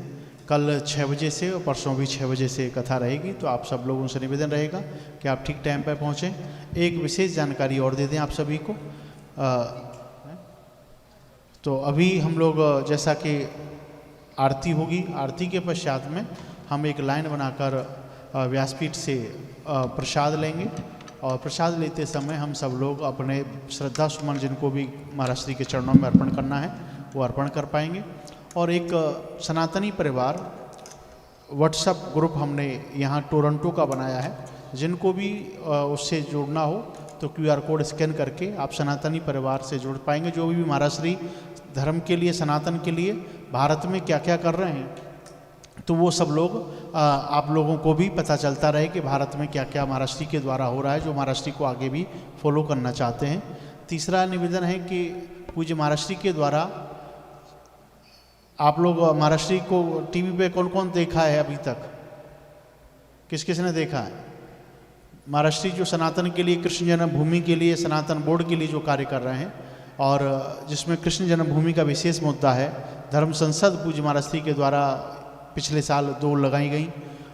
कल 6 बजे से और परसों भी 6 बजे से कथा रहेगी, तो आप सब लोगों से निवेदन रहेगा कि आप ठीक टाइम पर पहुँचें। एक विशेष जानकारी और दे दें आप सभी को, तो अभी हम लोग जैसा कि आरती होगी, आरती के पश्चात में हम एक लाइन बनाकर व्यासपीठ से प्रसाद लेंगे, और प्रसाद लेते समय हम सब लोग अपने श्रद्धा सुमन जिनको भी महाराज श्री के चरणों में अर्पण करना है वो अर्पण कर पाएंगे। और एक सनातनी परिवार व्हाट्सएप ग्रुप हमने यहाँ टोरंटो का बनाया है, जिनको भी उससे जुड़ना हो तो QR कोड स्कैन करके आप सनातनी परिवार से जुड़ पाएंगे। जो भी महाराज श्री धर्म के लिए, सनातन के लिए भारत में क्या क्या कर रहे हैं, तो वो सब लोग आप लोगों को भी पता चलता रहे कि भारत में क्या क्या महाराज श्री के द्वारा हो रहा है, जो महाराज श्री को आगे भी फॉलो करना चाहते हैं। तीसरा निवेदन है कि पूज्य महाराज श्री के द्वारा आप लोग महाराज श्री को टीवी पे कौन कौन देखा है अभी तक? किस किस ने देखा है? महाराष्ट्री जो सनातन के लिए, कृष्ण जन्मभूमि के लिए, सनातन बोर्ड के लिए जो कार्य कर रहे हैं, और जिसमें कृष्ण जन्मभूमि का विशेष मुद्दा है। धर्म संसद पूज्य महाराष्ट्री के द्वारा पिछले साल 2 लगाई गई,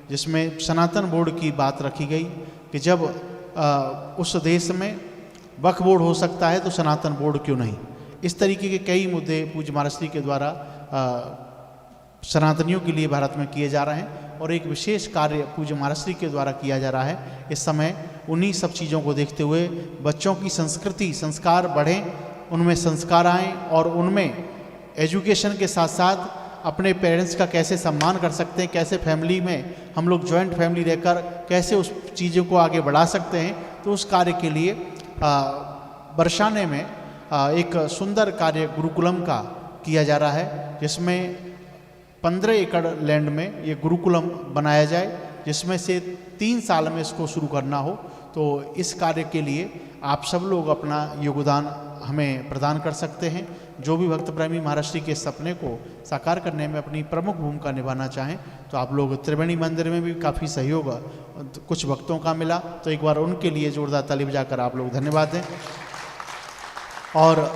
जिसमें सनातन बोर्ड की बात रखी गई कि जब उस देश में वक्फ बोर्ड हो सकता है तो सनातन बोर्ड क्यों नहीं। इस तरीके के कई मुद्दे पूज्य महाराष्ट्री के द्वारा सनातनियों के लिए भारत में किए जा रहे हैं, और एक विशेष कार्य पूज्य महाराष्ट्री के द्वारा किया जा रहा है। इस समय उन्हीं सब चीज़ों को देखते हुए बच्चों की संस्कृति, संस्कार बढ़ें, उनमें संस्कार आएँ, और उनमें एजुकेशन के साथ साथ अपने पेरेंट्स का कैसे सम्मान कर सकते हैं, कैसे फैमिली में हम लोग जॉइंट फैमिली रहकर कैसे उस चीज़ों को आगे बढ़ा सकते हैं। तो उस कार्य के लिए बरसाने में एक सुंदर कार्य गुरुकुलम का किया जा रहा है, जिसमें 15 एकड़ लैंड में ये गुरुकुलम बनाया जाए, जिसमें से 3 साल में इसको शुरू करना हो। तो इस कार्य के लिए आप सब लोग अपना योगदान हमें प्रदान कर सकते हैं। जो भी भक्त प्रेमी महाराष्ट्री के सपने को साकार करने में अपनी प्रमुख भूमिका निभाना चाहें, तो आप लोग त्रिवेणी मंदिर में भी काफ़ी सहयोग कुछ भक्तों का मिला, तो एक बार उनके लिए जोरदार ताली बजाकर आप लोग धन्यवाद दें। और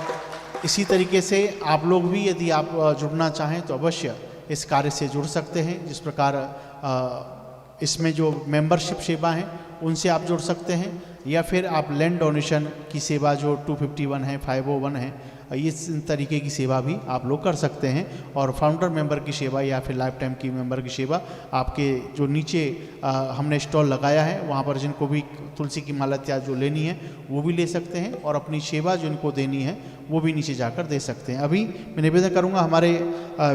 इसी तरीके से आप लोग भी यदि आप जुड़ना चाहें तो अवश्य इस कार्य से जुड़ सकते हैं। जिस प्रकार इसमें जो मेंबरशिप सेवा है उनसे आप जुड़ सकते हैं, या फिर आप लैंड डोनेशन की सेवा जो 251 है, 501 है, इस तरीके की सेवा भी आप लोग कर सकते हैं। और फाउंडर मेंबर की सेवा या फिर लाइफ टाइम की मेंबर की सेवा आपके जो नीचे हमने स्टॉल लगाया है वहाँ पर जिनको भी तुलसी की माला इत्यादि जो लेनी है वो भी ले सकते हैं, और अपनी सेवा जिनको देनी है वो भी नीचे जाकर दे सकते हैं। अभी मैं निवेदन करूँगा, हमारे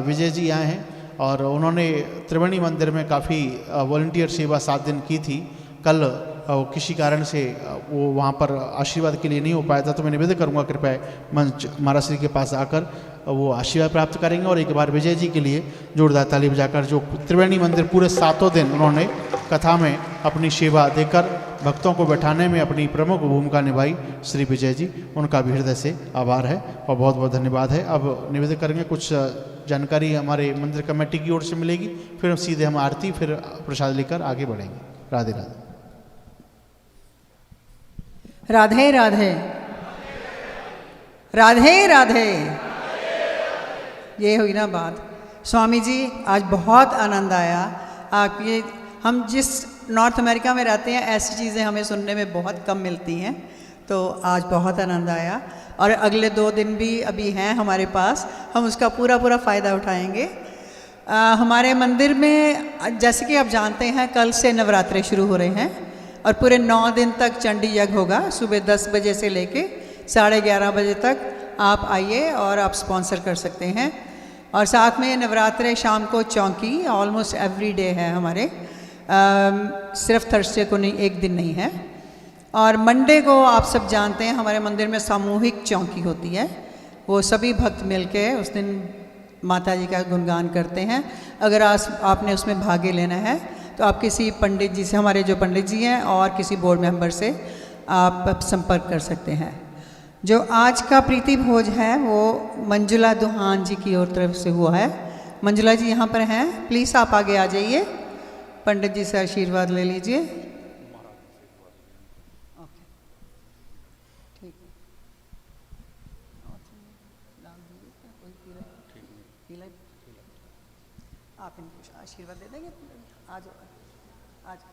विजय जी आए हैं और उन्होंने त्रिवेणी मंदिर में काफ़ी वॉलंटियर सेवा 7 दिन की थी। कल किसी कारण से वो वहाँ पर आशीर्वाद के लिए नहीं हो पाया था, तो मैं निवेदन करूँगा कृपया मंच महाराष्ट्री के पास आकर वो आशीर्वाद प्राप्त करेंगे। और एक बार विजय जी के लिए जोरदार ताली बजाकर, जो त्रिवेणी मंदिर पूरे 7 दिन उन्होंने कथा में अपनी सेवा देकर भक्तों को बैठाने में अपनी प्रमुख भूमिका निभाई, श्री विजय जी, उनका भी हृदय से आभार है और बहुत बहुत धन्यवाद है। अब निवेदन करेंगे, कुछ जानकारी हमारे मंदिर कमेटी की ओर से मिलेगी, फिर सीधे हम आरती फिर प्रसाद लेकर आगे बढ़ेंगे। राधे राधे। राधे राधे राधे राधे। ये हुई ना बात। स्वामी जी, आज बहुत आनंद आया आपके। हम जिस नॉर्थ अमेरिका में रहते हैं ऐसी चीज़ें हमें सुनने में बहुत कम मिलती हैं, तो आज बहुत आनंद आया। और अगले 2 दिन भी अभी हैं हमारे पास, हम उसका पूरा फ़ायदा उठाएंगे। हमारे मंदिर में जैसे कि आप जानते हैं कल से नवरात्रे शुरू हो रहे हैं और पूरे 9 दिन तक चंडी यज्ञ होगा। सुबह 10 बजे से लेके 11:30 बजे तक आप आइए और आप स्पॉन्सर कर सकते हैं। और साथ में नवरात्रे शाम को चौकी ऑलमोस्ट एवरी डे है हमारे, सिर्फ थर्सडे को नहीं, एक दिन नहीं है। और मंडे को आप सब जानते हैं हमारे मंदिर में सामूहिक चौकी होती है, वो सभी भक्त मिलके उस दिन माता जी का गुणगान करते हैं। अगर आपने उसमें भाग लेना है तो आप किसी पंडित जी से, हमारे जो पंडित जी हैं और किसी बोर्ड मेंबर से आप संपर्क कर सकते हैं। जो आज का प्रीति भोज है वो मंजुला दुहान जी की ओर तरफ से हुआ है। मंजुला जी यहाँ पर हैं, प्लीज़ आप आगे आ जाइए, पंडित जी से आशीर्वाद ले लीजिए। आप इनको आशीर्वाद दे देंगे। आ जाओ, आ जाओ।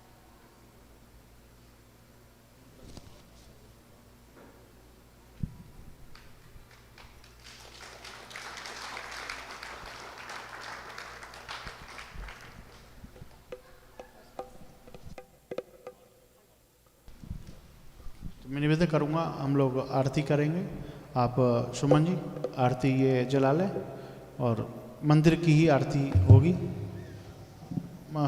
तो मैं निवेदन करूँगा, हम लोग आरती करेंगे। आप सुमन जी आरती ये जला लें और मंदिर की ही आरती होगी,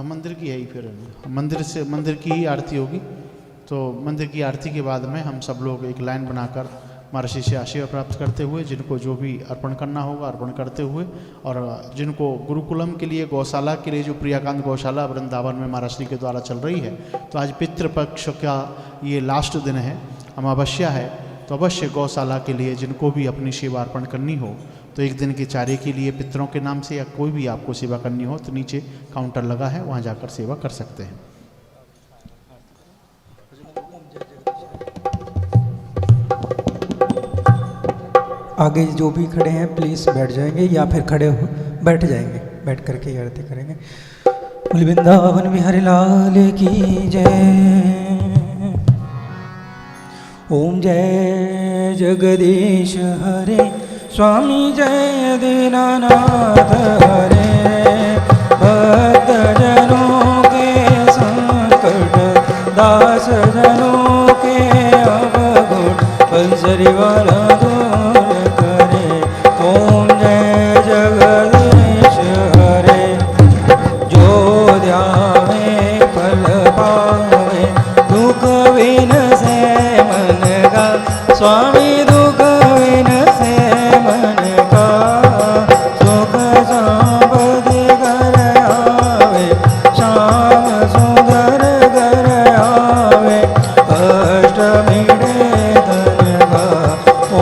मंदिर की है ही, फिर मंदिर की ही आरती होगी। तो मंदिर की आरती के बाद में हम सब लोग एक लाइन बनाकर महर्षि से आशीर्वाद प्राप्त करते हुए, जिनको जो भी अर्पण करना होगा अर्पण करते हुए, और जिनको गुरुकुलम के लिए, गौशाला के लिए, जो प्रियाकांत गौशाला वृंदावन में महर्षि के द्वारा चल रही है, तो आज पितृपक्ष का ये लास्ट दिन है, अमावस्या है, तो अवश्य गौशाला के लिए जिनको भी अपनी सेवा अर्पण करनी हो, तो एक दिन के चारे के लिए पितरों के नाम से या कोई भी आपको सेवा करनी हो तो नीचे काउंटर लगा है, वहाँ जाकर सेवा कर सकते हैं। आगे जो भी खड़े हैं प्लीज़ बैठ जाएंगे या फिर खड़े हो बैठ जाएंगे, बैठ करके ये आरती करेंगे। बोल वृंदावन बिहारी लाल की जय। ओम जय जगदीश हरे स्वामी जय दीनानाथ हरे। भक्त जनों के संकट दास जनों के अवगुण बंसरी वाला दूर करे। ओम जय जगदीश हरे। जो ध्यावे फल पावे दुख विन से मन का स्वामी दुख विन से मन का सुख संपत्ति घर आवे श्याम सुंदर घर आवे अष्टमी धन का।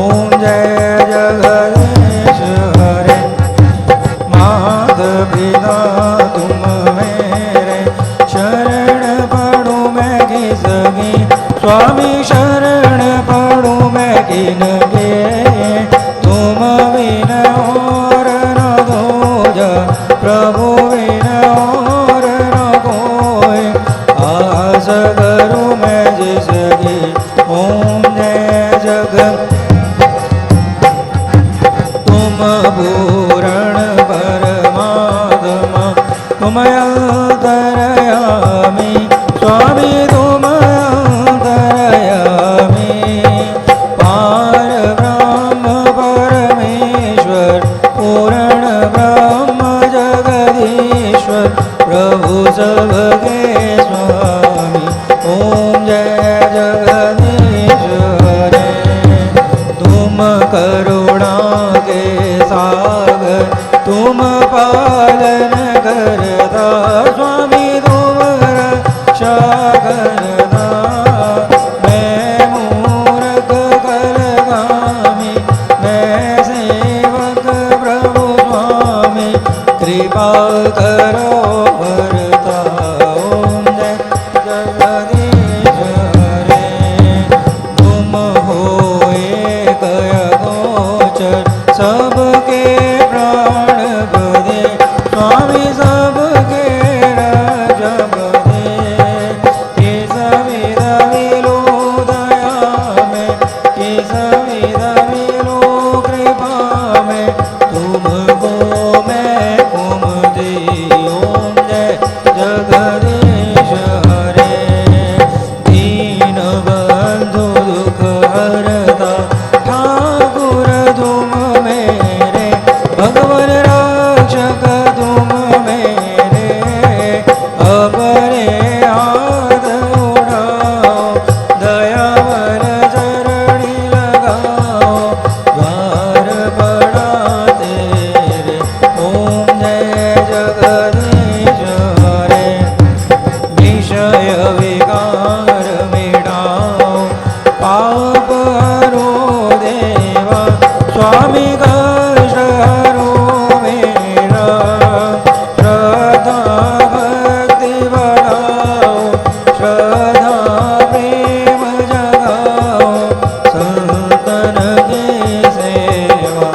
ओम जय जगदीश हरे। मात पिता तुम मेरे शरण पड़ू मैं किसकी स्वामी शरण पड़ू मैं किनके। तुम बिन और न दूजा प्रभु बिन और न कोई आस करूँ मैं जिसकी। ओम जय जगत तुम पूरण परमात्मा तुम अंतर्यामी स्वामी तुम अंतर्यामी। पार ब्रह्म परमेश्वर पूर्ण ब्रह्म जगदीश्वर प्रभु सबके स्वामी। ओम जय जगदीश हरे। तुम करुणा के सागर तुम पालन करता स्वामी तुम रक्षा करता। मैं मूर्ख कलगामी मैं सेवक प्रभु स्वामी कृपा करो भरता। ओम जय जगदीश हरे। तुम हो एक अगोचर सबके प्राण बदे स्वामी सबके राजब दे। किस विध मिलो दया में किस विध मिलो कृपा में तुमको मैं कुम दी। ओम जय जगदीश हरे। दीन बंधु दुख हरता ठाकुर तुम मेरे भगवान रक्षक तुम मेरे। अपने हाथ उठाओ दयावर चरणी लगाओ द्वार पड़ा तेरे। ओम जय जगदीश हरे। विषय विकार मिटाओ पाप हरो देवा स्वामी कष्ट हरो मेरा। श्रद्धा भक्ति बढ़ाओ श्रद्धा प्रेम जगाओ संतन की सेवा।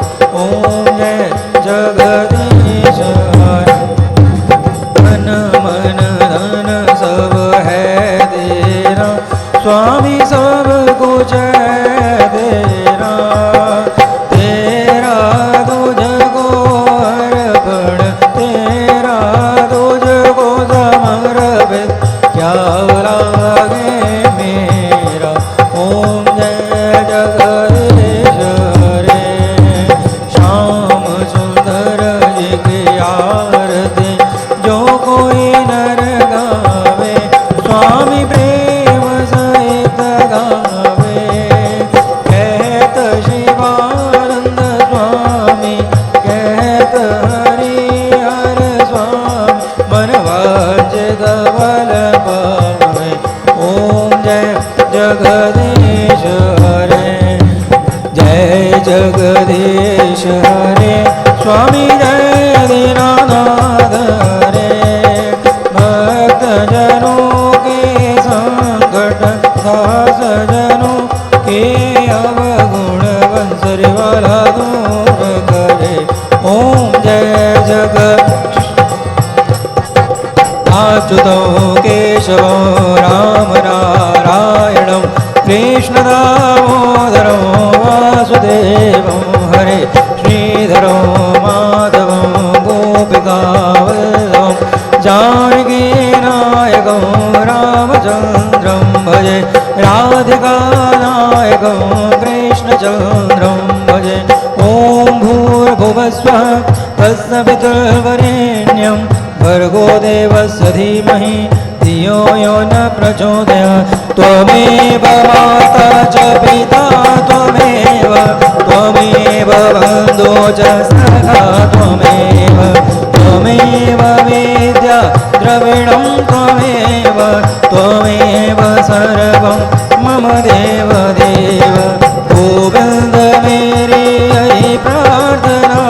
ओम जय जगदीश हरे। मन मन धन सब है तेरा स्वामी सब कुछ है तेरा। तेरा तुझको अर्पण तेरा तुझको समर्पित क्या लागे मेरा। ओम जय जगदीश हरे। श्याम सुंदर जी की आरती जो कोई नर गावे स्वामी प्रेम सहित गावे। कहत शिवानंद स्वामी कहत हरिहर स्वामी मन वांछित फल पावे। ओम जय जगदीश हरे। जय जगदीश हरे स्वामी जय दीनानाथ हरे। भक्त जनों के संकट दास जनों के अवगुण बंसरी वाला जग अच्युतो केशवो राम नारायणं कृष्ण दामोदरो वासुदेवं हरे श्रीधरो माधवं गोपिकावल्लभं जानकीनायकं रामचन्द्रं भजे राधिकानायकं कृष्णचन्द्रं भजे ॐ भूर्भुवस्वः तत्सवितुर्वरेण्यं भर्गो देवस्य धीमहि धियो यो न प्रचोदयात् त्वमेव माता च पिता त्वमेव बन्धो च सखा त्वमेव वेद्या द्रविणं त्वमेव सर्वं मम देव देव गोविंद मेरी यही प्रार्थना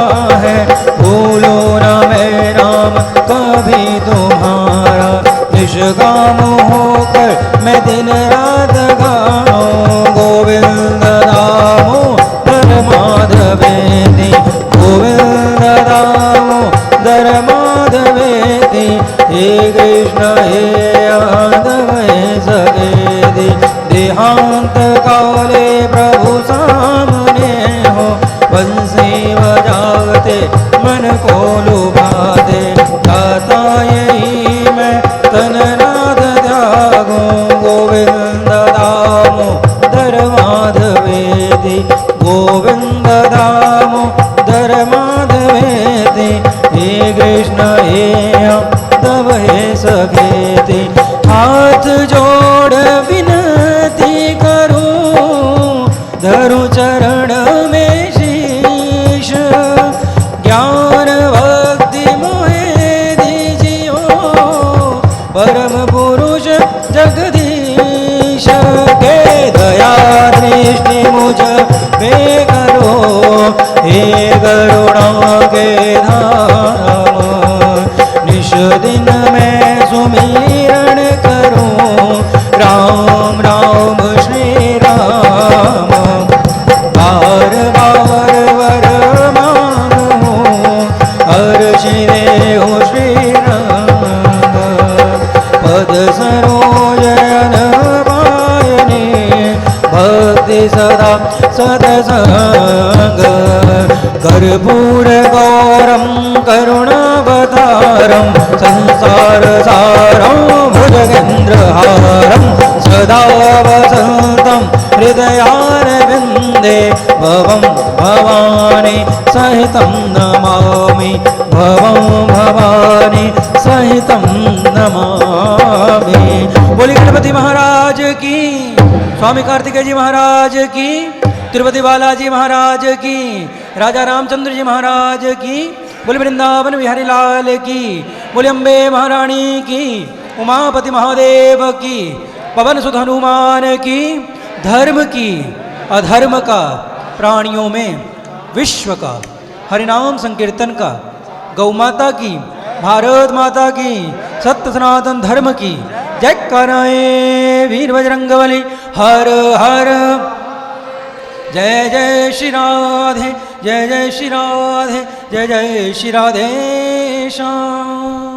है भूलो न मैं नाम कभी तुम्हारा निष्काम होकर मैं दिन रात गाऊं गोविंद दामोदर माधवेति गोविंद दामोदर माधवेति हे कृष्ण हे यादव हे सखेति देहांत काले प्रभु सामने हो बंसी बजाते मन को लुभाते गाता यही मैं तन नाद त्यागो गोविंद दामोदर माधवेति गोविंद दामोदर माधवेति हे कृष्ण हे यादव हे सखेति हाथ जोड़ विनती करूं धरु चरण में शीश ज्ञान भक्ति मोहे दीजियो परम पुरुष जगदीश के दया दृष्टि मुझ पे करो हे करुणा के धाम निश दिन में सुमिरन करूं राम राम श्री राम बार बार वर मांगो हर्ष देहो श्री राम पद सरोजन पायने भक्ति सदा सदसंग कर्पूर गौरम करुणावतारम संसार सारम भुजगेन्द्रहारम सदा वसंतम हृदयारविंदे भवं भवानी सहितं नमामि भवं भवानी सहितं नमामि। बोली गणपति महाराज की, स्वामी कार्तिकेय जी महाराज की, तिरुपति बालाजी महाराज की, राजा रामचंद्र जी महाराज की, बोले वृंदावन बिहारी लाल की, बोले अम्बे महारानी की, उमापति महादेव की, पवन सुत हनुमान की, धर्म की अधर्म का प्राणियों में विश्व का हरिनाम संकीर्तन का गौ माता की भारत माता की सत्य सनातन धर्म की जय कराए वीर बजरंगबली हर हर जय जय श्री राधे जय जय श्री राधे जय जय श्री राधे श्याम।